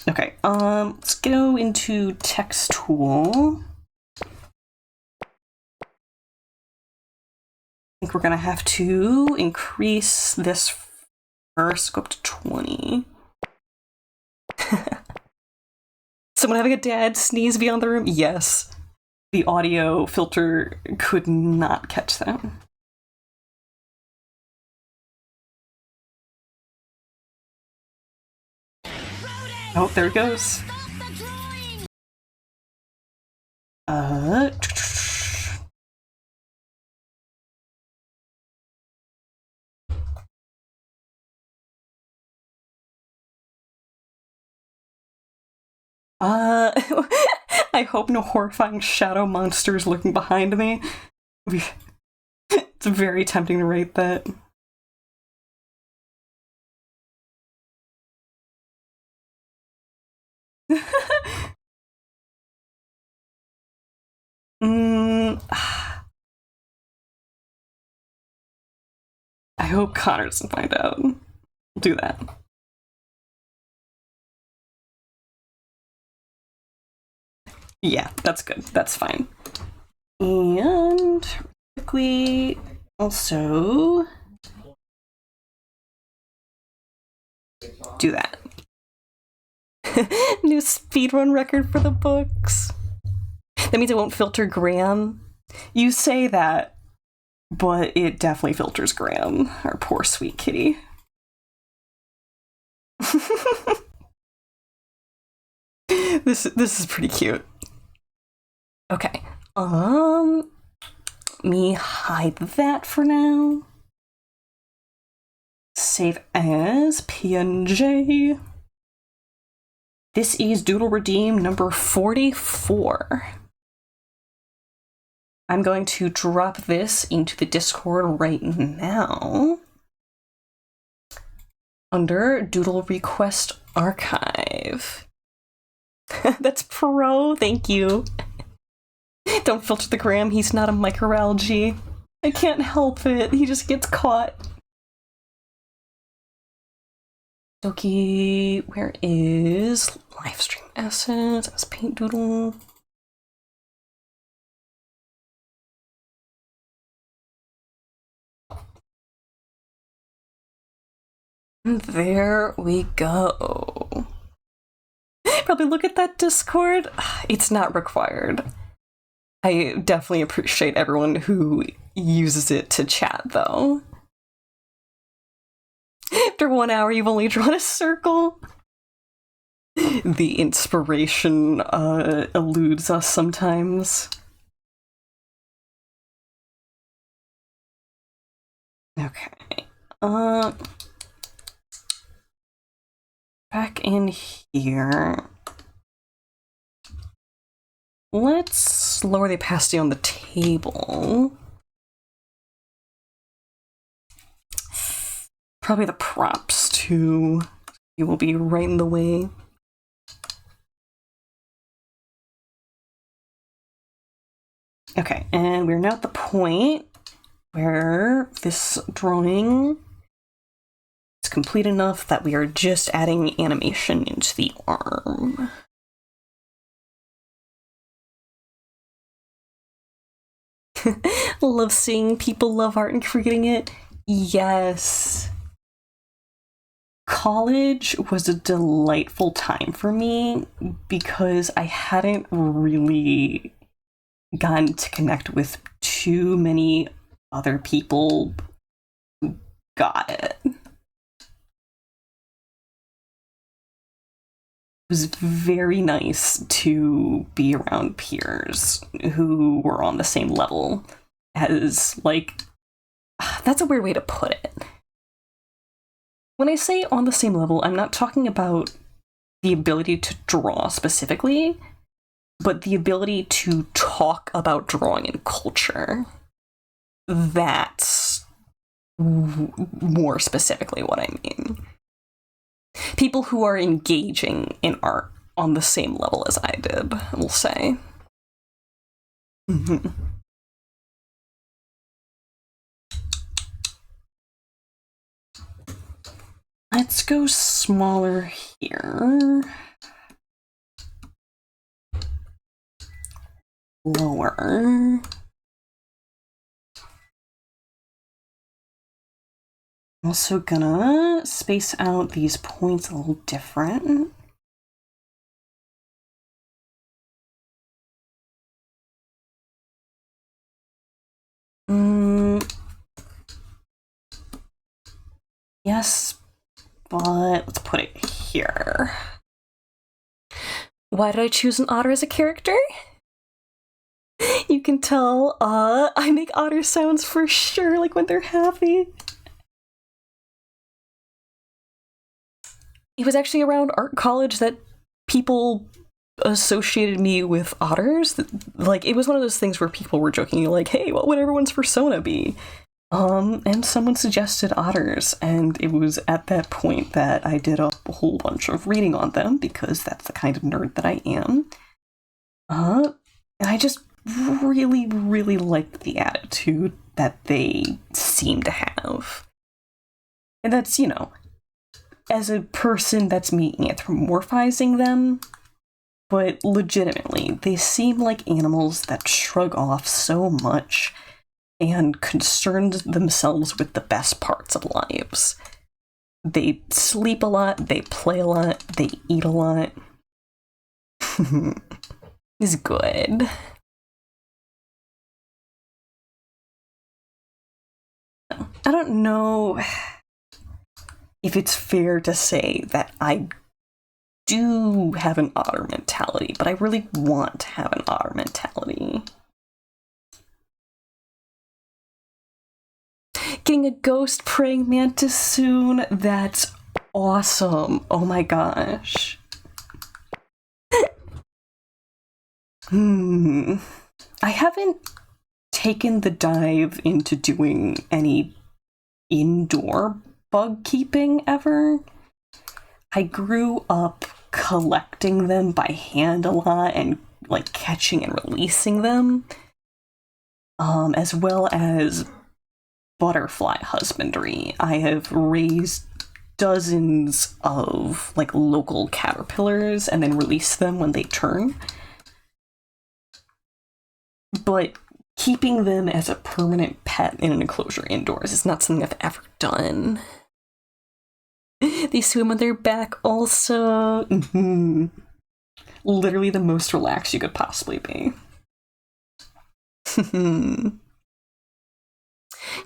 Okay, let's go into text tool. I think we're gonna have to increase this first, go up to 20. Someone having a dad sneeze beyond the room? Yes. The audio filter could not catch that. Oh, there it goes. Stop the drawing! I hope no horrifying shadow monsters lurking behind me. It's very tempting to rate that. I hope Connor doesn't find out. We'll do that. Yeah, that's good. That's fine. And quickly, also do that. New speedrun record for the books. That means it won't filter Graham. You say that, but it definitely filters Graham, our poor sweet kitty. This is pretty cute. Okay. Me hide that for now. Save as PNG. This is Doodle Redeem number 44. I'm going to drop this into the Discord right now under Doodle Request Archive. That's pro, thank you. Don't filter the Graham, he's not a microalgae. I can't help it, he just gets caught. Okay, where is Livestream Assets as Paint Doodle? And there we go. Probably look at that Discord. It's not required. I definitely appreciate everyone who uses it to chat, though. After 1 hour, you've only drawn a circle. The inspiration eludes us sometimes. Okay. Back in here. Let's lower the opacity on the table. Probably the props too. You will be right in the way. Okay, and we're now at the point where this drawing is complete enough that we are just adding animation into the arm. Love seeing people love art and forgetting it. Yes. College was a delightful time for me because I hadn't really gotten to connect with too many other people who got it. It was very nice to be around peers who were on the same level as, like, that's a weird way to put it. When I say on the same level, I'm not talking about the ability to draw specifically, but the ability to talk about drawing and culture. That's more specifically what I mean. People who are engaging in art on the same level as I did, we'll say. Mm-hmm. Let's go smaller here. Lower. I'm also gonna space out these points a little different. Yes, but let's put it here. Why did I choose an otter as a character? You can tell, I make otter sounds for sure, like when they're happy. It was actually around art college that people associated me with otters. Like, it was one of those things where people were joking, like, hey, what would everyone's persona be? And someone suggested otters, and it was at that point that I did a whole bunch of reading on them, because that's the kind of nerd that I am. And I just really, really liked the attitude that they seem to have. And that's, you know, as a person, that's me anthropomorphizing them, but legitimately, they seem like animals that shrug off so much and concerned themselves with the best parts of lives. They sleep a lot, they play a lot, they eat a lot. It's good. I don't know if it's fair to say that I do have an otter mentality, but I really want to have an otter mentality. Getting a ghost praying mantis soon, that's awesome. Oh my gosh. I haven't taken the dive into doing any indoor bug keeping ever. I grew up collecting them by hand a lot and like catching and releasing them, as well as butterfly husbandry. I have raised dozens of like local caterpillars and then released them when they turn. But keeping them as a permanent pet in an enclosure indoors is not something I've ever done. They swim on their back also. Literally the most relaxed you could possibly be.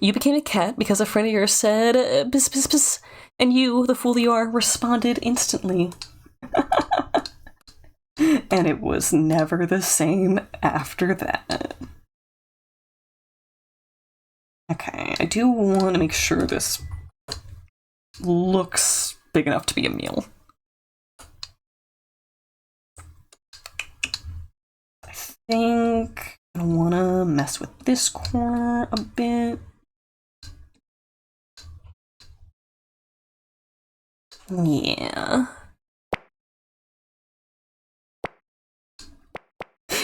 You became a cat because a friend of yours said, "Piss, piss, piss," and you, the fool you are, responded instantly. And it was never the same after that. Okay, I do want to make sure this looks big enough to be a meal. I think I want to mess with this corner a bit. Yeah.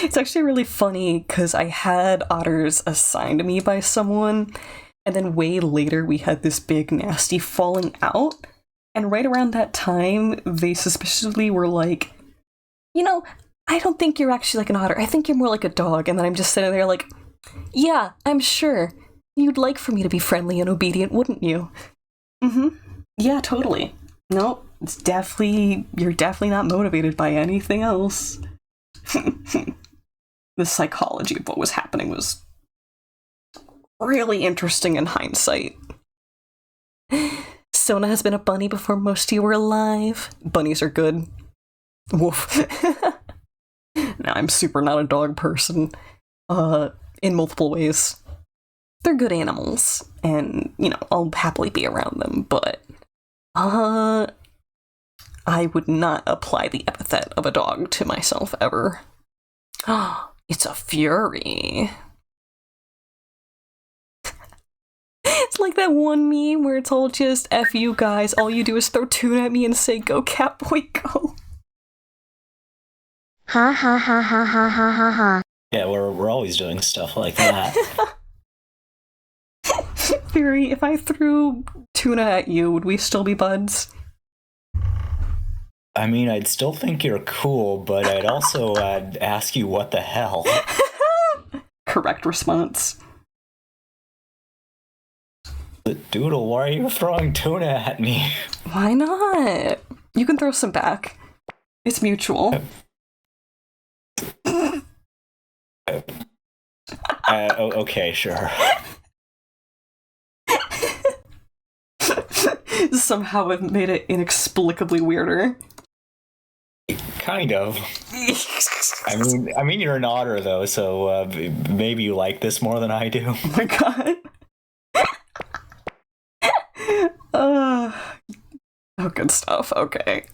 It's actually really funny because I had otters assigned to me by someone, and then way later we had this big nasty falling out, and right around that time they suspiciously were like, I don't think you're actually like an otter, I think you're more like a dog. And then I'm just sitting there like, yeah, I'm sure. You'd like for me to be friendly and obedient, wouldn't you? Yeah, totally. Nope, you're definitely not motivated by anything else. The psychology of what was happening was really interesting in hindsight. Sona has been a bunny before most of you were alive. Bunnies are good. Woof. No, I'm super not a dog person. In multiple ways. They're good animals, and, I'll happily be around them, but, I would not apply the epithet of a dog to myself ever. It's a fury. It's like that one meme where it's all just, F you guys, all you do is throw tuna at me and say, go Catboy, go. Ha ha ha ha ha ha ha ha. Yeah, we're always doing stuff like that. Fury, if I threw tuna at you, would we still be buds? I mean, I'd still think you're cool, but I'd also ask you what the hell. Correct response. But Doodle, why are you throwing tuna at me? Why not? You can throw some back. It's mutual. Okay, sure. Somehow it made it inexplicably weirder. Kind of. I mean, you're an otter though, so maybe you like this more than I do. Oh my god. Oh, good stuff. Okay.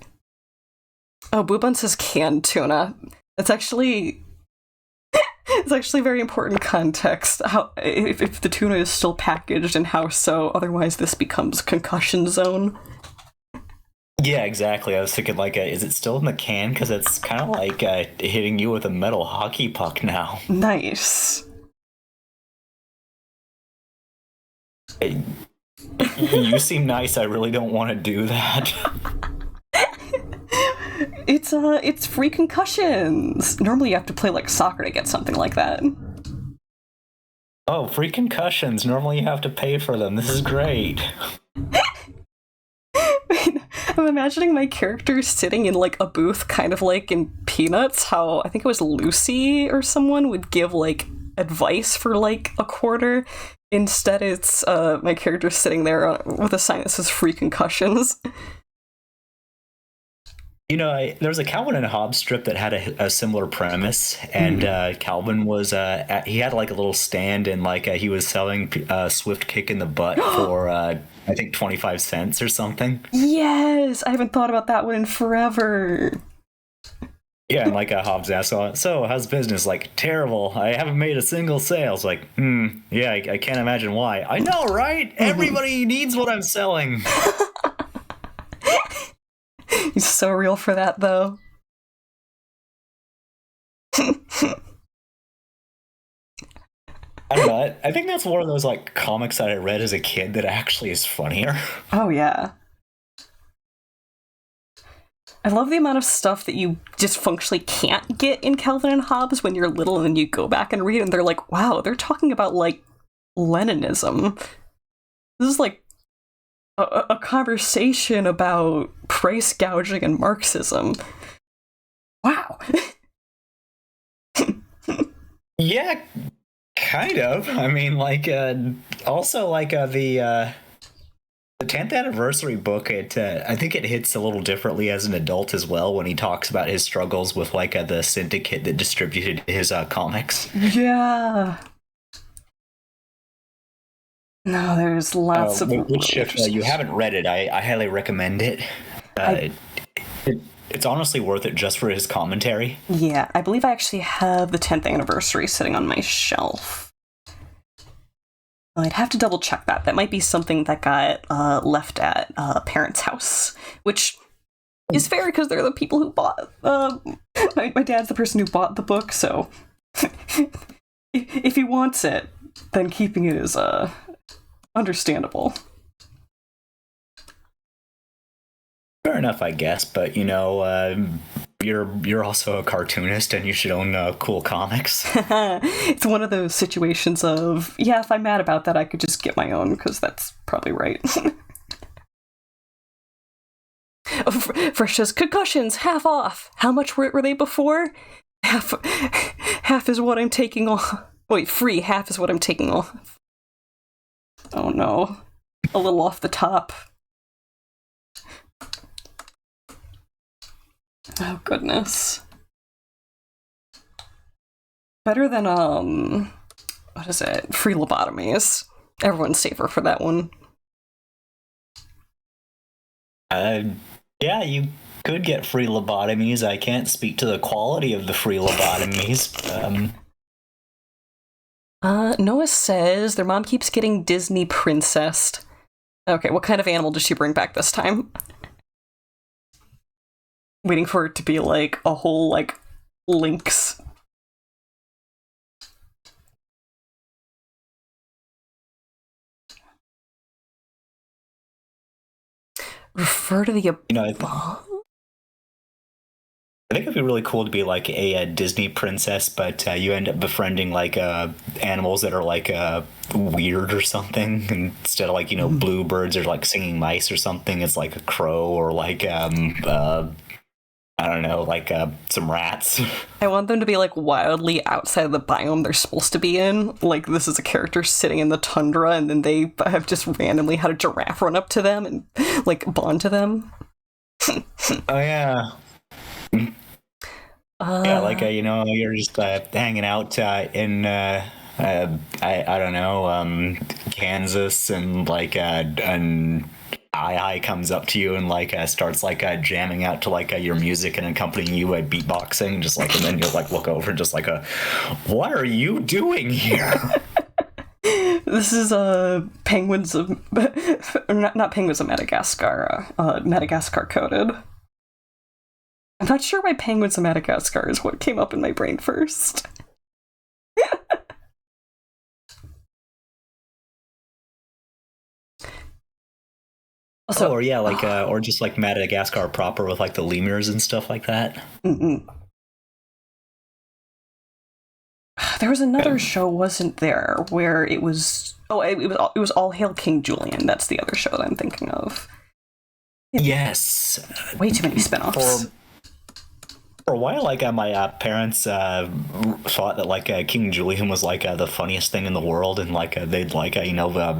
Oh, Boobun says canned tuna. It's actually very important context. How if the tuna is still packaged and how so? Otherwise, this becomes concussion zone. Yeah, exactly. I was thinking, is it still in the can? Because it's kind of like hitting you with a metal hockey puck now. Nice. You seem nice. I really don't want to do that. It's free concussions. Normally you have to play like soccer to get something like that. Oh, free concussions. Normally you have to pay for them. This is great. I'm imagining my character sitting in like a booth, kind of like in Peanuts, how I think it was Lucy or someone would give like advice for like a quarter. Instead, it's my character sitting there with a sign that says free concussions. There was a Calvin and Hobbes strip that had a similar premise, and Calvin was he had like a little stand, and he was selling Swift Kick in the Butt for I think 25 cents or something. Yes, I haven't thought about that one in forever. Yeah, and Hobbes asked, so how's business? Terrible. I haven't made a single sale. It's yeah, I can't imagine why. I know, right? Everybody needs what I'm selling. He's so real for that, though. I don't know. I think that's one of those comics that I read as a kid that actually is funnier. Oh yeah. I love the amount of stuff that you just functionally can't get in Calvin and Hobbes when you're little, and then you go back and read and they're like, wow, they're talking about Leninism. This is a conversation about price gouging and Marxism. Wow. Yeah, kind of. I mean, also the 10th anniversary book, I think it hits a little differently as an adult as well when he talks about his struggles with the syndicate that distributed his comics. Yeah. No, there's lots of... Which, if you haven't read it, I highly recommend it. It's honestly worth it just for his commentary. Yeah, I believe I actually have the 10th anniversary sitting on my shelf. I'd have to double check that. That might be something that got left at a parent's house, which is fair because they're the people who bought. My dad's the person who bought the book, so if he wants it, then keeping it is understandable. Fair enough, I guess. But you're also a cartoonist, and you should own cool comics. It's one of those situations of, yeah, if I'm mad about that, I could just get my own, because that's probably right. Fresh says, concussions, half off. How much were they before? Half is what I'm taking off. Wait, free, half is what I'm taking off. Oh no. A little off the top. Oh goodness. Better than, what is it? Free lobotomies. Everyone's safer for that one. Yeah, you could get free lobotomies. I can't speak to the quality of the free lobotomies. Noah says their mom keeps getting Disney princessed. Okay, what kind of animal does she bring back this time? Waiting for it to be like a whole, like, lynx. Refer to the I think it'd be really cool to be like a Disney princess, but you end up befriending like animals that are like weird or something. And instead of like bluebirds or like singing mice or something, it's like a crow or like I don't know, like some rats. I want them to be like wildly outside of the biome they're supposed to be in. Like this is a character sitting in the tundra, and then they have just randomly had a giraffe run up to them and like bond to them. Oh yeah. Yeah, like you're just hanging out in I don't know, Kansas, and like an I comes up to you and like starts like jamming out to like your music and accompanying you by beatboxing, just like, and then you'll like look over and just like what are you doing here? This is penguins of not penguins of Madagascar, Madagascar coded. I'm not sure why penguins of Madagascar is what came up in my brain first. Also, or yeah, like or just like Madagascar proper with like the lemurs and stuff like that. Mm-mm. There was another show, wasn't there, where it was it was All Hail King Julian. That's the other show that I'm thinking of. Yes. Way too many spinoffs. For a while, like my parents thought that like King Julian was like the funniest thing in the world, and like they'd like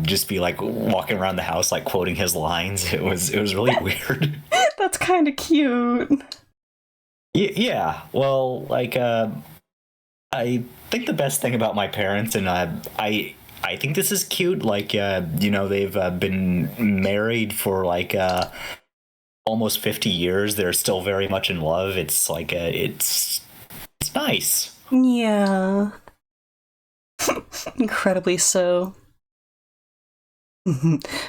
just be like walking around the house like quoting his lines. It was really weird. That's kind of cute. Yeah. Well, like I think the best thing about my parents, and I think this is cute. Like they've been married for like almost 50 years. They're still very much in love. It's like it's nice. Yeah. Incredibly so.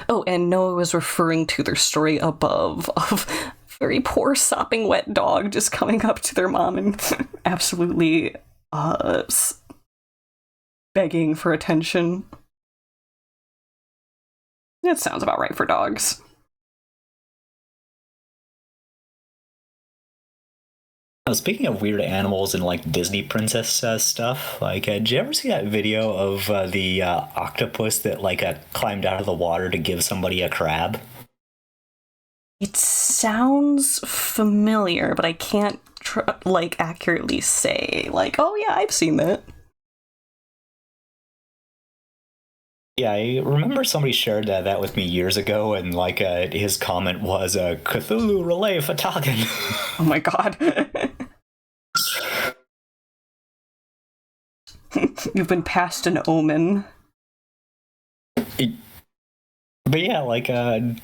Oh, and Noah was referring to their story above of very poor sopping wet dog just coming up to their mom and absolutely begging for attention. That sounds about right for dogs. Speaking of weird animals and like Disney princess stuff, like did you ever see that video of the octopus that like climbed out of the water to give somebody a crab? It sounds familiar, but I can't like accurately say like, oh yeah, I've seen that. Yeah, I remember somebody shared that with me years ago, and like his comment was Cthulhu relay Fatagan. Oh my god. You've been passed an omen. But yeah, like I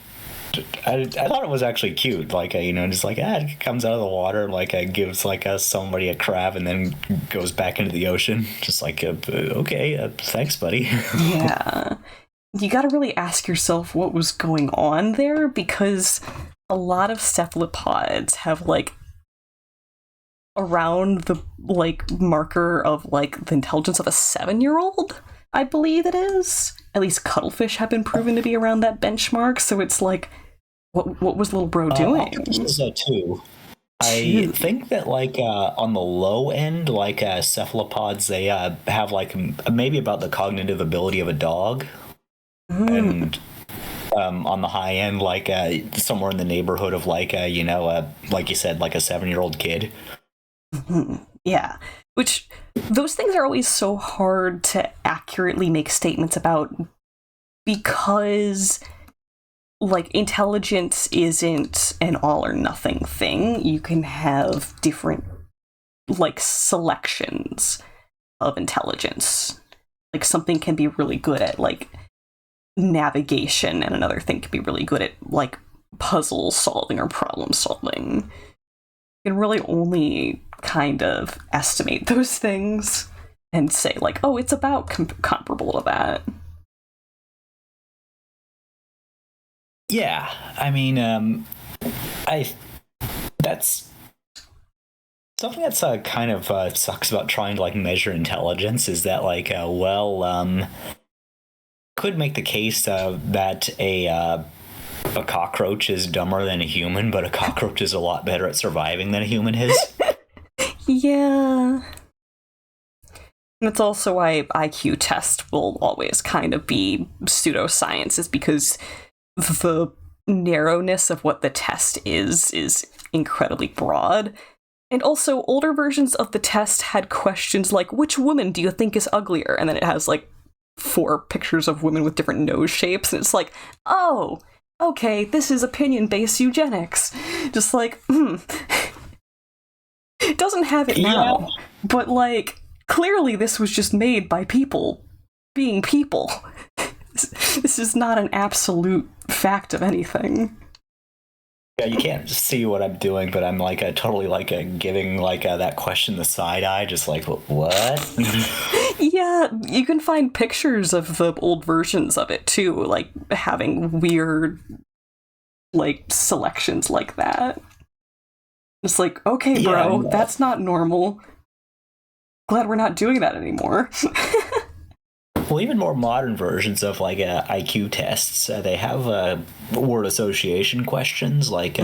thought it was actually cute. Like just like it comes out of the water, like gives like somebody a crab, and then goes back into the ocean. Just like okay, thanks, buddy. Yeah, you got to really ask yourself what was going on there, because a lot of cephalopods have like around the like marker of like the intelligence of a 7-year-old, I believe it is. At least cuttlefish have been proven to be around that benchmark, so it's like what was little bro doing? Octopuses are too. I think that like on the low end, like cephalopods, they have like maybe about the cognitive ability of a dog, and on the high end, like somewhere in the neighborhood of like like you said, like a 7-year-old kid. Yeah, which those things are always so hard to accurately make statements about because like intelligence isn't an all or nothing thing. You can have different like selections of intelligence. Like something can be really good at like navigation and another thing can be really good at like puzzle solving or problem solving. You can really only kind of estimate those things and say like, oh, it's about comparable to that. Yeah, I mean, that's something that's kind of sucks about trying to like measure intelligence is that like, could make the case that a cockroach is dumber than a human, but a cockroach is a lot better at surviving than a human is. Yeah. And that's also why IQ test will always kind of be pseudoscience, is because the narrowness of what the test is incredibly broad. And also, older versions of the test had questions like, which woman do you think is uglier? And then it has like 4 pictures of women with different nose shapes, and it's like, oh, okay, this is opinion-based eugenics. Just like, It doesn't have it now, but like, clearly this was just made by people being people. This is not an absolute fact of anything. Yeah, you can't see what I'm doing, but I'm like totally like giving like that question the side eye, just like what? Yeah, you can find pictures of the old versions of it too, like having weird like selections like that. It's like, okay, bro, that's not normal. Glad we're not doing that anymore. Well, even more modern versions of like IQ tests, they have word association questions, like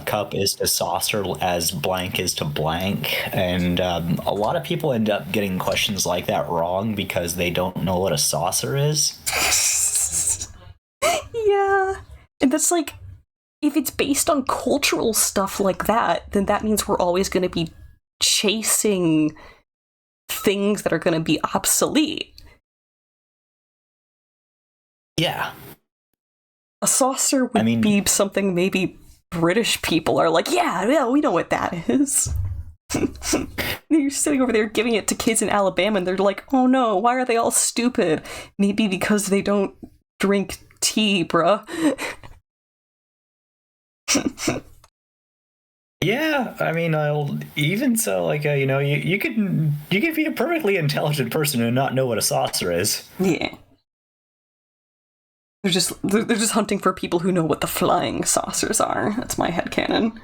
cup is to saucer as blank is to blank, and a lot of people end up getting questions like that wrong because they don't know what a saucer is. Yeah, and that's like, if it's based on cultural stuff like that, then that means we're always going to be chasing things that are going to be obsolete. Yeah. A saucer would be something maybe British people are like, yeah, we know what that is. You're sitting over there giving it to kids in Alabama, and they're like, oh no, why are they all stupid? Maybe because they don't drink tea, bruh. Yeah, I mean, even so, like, you can be a perfectly intelligent person and not know what a saucer is. Yeah. They're just hunting for people who know what the flying saucers are. That's my headcanon.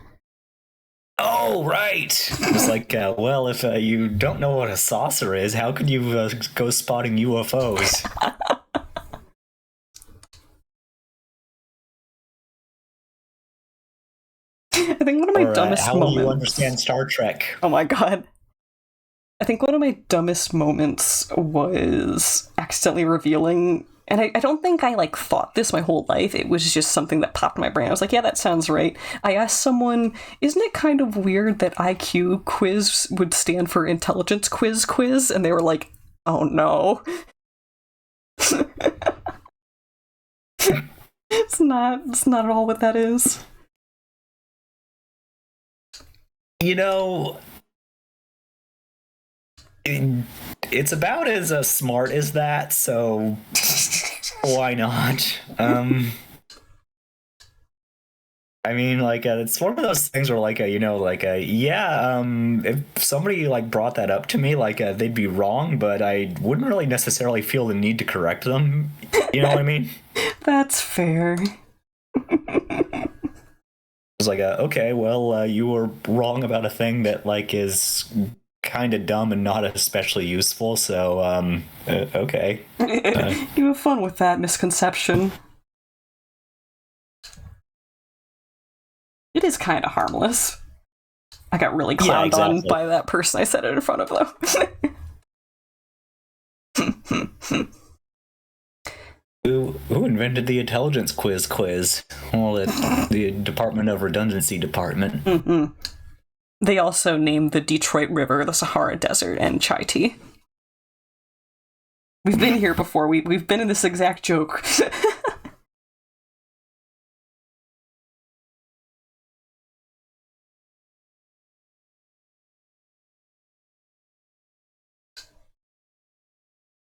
Oh, right. It's like, well, if you don't know what a saucer is, how could you go spotting UFOs? I think one of my dumbest how moments... do you understand Star Trek? Oh my god. I think one of my dumbest moments was accidentally revealing, and I don't think I like thought this my whole life. It was just something that popped in my brain. I was like, yeah, that sounds right. I asked someone, isn't it kind of weird that IQ quiz would stand for intelligence quiz? And they were like, oh no. It's not at all what that is. You know, it's about as smart as that, so why not? I mean, like, it's one of those things where, like, if somebody, like, brought that up to me, like, they'd be wrong, but I wouldn't really necessarily feel the need to correct them. You know what I mean? That's fair. was like, okay, well, you were wrong about a thing that like is kind of dumb and not especially useful. So, okay. You have fun with that misconception. It is kind of harmless. I got really clowned on by that person I said it in front of, though. Who invented the intelligence quiz? Well, the Department of Redundancy Department. Mm-hmm. They also named the Detroit River the Sahara Desert and chai tea. We've been here before. We've been in this exact joke.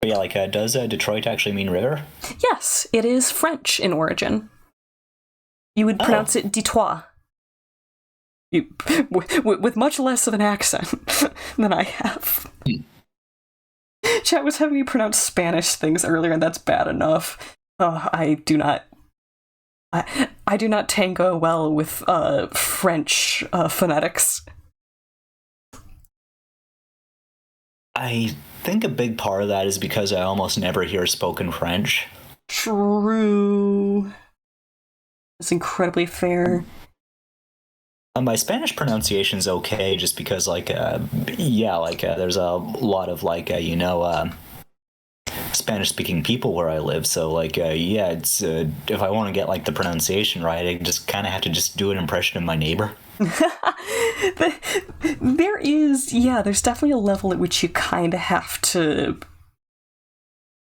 But yeah, like, does Detroit actually mean river? Yes, it is French in origin. You would pronounce it Detroit. With much less of an accent than I have. Chat was having me pronounce Spanish things earlier, and that's bad enough. I do not tango well with French phonetics. I think a big part of that is because I almost never hear spoken French. True. It's incredibly fair. My Spanish pronunciation's okay, just because, like, there's a lot of, like, Spanish-speaking people where I live, so, like, it's, if I want to get, like, the pronunciation right, I just kind of have to just do an impression of my neighbor. There's definitely a level at which you kind of have to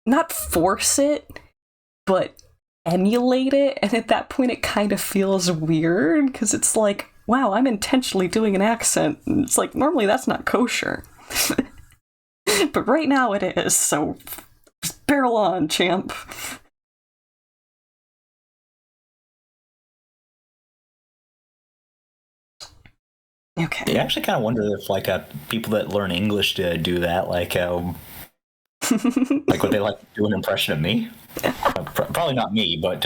not force it, but emulate it, and at that point it kind of feels weird, because it's like, wow, I'm intentionally doing an accent, and it's like, normally that's not kosher. But right now it is, so just barrel on, champ. Okay. I actually kind of wonder if, like, people that learn English to do that, like, like, would they like do an impression of me? Probably not me, but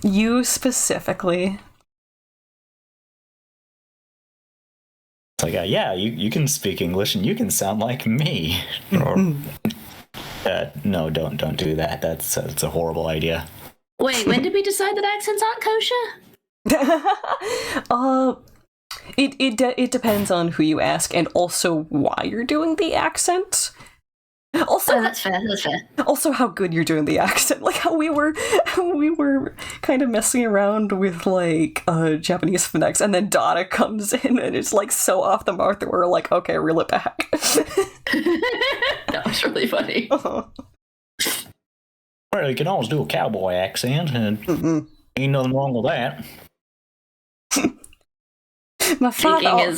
you specifically. It's like, you can speak English and you can sound like me. Or, no, don't do that. That's a horrible idea. Wait, when did we decide that accents aren't kosher? It depends on who you ask, and also why you're doing the accent. Also, that's fair. Also, how good you're doing the accent. Like how we were kind of messing around with like Japanese phonetics, and then Donna comes in and it's like so off the mark that we're like, okay, reel it back. That was really funny. Uh-huh. Well, you can always do a cowboy accent, and ain't nothing wrong with that. My father.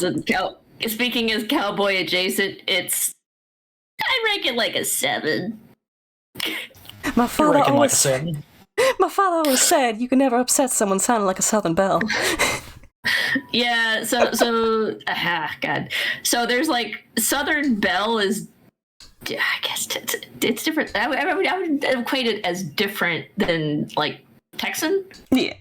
Speaking as cowboy adjacent, I reckon like a 7. My father always said you can never upset someone sounding like a Southern belle. Yeah, God. So there's like Southern belle is, I guess it's different. I would equate it as different than like Texan. Yeah.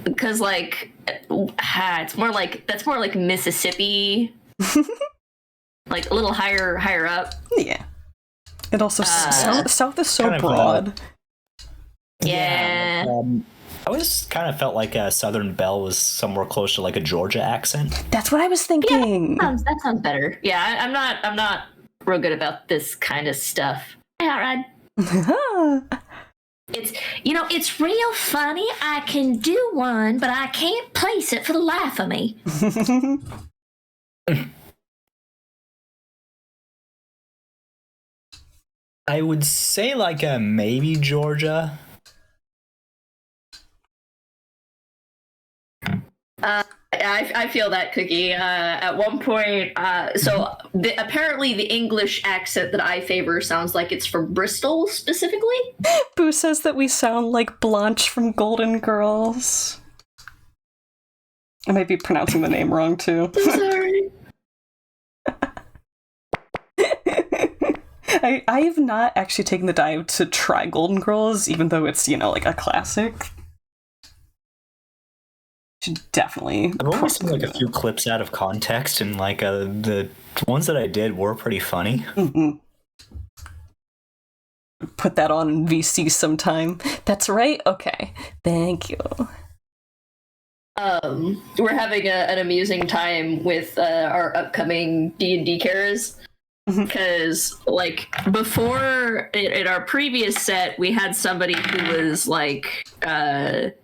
Because like that's more like Mississippi. Like a little higher up. Yeah. It also South is so broad. Yeah. I always kind of felt like a Southern belle was somewhere close to like a Georgia accent. That's what I was thinking. Yeah, that sounds better. Yeah, I'm not real good about this kind of stuff. Yeah, right. It's real funny. I can do one, but I can't place it for the life of me. I would say like maybe Georgia. I feel that, Cookie. At one point, apparently the English accent that I favor sounds like it's from Bristol specifically. Boo says that we sound like Blanche from Golden Girls. I might be pronouncing the name wrong too. I'm sorry. I have not actually taken the dive to try Golden Girls, even though it's, like a classic. Should definitely. I've only seen like a few clips out of context, and like the ones that I did were pretty funny. Mm-hmm. Put that on VC sometime. That's right. Okay. Thank you. We're having an amusing time with our upcoming D&D caras. Because, like, before, in our previous set, we had somebody who was, like, not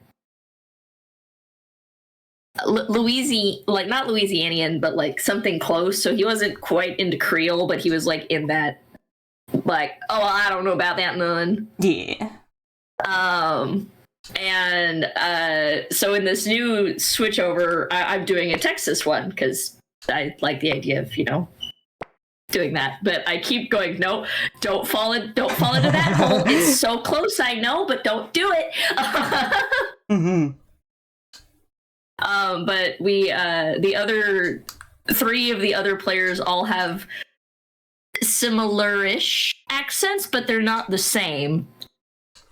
Louisianian, but, like, something close. So he wasn't quite into Creole, but he was, like, in that, like, oh, I don't know about that none. Yeah. So in this new switchover, I'm doing a Texas one, because I like the idea of, doing that, but I keep going, no, don't fall into that hole. It's so close, I know, but don't do it. But we the other 3 of the other players all have similar-ish accents, but they're not the same.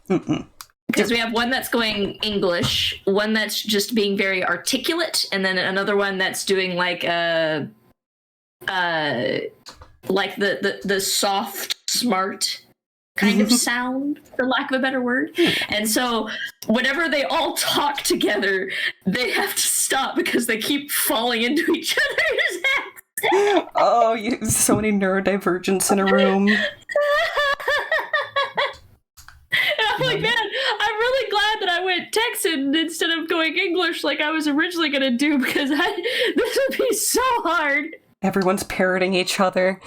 Because we have one that's going English, one that's just being very articulate, and then another one that's doing like the soft, smart kind of sound, for lack of a better word. And so whenever they all talk together, they have to stop because they keep falling into each other's accents. Oh, so many neurodivergence in a room. And I'm like, man, I'm really glad that I went Texan instead of going English like I was originally going to do, because this would be so hard. Everyone's parroting each other.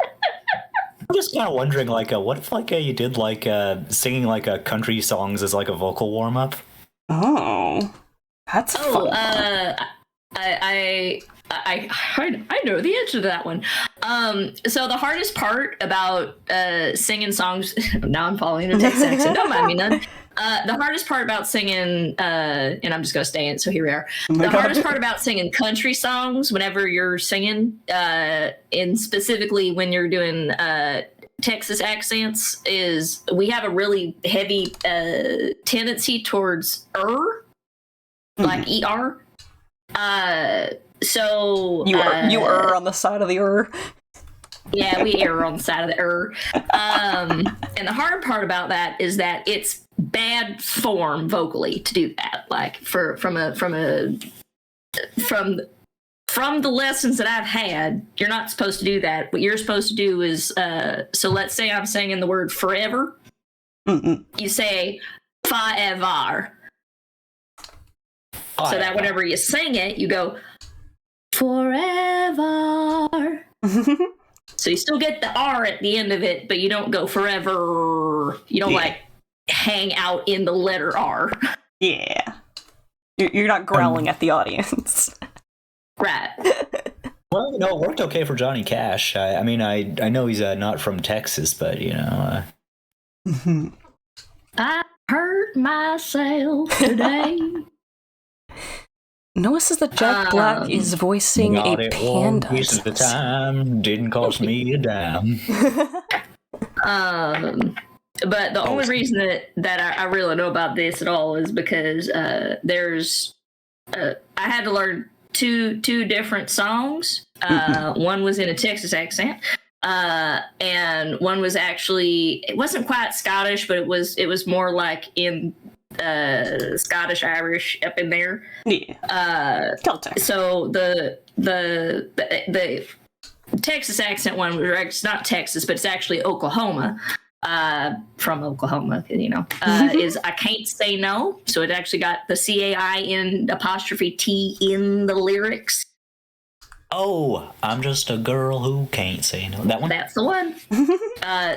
I'm just kind of wondering, like, what if, like, you did, like, singing, like, country songs as, like, a vocal warm-up? Oh, that's fun. I know the answer to that one. So the hardest part about singing songs, now I'm following a Texas accent, don't mind me none. The hardest part about singing, and I'm just going to stay in it, so here we are. The hardest part about singing country songs, whenever you're singing, and specifically when you're doing Texas accents, is we have a really heavy tendency towards like ER. So you err on the side of the err. Yeah, we err on the side of the err. And the hard part about that is that it's bad form vocally to do that. Like from the lessons that I've had, you're not supposed to do that. What you're supposed to do is so let's say I'm saying the word forever. You say forever. So that whenever you sing it, you go forever. So you still get the R at the end of it, but you don't go forever. You don't like hang out in the letter R. Yeah. You're not growling at the audience. Right. Well, it worked okay for Johnny Cash. I mean, I know he's not from Texas, but, I hurt myself today. Noah says that Jack Black is voicing a panda. Piece of the time didn't cost me a dime. But the only reason that I really know about this at all is because there's I had to learn two different songs. One was in a Texas accent, and one was actually, it wasn't quite Scottish, but it was more like in Scottish Irish up in there. Yeah. Celtic. So the Texas accent one was, it's not Texas, but it's actually Oklahoma. From Oklahoma, is I can't say no. So it actually got the CAIN''T in the lyrics. Oh, I'm just a girl who can't say no. That one? That's the one.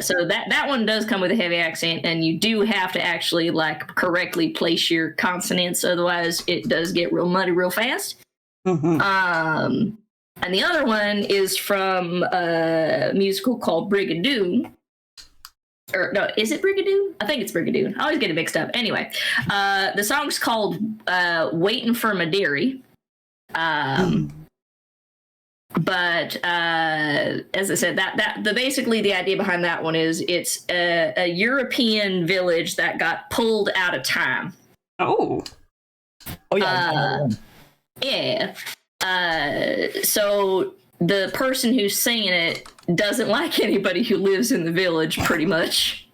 So that one does come with a heavy accent, and you do have to actually correctly place your consonants, otherwise it does get real muddy real fast. And the other one is from a musical called Brigadoon. Or no, is it Brigadoon? I think it's Brigadoon. I always get it mixed up. Anyway, the song's called "Waiting for My Dearie." But as I said, that basically the idea behind that one is it's a European village that got pulled out of time. Oh. Oh yeah. Yeah. So the person who's singing it doesn't like anybody who lives in the village, pretty much.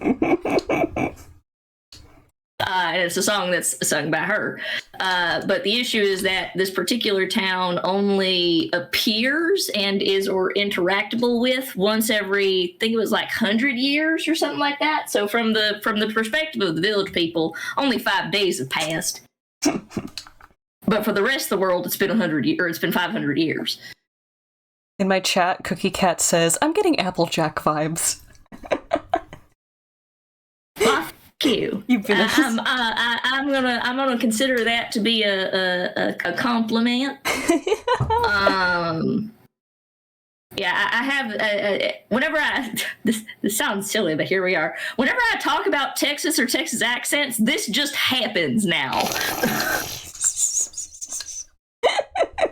And it's a song that's sung by her. But the issue is that this particular town only appears and is or interactable with once every, I think it was like 100 years or something like that. So from the perspective of the village people, only 5 days have passed. But for the rest of the world, it's been 100 years, or it's been 500 years. In my chat, Cookie Cat says, "I'm getting Applejack vibes." Fuck you. I'm gonna consider that to be a compliment. Yeah, I have. Whenever this sounds silly, but here we are. Whenever I talk about Texas or Texas accents, this just happens now.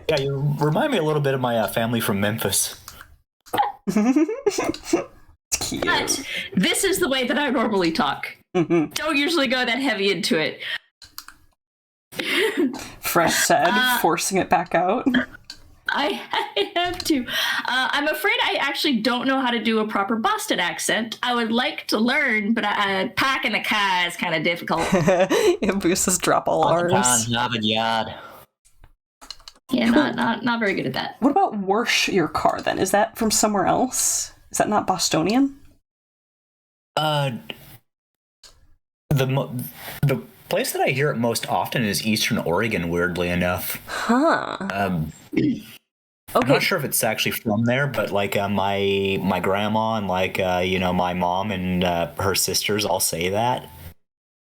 Yeah, you remind me a little bit of my family from Memphis. Cute. But this is the way that I normally talk. Mm-hmm. Don't usually go that heavy into it. Fresh said, forcing it back out. I have to. I'm afraid I actually don't know how to do a proper Boston accent. I would like to learn, but packing the car is kind of difficult. Yeah, Boost's drop all R's. Yeah, not very good at that. What about wash your car then? Is that from somewhere else? Is that not Bostonian? The place that I hear it most often is Eastern Oregon, weirdly enough. Huh. I'm not sure if it's actually from there, but like my grandma and like my mom and her sisters all say that.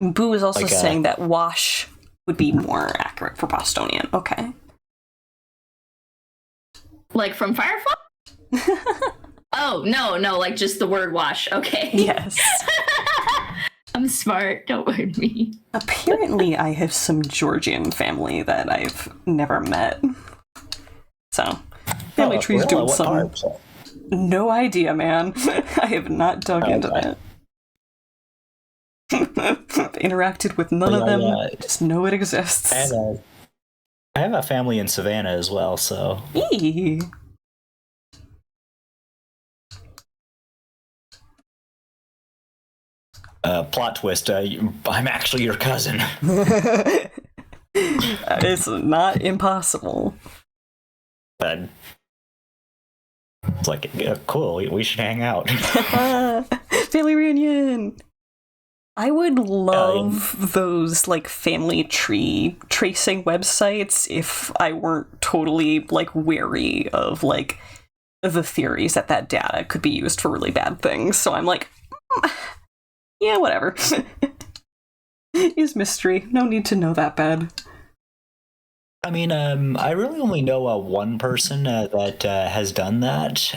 Boo is also saying that wash would be more accurate for Bostonian. Okay. Like from Firefly? Oh, no, like just the word wash. Okay. Yes. I'm smart. Don't mind me. Apparently, I have some Georgian family that I've never met. So, family tree's doing some. No idea, man. I have not dug into that. Interacted with none of them. Just know it exists. I have a family in Savannah as well, so. Eee. Plot twist, I'm actually your cousin. It's not impossible. But it's like, cool, we should hang out. Family reunion! I would love those, like, family tree tracing websites if I weren't totally, like, wary of, like, the theories that data could be used for really bad things. So I'm like, yeah, whatever. Is mystery. No need to know that bad. I mean, I really only know one person that has done that.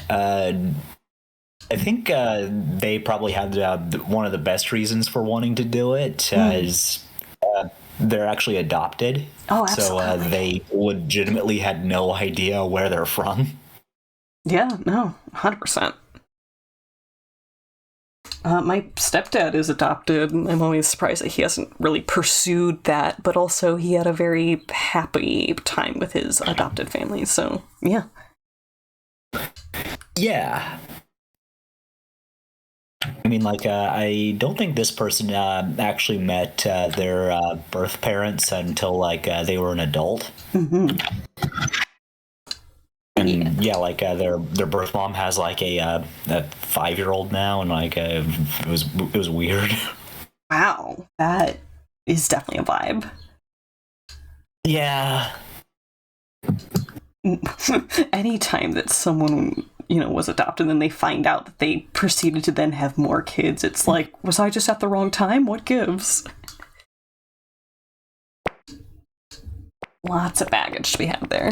I think they probably had one of the best reasons for wanting to do it is they're actually adopted. Oh, absolutely. So they legitimately had no idea where they're from. Yeah, no, 100%. My stepdad is adopted, and I'm always surprised that he hasn't really pursued that, but also he had a very happy time with his adopted family, so, yeah. Yeah. I mean, like, I don't think this person actually met their birth parents until, like, they were an adult. Mm-hmm. And yeah, like their birth mom has like a 5-year-old now, and like it was weird. Wow, that is definitely a vibe. Yeah. Anytime that someone, was adopted and then they find out that they proceeded to then have more kids, it's like, was I just at the wrong time? What gives? Lots of baggage to be had there.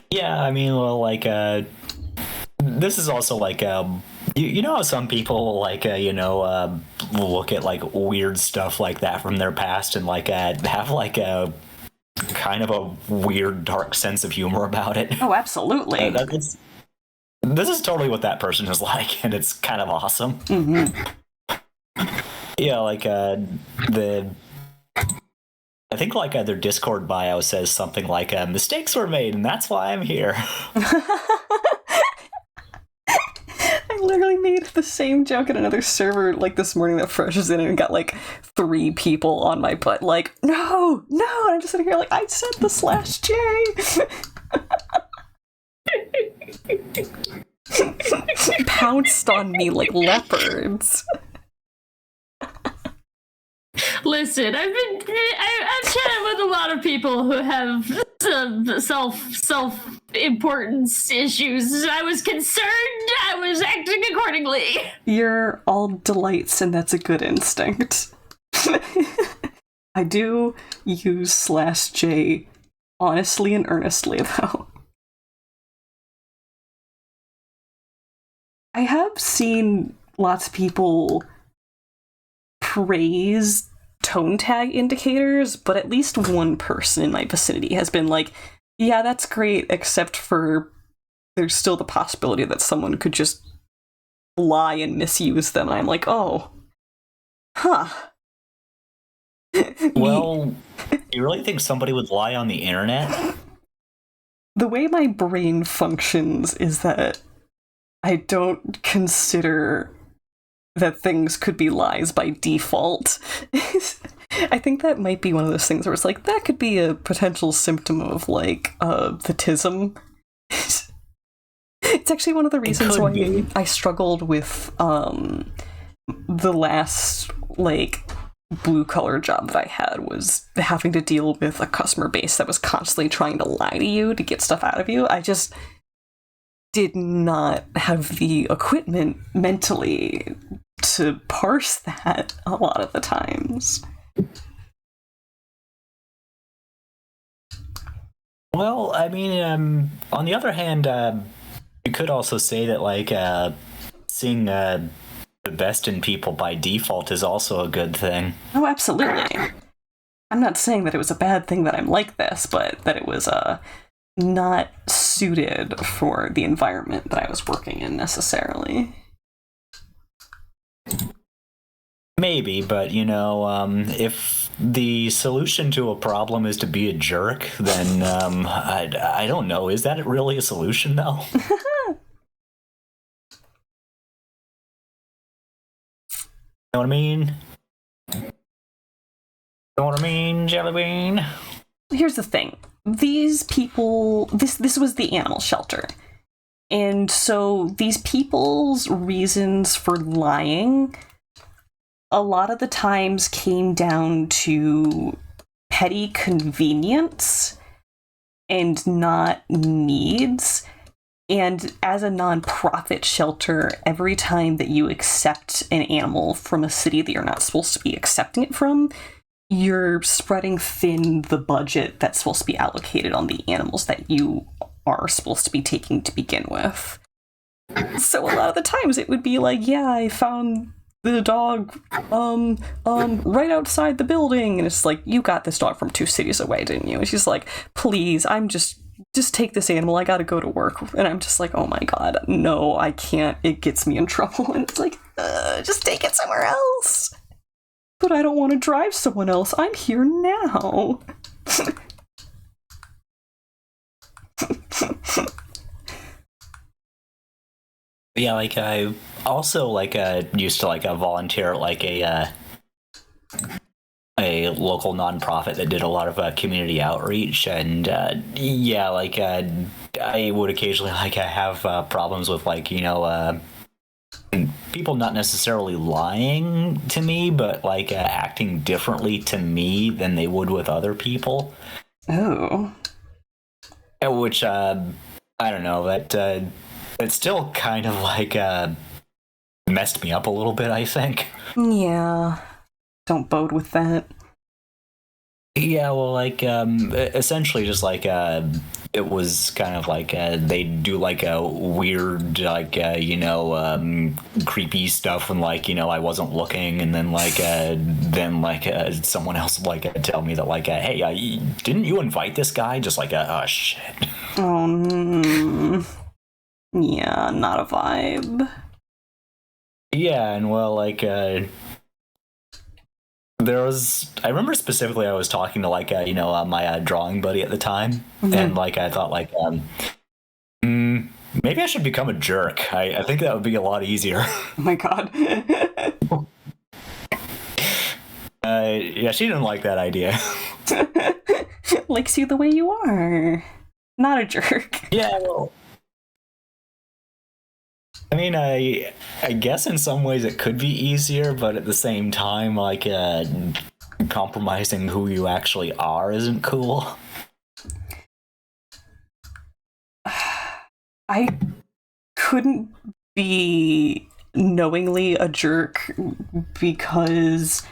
Yeah, I mean, well, like, this is also like, you know how some people like, look at like weird stuff like that from their past and like have like a kind of a weird, dark sense of humor about it. Oh, absolutely. This is totally what that person is like, and it's kind of awesome. Mm-hmm. Yeah, like the I think like their Discord bio says something like mistakes were made and that's why I'm here. I literally made the same joke at another server like this morning that Fresh is in and got like 3 people on my butt like, no, and I'm just sitting here like, I said the /J. Pounced on me like leopards. Listen, I'm chatting with a lot of people who have some self-importance issues. I was concerned. I was acting accordingly. You're all delights, and that's a good instinct. I do use /J honestly and earnestly, though. I have seen lots of people praise tone tag indicators, but at least one person in my vicinity has been like, yeah, that's great, except for there's still the possibility that someone could just lie and misuse them. And I'm like, oh, huh. Well, you really think somebody would lie on the internet? The way my brain functions is that I don't consider that things could be lies by default. I think that might be one of those things where it's like, that could be a potential symptom of, like, autism. It's actually one of the reasons why I struggled with the last, like, blue-collar job that I had, was having to deal with a customer base that was constantly trying to lie to you to get stuff out of you. I just did not have the equipment mentally to parse that a lot of the times. Well, I mean, on the other hand, you could also say that, like, seeing the best in people by default is also a good thing. Oh, absolutely. I'm not saying that it was a bad thing that I'm like this, but that it was not suited for the environment that I was working in necessarily. Maybe, but, you know, if the solution to a problem is to be a jerk, then I don't know. Is that really a solution, though? Know what I mean? Know what I mean, Jellybean? Here's the thing. These people, this was the animal shelter. And so these people's reasons for lying a lot of the times came down to petty convenience and not needs. And as a nonprofit shelter, every time that you accept an animal from a city that you're not supposed to be accepting it from, you're spreading thin the budget that's supposed to be allocated on the animals that you are supposed to be taking to begin with. So a lot of the times it would be like, yeah, I found the dog right outside the building, and it's like, you got this dog from 2 cities away, didn't you? And she's like, please, I'm just take this animal, I gotta go to work. And I'm just like, oh my god, no, I can't, it gets me in trouble. And it's like, just take it somewhere else. But I don't want to drive someone else, I'm here now. Yeah, like, I also, like, used to, like, volunteer at, like, a local nonprofit that did a lot of community outreach, and, yeah, like, I would occasionally, like, have problems with, like, you know, people not necessarily lying to me, but, like, acting differently to me than they would with other people. Oh. Which, I don't know, that, it still kind of, like, messed me up a little bit, I think. Yeah. Don't bode with that. Yeah, well, like, essentially just, like, it was kind of like, they do, like, a weird, like, you know, creepy stuff when, like, you know, I wasn't looking, and then, like, someone else would, like, tell me that, like, hey, didn't you invite this guy? Just like, oh, shit. Oh, yeah, not a vibe. Yeah, and well, like, I remember specifically I was talking to like my drawing buddy at the time, and like I thought like maybe I should become a jerk. I think that would be a lot easier. Oh my god. Yeah, she didn't like that idea. Likes you the way you are. Not a jerk. Yeah, well, I mean, I guess in some ways it could be easier, but at the same time, like, compromising who you actually are isn't cool. I couldn't be knowingly a jerk because,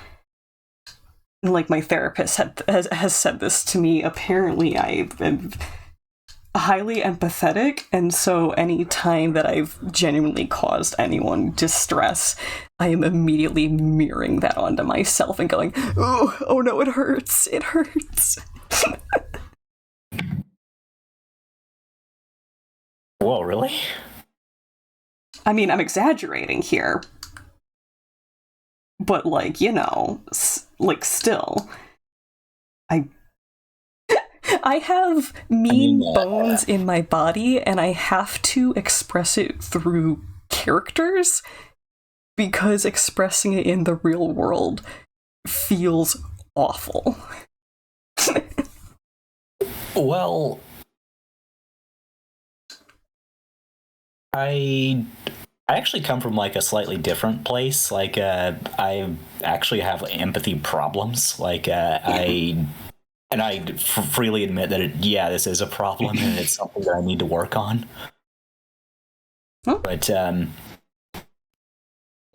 like, my therapist has said this to me. Apparently, I'm highly empathetic, and so any time that I've genuinely caused anyone distress, I am immediately mirroring that onto myself and going, oh no, it hurts. Whoa, really? I mean, I'm exaggerating here, but, like, like, still, I have mean bones in my body, and I have to express it through characters, because expressing it in the real world feels awful. Well, I actually come from like a slightly different place. Like, I actually have empathy problems. Like, I freely admit that this is a problem and it's something that I need to work on. Huh? But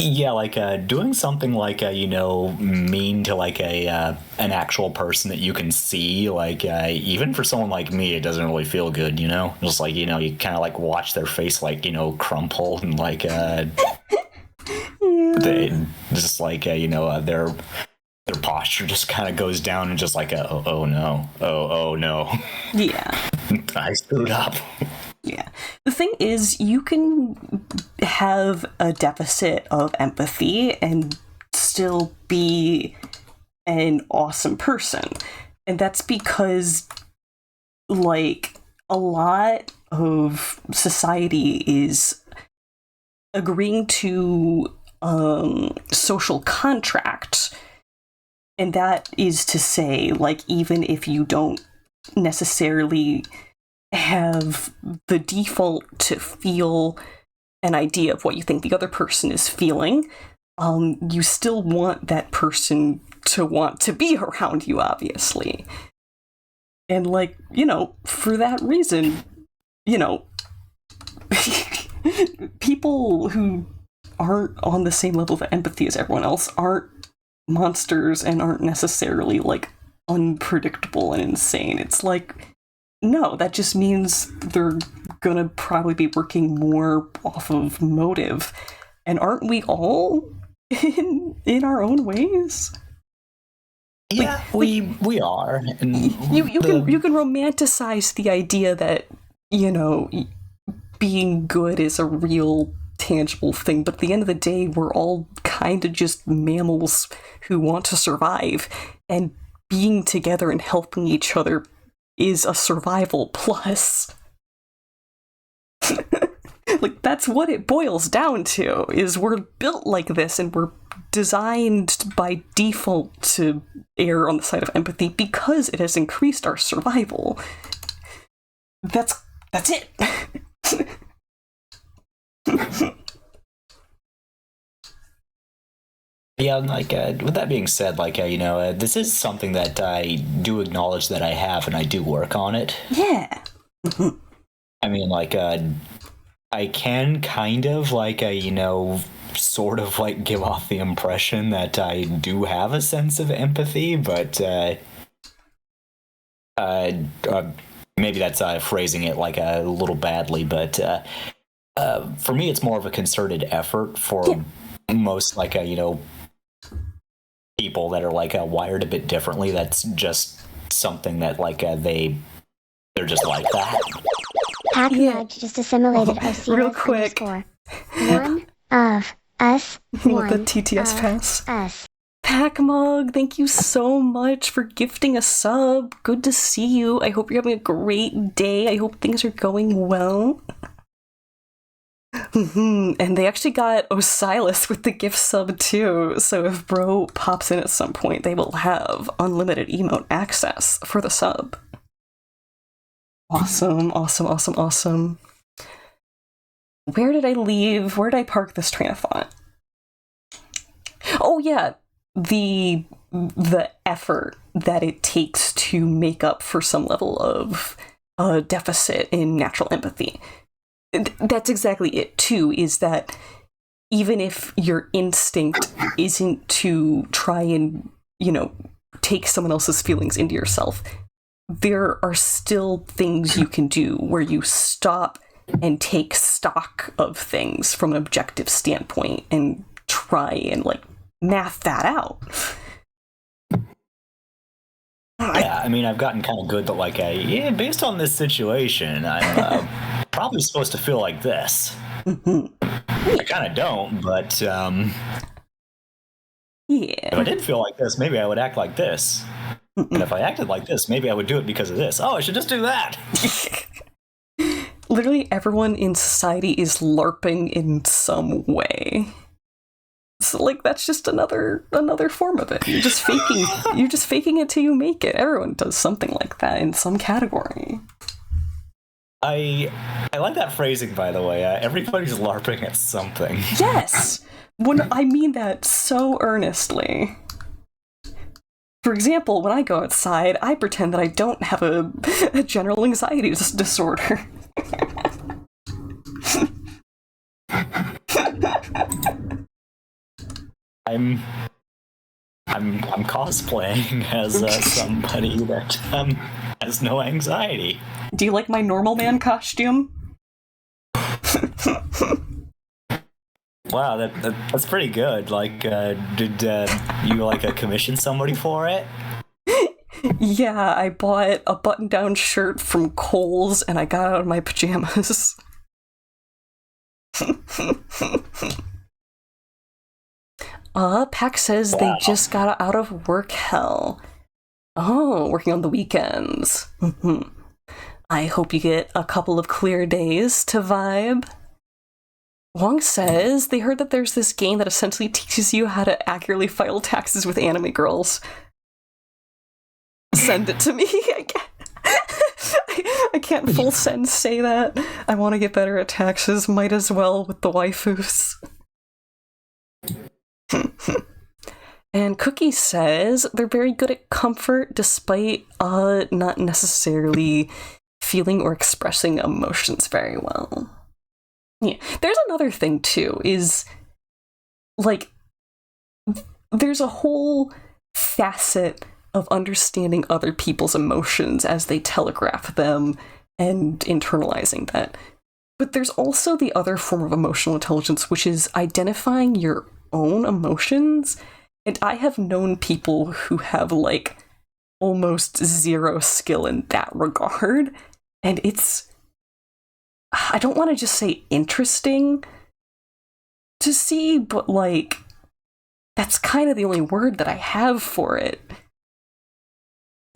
yeah, like doing something like mean to like an actual person that you can see, like even for someone like me, it doesn't really feel good, just like you kind of like watch their face like crumple and like they just like their posture just kind of goes down and just like oh no Yeah. I screwed up. Yeah. The thing is, you can have a deficit of empathy and still be an awesome person. And that's because, like, a lot of society is agreeing to social contract. And that is to say, like, even if you don't necessarily have the default to feel an idea of what you think the other person is feeling, you still want that person to want to be around you, obviously. And, like, for that reason, people who aren't on the same level of empathy as everyone else aren't monsters and aren't necessarily, like, unpredictable and insane. It's like, no, that just means they're gonna probably be working more off of motive. And aren't we all in our own ways? Yeah, we are. And you can romanticize the idea that, being good is a real tangible thing, but at the end of the day, we're all kind of just mammals who want to survive, and being together and helping each other is a survival plus. Like, that's what it boils down to, is we're built like this, and we're designed by default to err on the side of empathy because it has increased our survival. That's it. Yeah, like with that being said, like this is something that I do acknowledge that I have, and I do work on it. Yeah. I mean, like I can kind of like sort of like give off the impression that I do have a sense of empathy, but maybe that's phrasing it like a little badly. But for me, it's more of a concerted effort for most like people that are like wired a bit differently. That's just something that like they're just like that. Hack Nudge just assimilated our real quick. One of us. With the One TTS of pass. us. Pack Mug, thank you so much for gifting a sub. Good to see you. I hope you're having a great day. I hope things are going well. And they actually got Osiris with the gift sub too, so if bro pops in at some point, they will have unlimited emote access for the sub. Awesome, awesome, awesome, awesome. Where did I leave? Where did I park this train of thought? Oh yeah, the effort that it takes to make up for some level of deficit in natural empathy. That's exactly it too, is that even if your instinct isn't to try and, take someone else's feelings into yourself, there are still things you can do where you stop and take stock of things from an objective standpoint and try and math that out. Yeah, I mean, I've gotten kind of good that, based on this situation, I'm probably supposed to feel like this. I kind of don't, but yeah. If I did feel like this, maybe I would act like this. And if I acted like this, maybe I would do it because of this. Oh, I should just do that. Literally everyone in society is LARPing in some way. So that's just another form of it. You're just faking it till you make it. Everyone does something like that in some category. I like that phrasing, by the way. Everybody's LARPing at something. Yes! When I mean that so earnestly. For example, when I go outside, I pretend that I don't have a general anxiety disorder. I'm cosplaying as somebody that has no anxiety. Do you like my normal man costume? Wow, that's pretty good. Did you commission somebody for it? Yeah, I bought a button-down shirt from Kohl's and I got out of my pajamas. Pack says they just got out of work hell. Oh, working on the weekends. I hope you get a couple of clear days to vibe. Wong says they heard that there's this game that essentially teaches you how to accurately file taxes with anime girls. Send it to me. I can't full send say that. I want to get better at taxes. Might as well with the waifus. And Cookie says they're very good at comfort despite not necessarily feeling or expressing emotions very well. Yeah, there's another thing too, is there's a whole facet of understanding other people's emotions as they telegraph them and internalizing that. But there's also the other form of emotional intelligence, which is identifying your own emotions. And I have known people who have almost zero skill in that regard. And it's, I don't want to just say interesting to see, but that's kind of the only word that I have for it.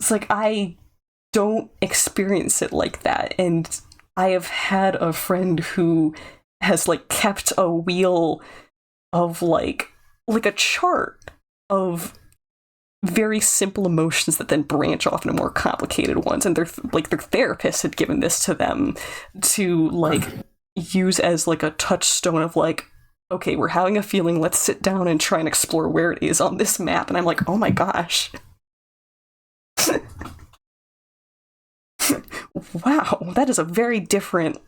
It's I don't experience it like that. And I have had a friend who has kept a wheel of a chart of very simple emotions that then branch off into more complicated ones, and their therapist had given this to them to use as a touchstone of okay, we're having a feeling, let's sit down and try and explore where it is on this map. And I'm oh my gosh. Wow, that is a very different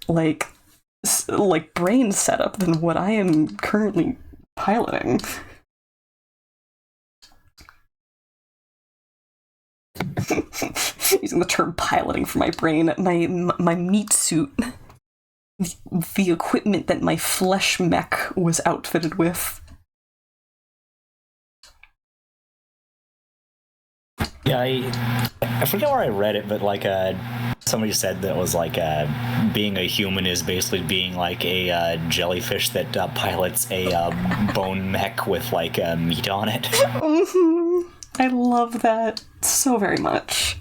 brain setup than what I am currently piloting. Using the term piloting for my brain, my meat suit, the equipment that my flesh mech was outfitted with. Yeah, I forget where I read it, but somebody said that it was being a human is basically being like a jellyfish that pilots a bone mech with like meat on it. Mm-hmm. I love that so very much.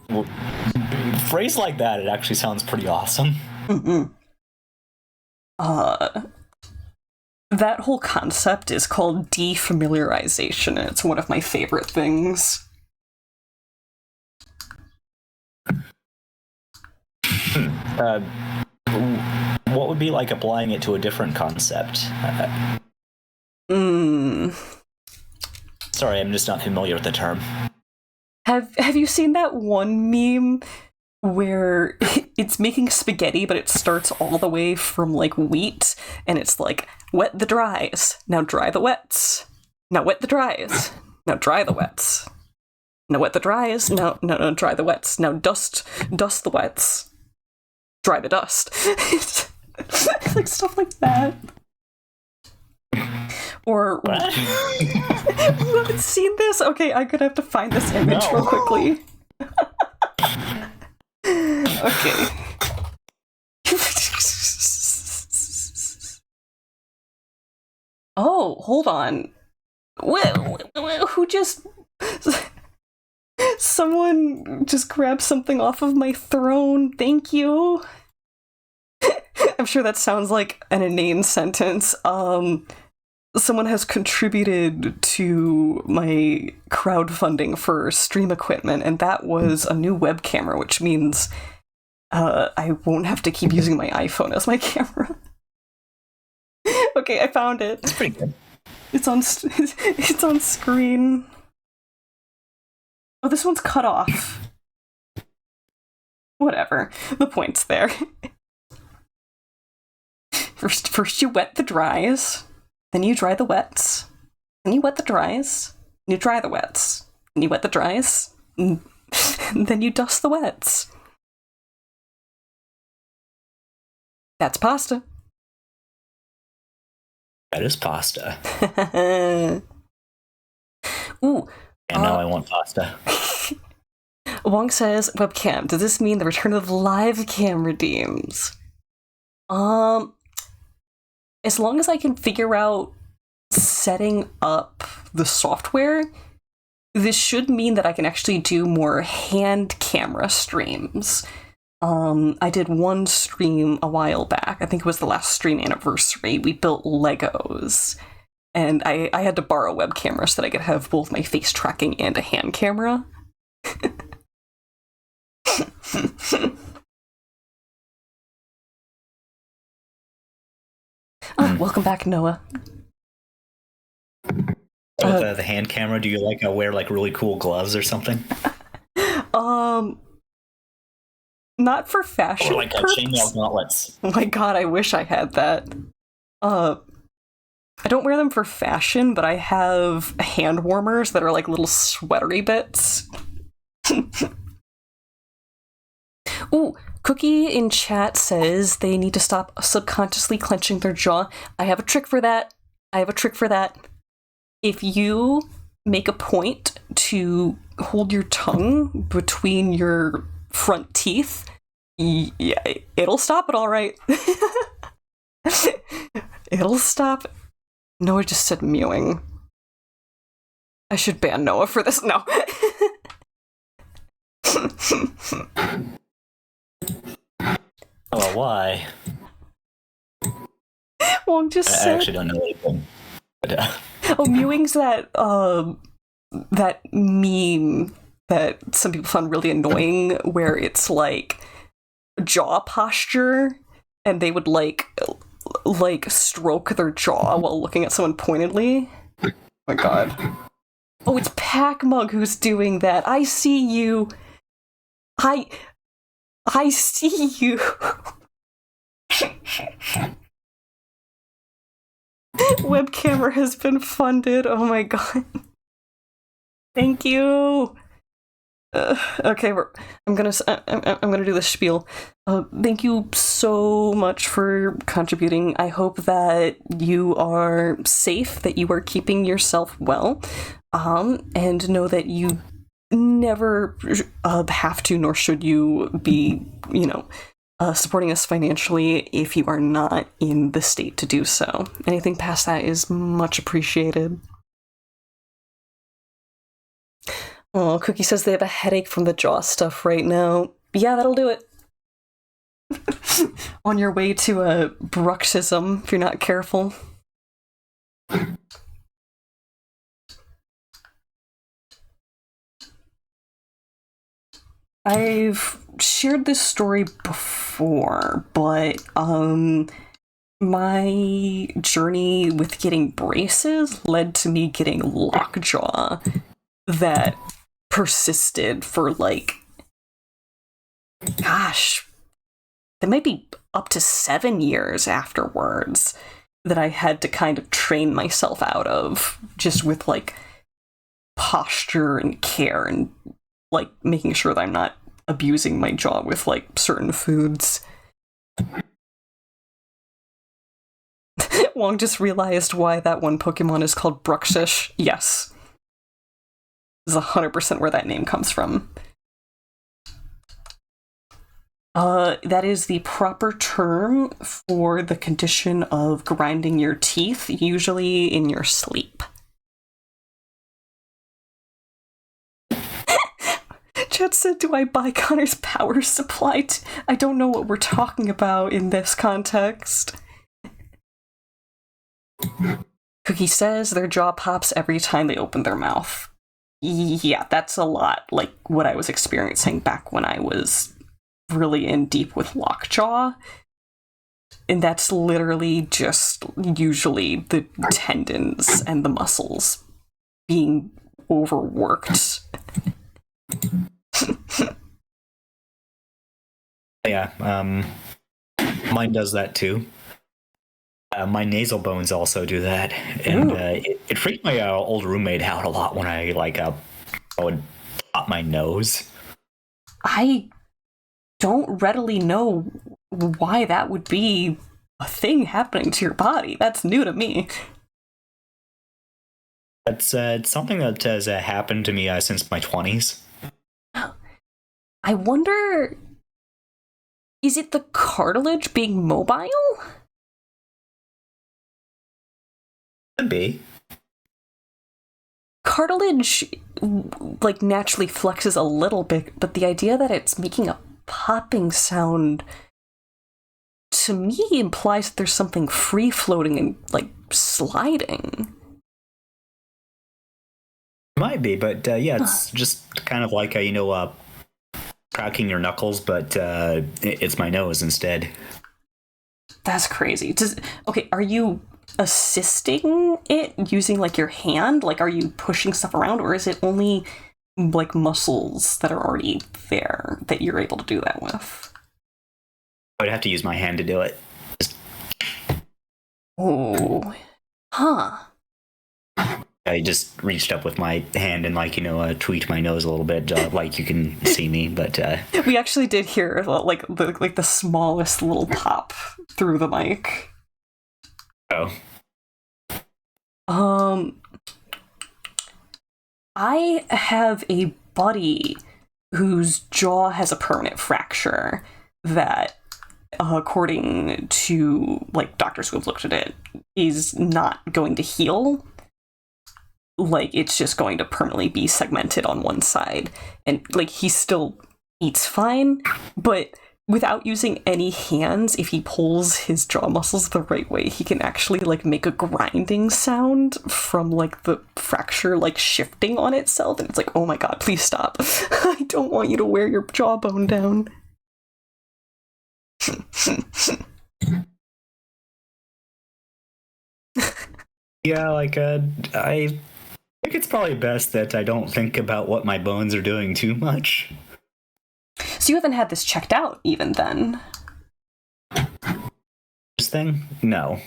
Well, phrase like that, it actually sounds pretty awesome. Mm-hmm. That whole concept is called defamiliarization, and it's one of my favorite things. What would be like applying it to a different concept? Sorry, I'm just not familiar with the term. Have you seen that one meme where it's making spaghetti, but it starts all the way from like wheat, and it's like wet the dries, now dry the wets, now wet the dries, now dry the wets, now wet the dries, now no dry the wets, now dust the wets, dry the dust. Like stuff like that. Or What? you haven't seen this? Okay, I'm gonna have to find this image real quickly. Okay. Oh, hold on. Who just... Someone just grabbed something off of my throne. Thank you. I'm sure that sounds like an inane sentence. Someone has contributed to my crowdfunding for stream equipment, and that was a new web camera, which means I won't have to keep using my iPhone as my camera. Okay, I found it. It's pretty good. It's on screen. Oh, this one's cut off. Whatever. The point's there. First you wet the dries, then you dry the wets, then you wet the dries, then you dry the wets, then you wet the dries, and then you dust the wets. That's pasta. That is pasta. Ooh. And now I want pasta. Wong says, webcam, does this mean the return of live cam redeems? As long as I can figure out setting up the software, this should mean that I can actually do more hand camera streams. I did one stream a while back. I think it was the last stream anniversary. We built Legos. And I had to borrow web cameras so that I could have both my face tracking and a hand camera. Oh, welcome back, Noah. With the hand camera, do you like wear like really cool gloves or something? Not for fashion. Or like chainmail gauntlets. Oh my god, I wish I had that. I don't wear them for fashion, but I have hand warmers that are like little sweatery bits. Ooh, Cookie in chat says they need to stop subconsciously clenching their jaw. I have a trick for that. If you make a point to hold your tongue between your front teeth, yeah, it'll stop it all right. It'll stop. Noah just said mewing. I should ban Noah for this. No. Oh, why? Wong just said. I actually don't know anything. But, oh, mewing's that that meme that some people found really annoying, where it's like jaw posture, and they would like stroke their jaw while looking at someone pointedly. Oh my god. Oh, it's Packmug who's doing that. I see you. I see you. Web camera has been funded. Oh my god. Thank you. Okay, I'm gonna do the spiel. Thank you so much for contributing. I hope that you are safe, that you are keeping yourself well, and know that you never have to, nor should you be, supporting us financially if you are not in the state to do so. Anything past that is much appreciated. Oh, Cookie says they have a headache from the jaw stuff right now. Yeah, that'll do it. On your way to a bruxism, if you're not careful. I've shared this story before, but my journey with getting braces led to me getting lockjaw that persisted for gosh, that might be up to 7 years afterwards, that I had to kind of train myself out of, just with posture and care and making sure that I'm not abusing my jaw with certain foods. Wong just realized why that one Pokemon is called Bruxish. Yes. This is 100% where that name comes from. That is the proper term for the condition of grinding your teeth, usually in your sleep. Chet said, do I buy Connor's power supply? I don't know what we're talking about in this context. Cookie says their jaw pops every time they open their mouth. Yeah, that's a lot like what I was experiencing back when I was really in deep with lockjaw. And that's literally just usually the tendons and the muscles being overworked. Yeah, mine does that too. My nasal bones also do that, and it freaked my old roommate out a lot when I would pop my nose. I don't readily know why that would be a thing happening to your body. That's new to me. It's something that has happened to me since my 20s. I wonder, is it the cartilage being mobile? Could be. Cartilage naturally flexes a little bit, but the idea that it's making a popping sound to me implies that there's something free floating and sliding. Might be, but yeah, it's just kind of like cracking your knuckles, but it's my nose instead. That's crazy. Are you assisting it using your hand? Are you pushing stuff around, or is it only muscles that are already there that you're able to do that with? I would have to use my hand to do it. Oh. Huh. I just reached up with my hand and tweaked my nose a little bit, like you can see me. But we actually did hear the smallest little pop through the mic. Oh. I have a buddy whose jaw has a permanent fracture that, according to doctors who have looked at it, is not going to heal. It's just going to permanently be segmented on one side. And, he still eats fine, but without using any hands, if he pulls his jaw muscles the right way, he can actually, make a grinding sound from, the fracture, shifting on itself. And it's oh my god, please stop. I don't want you to wear your jawbone down. Yeah, I think it's probably best that I don't think about what my bones are doing too much. So you haven't had this checked out even then? This thing? No.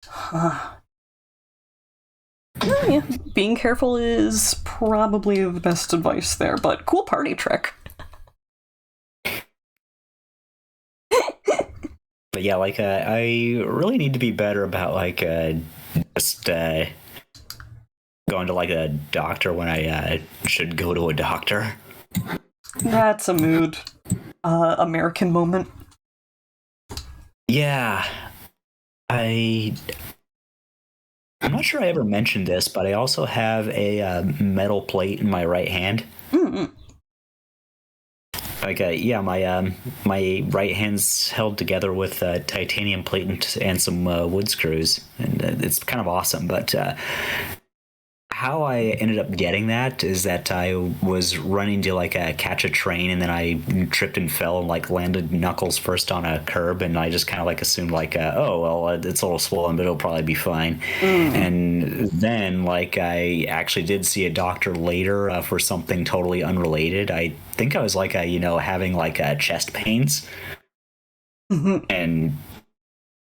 Huh. Oh, yeah, being careful is probably the best advice there, but cool party trick. But yeah, I really need to be better about just going going to like a doctor when I should go to a doctor. That's a mood. American moment. Yeah, I'm not sure I ever mentioned this, but I also have a metal plate in my right hand. Mm-hmm. Like, my right hand's held together with titanium plate and some wood screws, and it's kind of awesome. But how I ended up getting that is that I was running to like catch a train, and then I tripped and fell and like landed knuckles first on a curb, and I just kind of like assumed like, oh well, it's a little swollen, but it'll probably be fine. And then like I actually did see a doctor later for something totally unrelated. I think I was like having like chest pains, and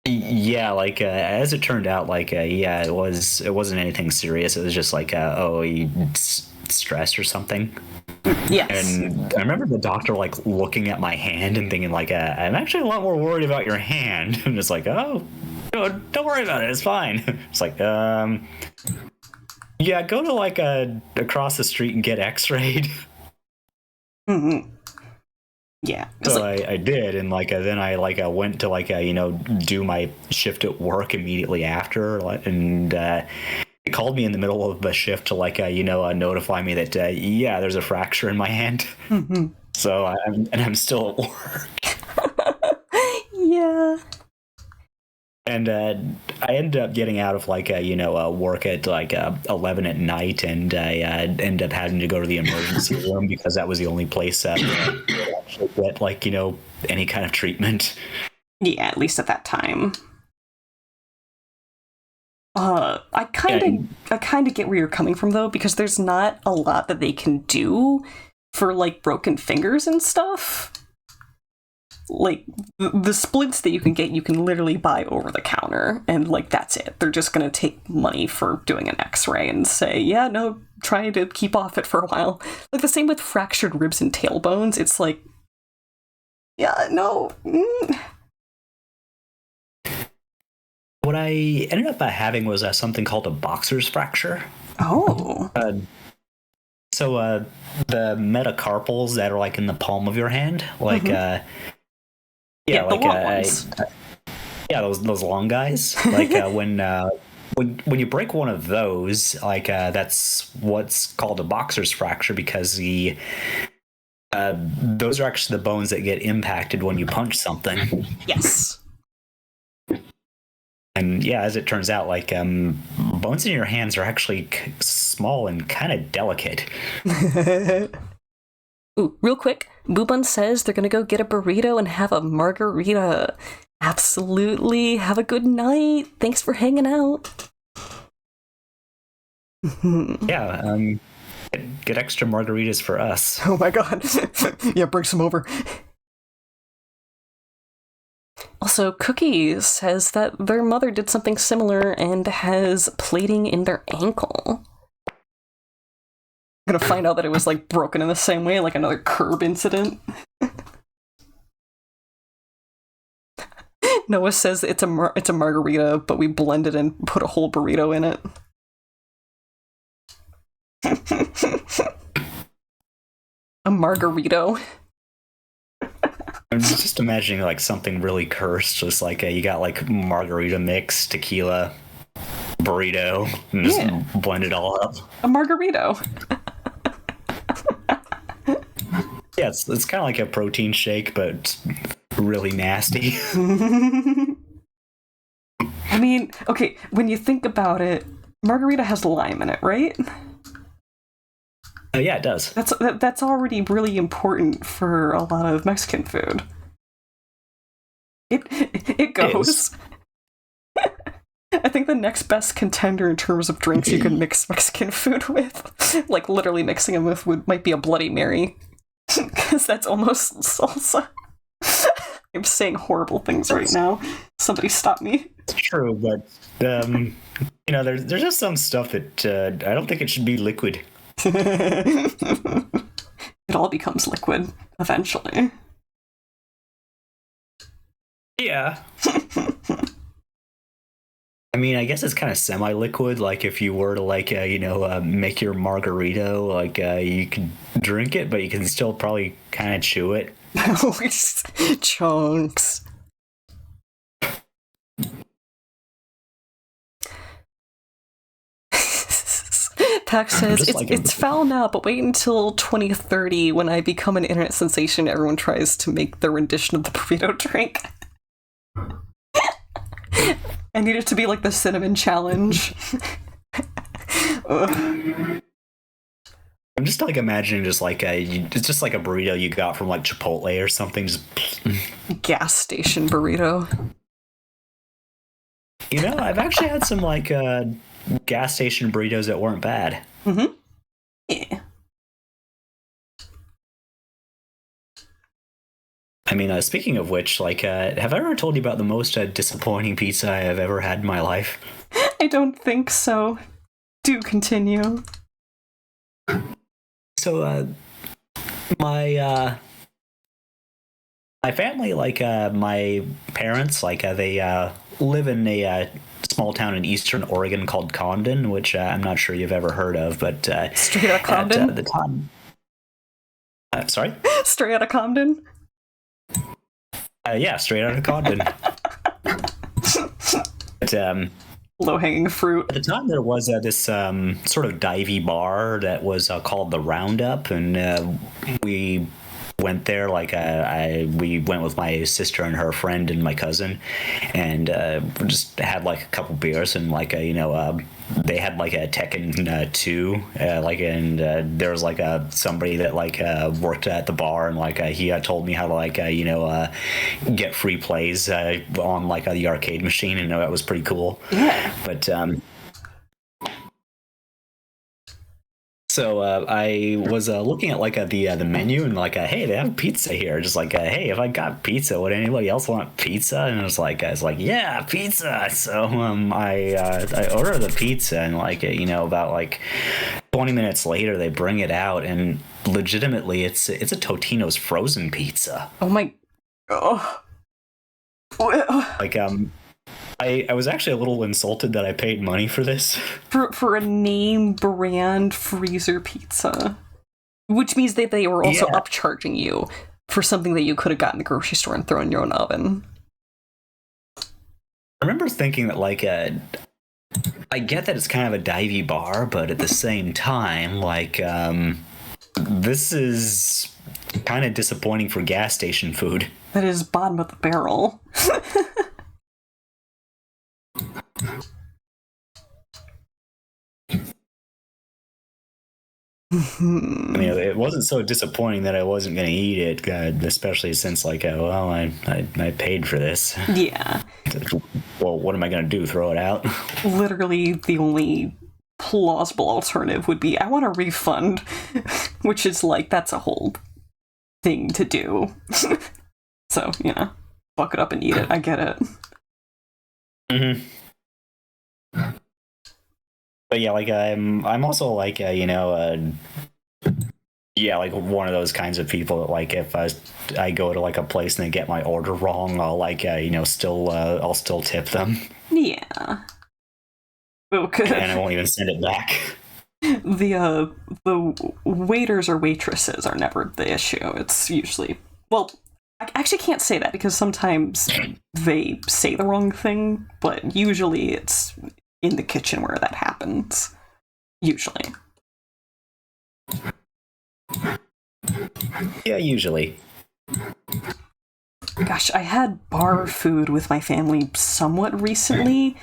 yeah, like as it turned out, like it wasn't anything serious. It was just like you stressed or something. Yes. And I remember the doctor like looking at my hand and thinking like, I'm actually a lot more worried about your hand. And it's like, oh, don't worry about it, it's fine. It's like, yeah, go to like across the street and get x-rayed. Mm-hmm. Yeah. So I did, and like then I went to like do my shift at work immediately after, and he called me in the middle of the shift to like notify me that there's a fracture in my hand. Mm-hmm. So I'm still at work. Yeah. And I ended up getting out of like work at like 11 at night, and I ended up having to go to the emergency room because that was the only place that actually get like any kind of treatment. Yeah, at least at that time. I kind of get where you're coming from though, because there's not a lot that they can do for like broken fingers and stuff. Like the splints that you can literally buy over the counter, and like that's it. They're just gonna take money for doing an x-ray and say, yeah, no, try to keep off it for a while. Like the same with fractured ribs and tailbones. It's like, yeah, no. What I ended up having was something called a boxer's fracture. Oh. So the metacarpals that are like in the palm of your hand, like the long ones. Those long guys. Like when you break one of those, like that's what's called a boxer's fracture, because those are actually the bones that get impacted when you punch something. Yes. And yeah, as it turns out, like bones in your hands are actually small and kind of delicate. Ooh, real quick, Boobun says they're gonna go get a burrito and have a margarita. Absolutely. Have a good night. Thanks for hanging out. Yeah, get extra margaritas for us. Oh my god. Yeah, bring some over. Also, Cookie says that their mother did something similar and has plating in their ankle. I'm gonna find out that it was like broken in the same way, like another curb incident. Noah says it's a margarita, but we blended and put a whole burrito in it. A margarito. I'm just imagining like something really cursed, just like you got like margarita mix, tequila, burrito, and just blend it all up. A margarito. Yeah, it's kind of like a protein shake, but it's really nasty. I mean, okay, when you think about it, margarita has lime in it, right? Yeah, it does. That's already really important for a lot of Mexican food. It goes. I think the next best contender in terms of drinks you can mix Mexican food with, like literally mixing them with, might be a Bloody Mary, because that's almost salsa. I'm saying horrible things right now. Somebody stop me. It's true, but there's just some stuff that I don't think it should be liquid. It all becomes liquid eventually. Yeah. I mean, I guess it's kind of semi-liquid. Like if you were to make your margarita, you can drink it, but you can still probably kind of chew it. Chunks. Pax says, it's foul now, but wait until 2030 when I become an internet sensation. Everyone tries to make their rendition of the burrito drink. I need it to be like the cinnamon challenge. I'm just like imagining it's just like a burrito you got from like Chipotle or something. Just gas station burrito. You know, I've actually had some like gas station burritos that weren't bad. Mm-hmm. Yeah. I mean, speaking of which, like, have I ever told you about the most disappointing pizza I have ever had in my life? I don't think so. Do continue. So, my family, like, my parents, like, they live in a small town in eastern Oregon called Condon, which I'm not sure you've ever heard of, but straight out of Condon. At the time, sorry, straight out of Condon. Yeah, straight out of Condon. But, low-hanging fruit. At the time, there was this sort of divey bar that was called the Roundup, and we went there. Like, we went with my sister and her friend and my cousin, and we just had like a couple beers, and like they had like a Tekken 2, and there was like somebody that like worked at the bar, and like he told me how to like get free plays on like the arcade machine, and that was pretty cool. Yeah. But so I was looking at like the menu, and like hey, they have pizza here. Just like hey, if I got pizza, would anybody else want pizza? And I was like yeah, pizza. So I ordered the pizza, and like about like 20 minutes later they bring it out, and legitimately it's a Totino's frozen pizza. Oh my, oh. Like I was actually a little insulted that I paid money for this. For a name brand freezer pizza. Which means that they were also upcharging you for something that you could have gotten in the grocery store and thrown in your own oven. I remember thinking that like I get that it's kind of a divey bar, but at the same time, like this is kind of disappointing for gas station food. That is bottom of the barrel. I mean, it wasn't so disappointing that I wasn't going to eat it, especially since, like, I paid for this. Yeah. Well, what am I going to do? Throw it out? Literally, the only plausible alternative would be, I want a refund, which is, like, that's a whole thing to do. So, buck it up and eat it. I get it. Mm-hmm. But yeah, like I'm also like like one of those kinds of people that like if I go to like a place and they get my order wrong, I'll like I'll still tip them. Yeah. Okay. And I won't even send it back. The waiters or waitresses are never the issue. It's usually, well, I actually can't say that because sometimes they say the wrong thing, but usually it's in the kitchen where that happens. Usually. Yeah, usually. Gosh, I had bar food with my family somewhat recently,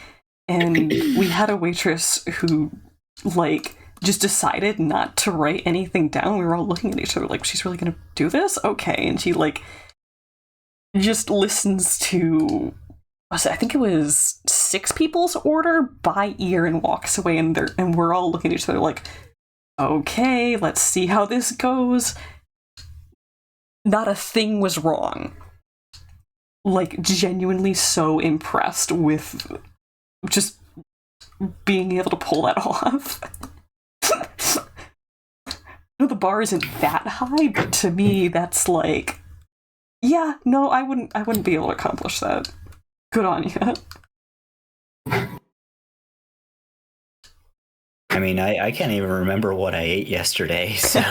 and we had a waitress who, like, just decided not to write anything down. We were all looking at each other like, she's really gonna do this? Okay. And she, like, just listens to, I think it was 6 people's order by ear and walks away, and we're all looking at each other like, okay, let's see how this goes. Not a thing was wrong. Like, genuinely so impressed with just being able to pull that off. The bar isn't that high, but to me, that's like, yeah, no, I wouldn't be able to accomplish that. Good on you. I mean, I can't even remember what I ate yesterday, so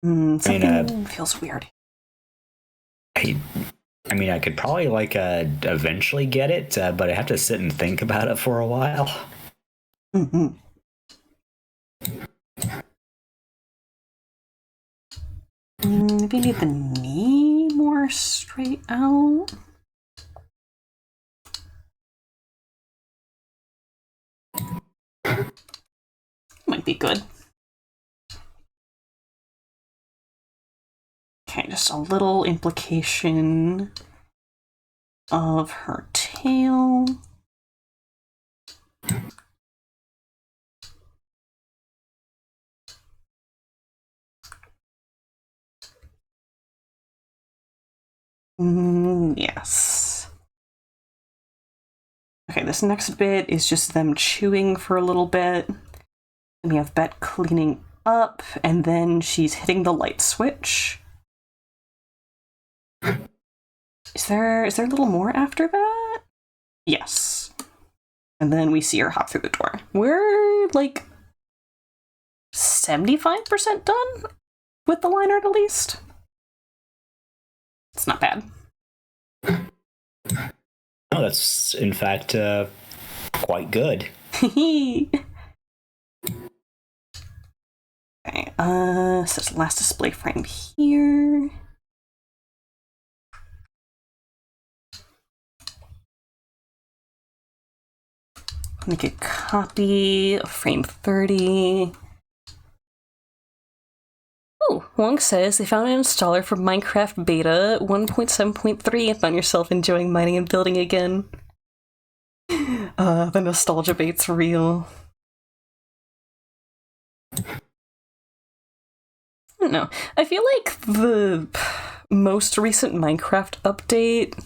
Something feels weird. I mean, I could probably like eventually get it, but I have to sit and think about it for a while. Maybe need the knee more straight out. Might be good. Okay, just a little implication of her tail. Yes. Okay, this next bit is just them chewing for a little bit. And we have Bet cleaning up, and then she's hitting the light switch. Is there a little more after that? Yes. And then we see her hop through the door. We're like 75% done with the line art at least. It's not bad. No, that's in fact quite good. Okay, so it's the last display frame here. Make a copy of frame 30. Oh, Wong says they found an installer for Minecraft Beta 1.7.3 and found yourself enjoying mining and building again. The nostalgia bait's real. I don't know. I feel like the most recent Minecraft update,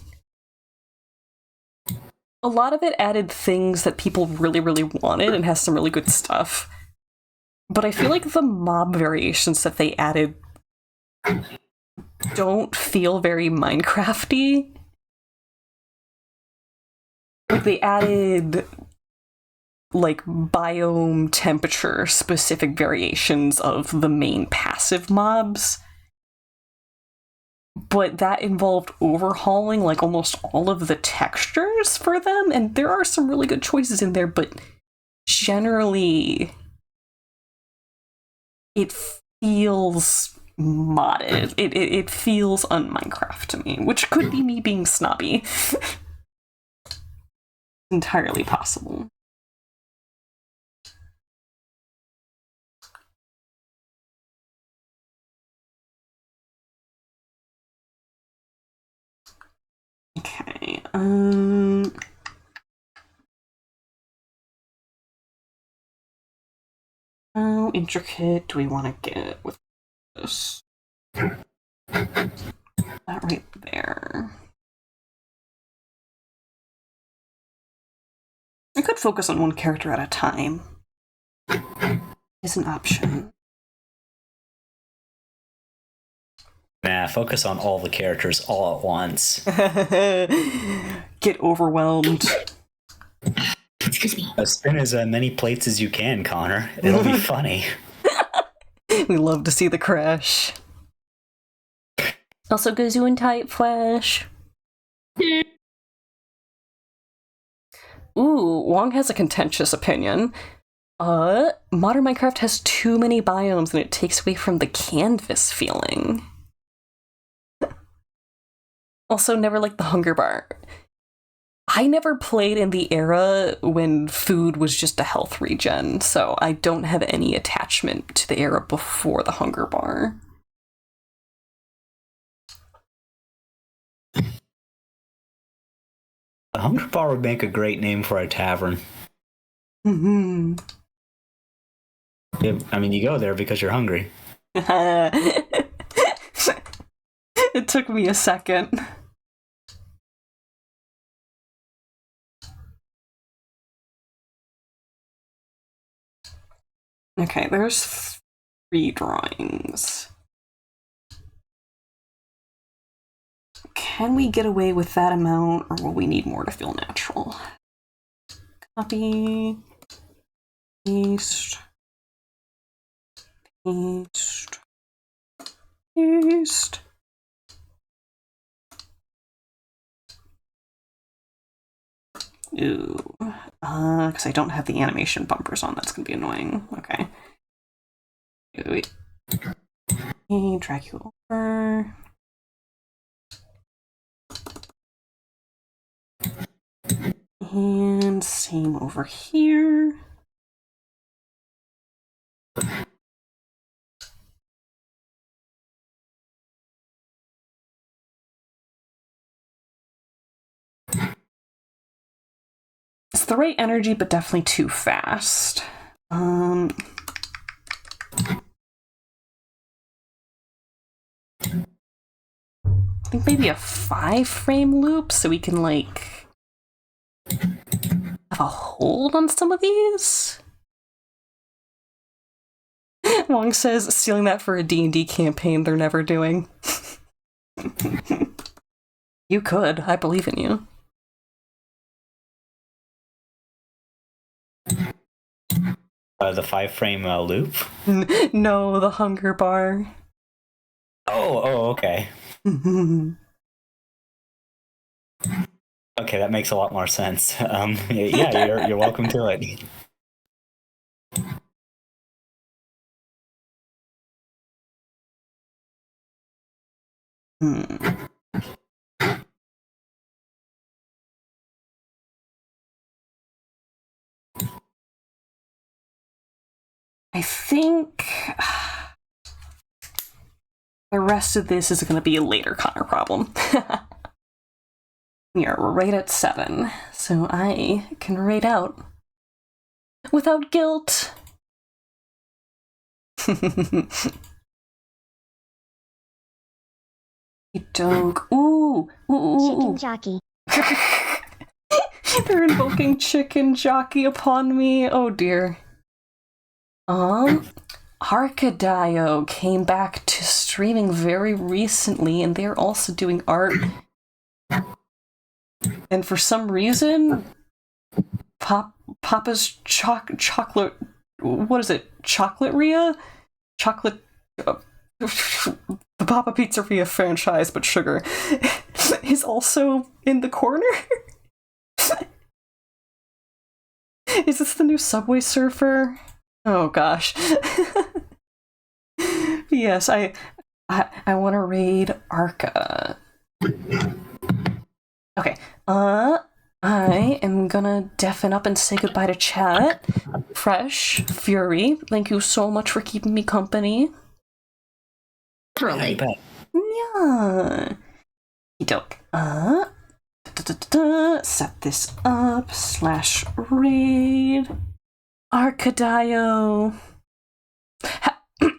a lot of it added things that people really, really wanted and has some really good stuff. But I feel like the mob variations that they added don't feel very Minecrafty. Like, they added like biome temperature specific variations of the main passive mobs, but that involved overhauling like almost all of the textures for them, and there are some really good choices in there, but generally it feels modded. It feels un-Minecraft to me, which could be me being snobby. Entirely possible. Okay, how intricate do we want to get with this? That right there. I could focus on one character at a time. Is an option. Nah, focus on all the characters all at once. Get overwhelmed. Excuse me. Spin as many plates as you can, Connor. It'll be funny. We love to see the crash. Also goes you in tight flash. Ooh, Wong has a contentious opinion. Modern Minecraft has too many biomes and it takes away from the canvas feeling. Also, never liked the hunger bar. I never played in the era when food was just a health regen, so I don't have any attachment to the era before the hunger bar. The Hunger Bar would make a great name for a tavern. Mm-hmm. I mean, you go there because you're hungry. It took me a second. Okay, there's 3 drawings. Okay. can we get away with that amount, or will we need more to feel natural? Copy, paste, paste, paste. Ooh, because I don't have the animation bumpers on. That's gonna be annoying. Okay. Wait. Okay, drag you over. And same over here. It's the right energy, but definitely too fast. I think maybe a 5-frame loop so we can, like, have a hold on some of these? Wong says, stealing that for a D&D campaign they're never doing. You could. I believe in you. The 5-frame loop? No, the hunger bar. Oh, okay. Okay, that makes a lot more sense. Yeah, you're welcome to it. I think the rest of this is going to be a later Connor problem. We are right at 7, so I can raid out without guilt. Dog. Ooh. Chicken jockey. They're invoking chicken jockey upon me. Oh dear. Arcadio came back to streaming very recently, and they're also doing art. And for some reason, Papa's chocolate. What is it? Chocolate Ria? Chocolate. The Papa Pizzeria franchise, but sugar, is also in the corner. Is this the new Subway Surfer? Oh gosh. Yes, I want to raid Arca. Okay. I am gonna deafen up and say goodbye to chat. Fresh Fury, thank you so much for keeping me company. Really? Yeah. Doke. Set this up. /raid. Arcadio.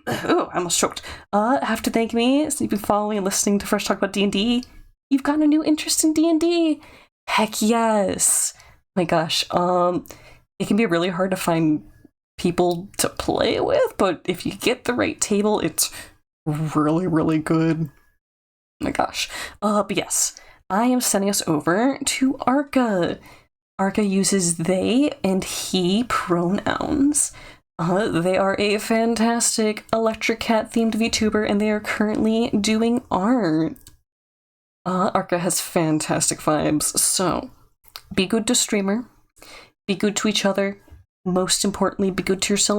Oh, I almost choked. Have to thank me. So you've been following and listening to Fresh talk about D&D. You've gotten a new interest in D&D. Heck yes. My gosh. It can be really hard to find people to play with, but if you get the right table, it's really, really good. Oh my gosh. But yes, I am sending us over to Arca. Arca uses they and he pronouns. They are a fantastic Electric Cat themed VTuber, and they are currently doing art. Arca has fantastic vibes, so be good to streamer, be good to each other, most importantly, be good to yourselves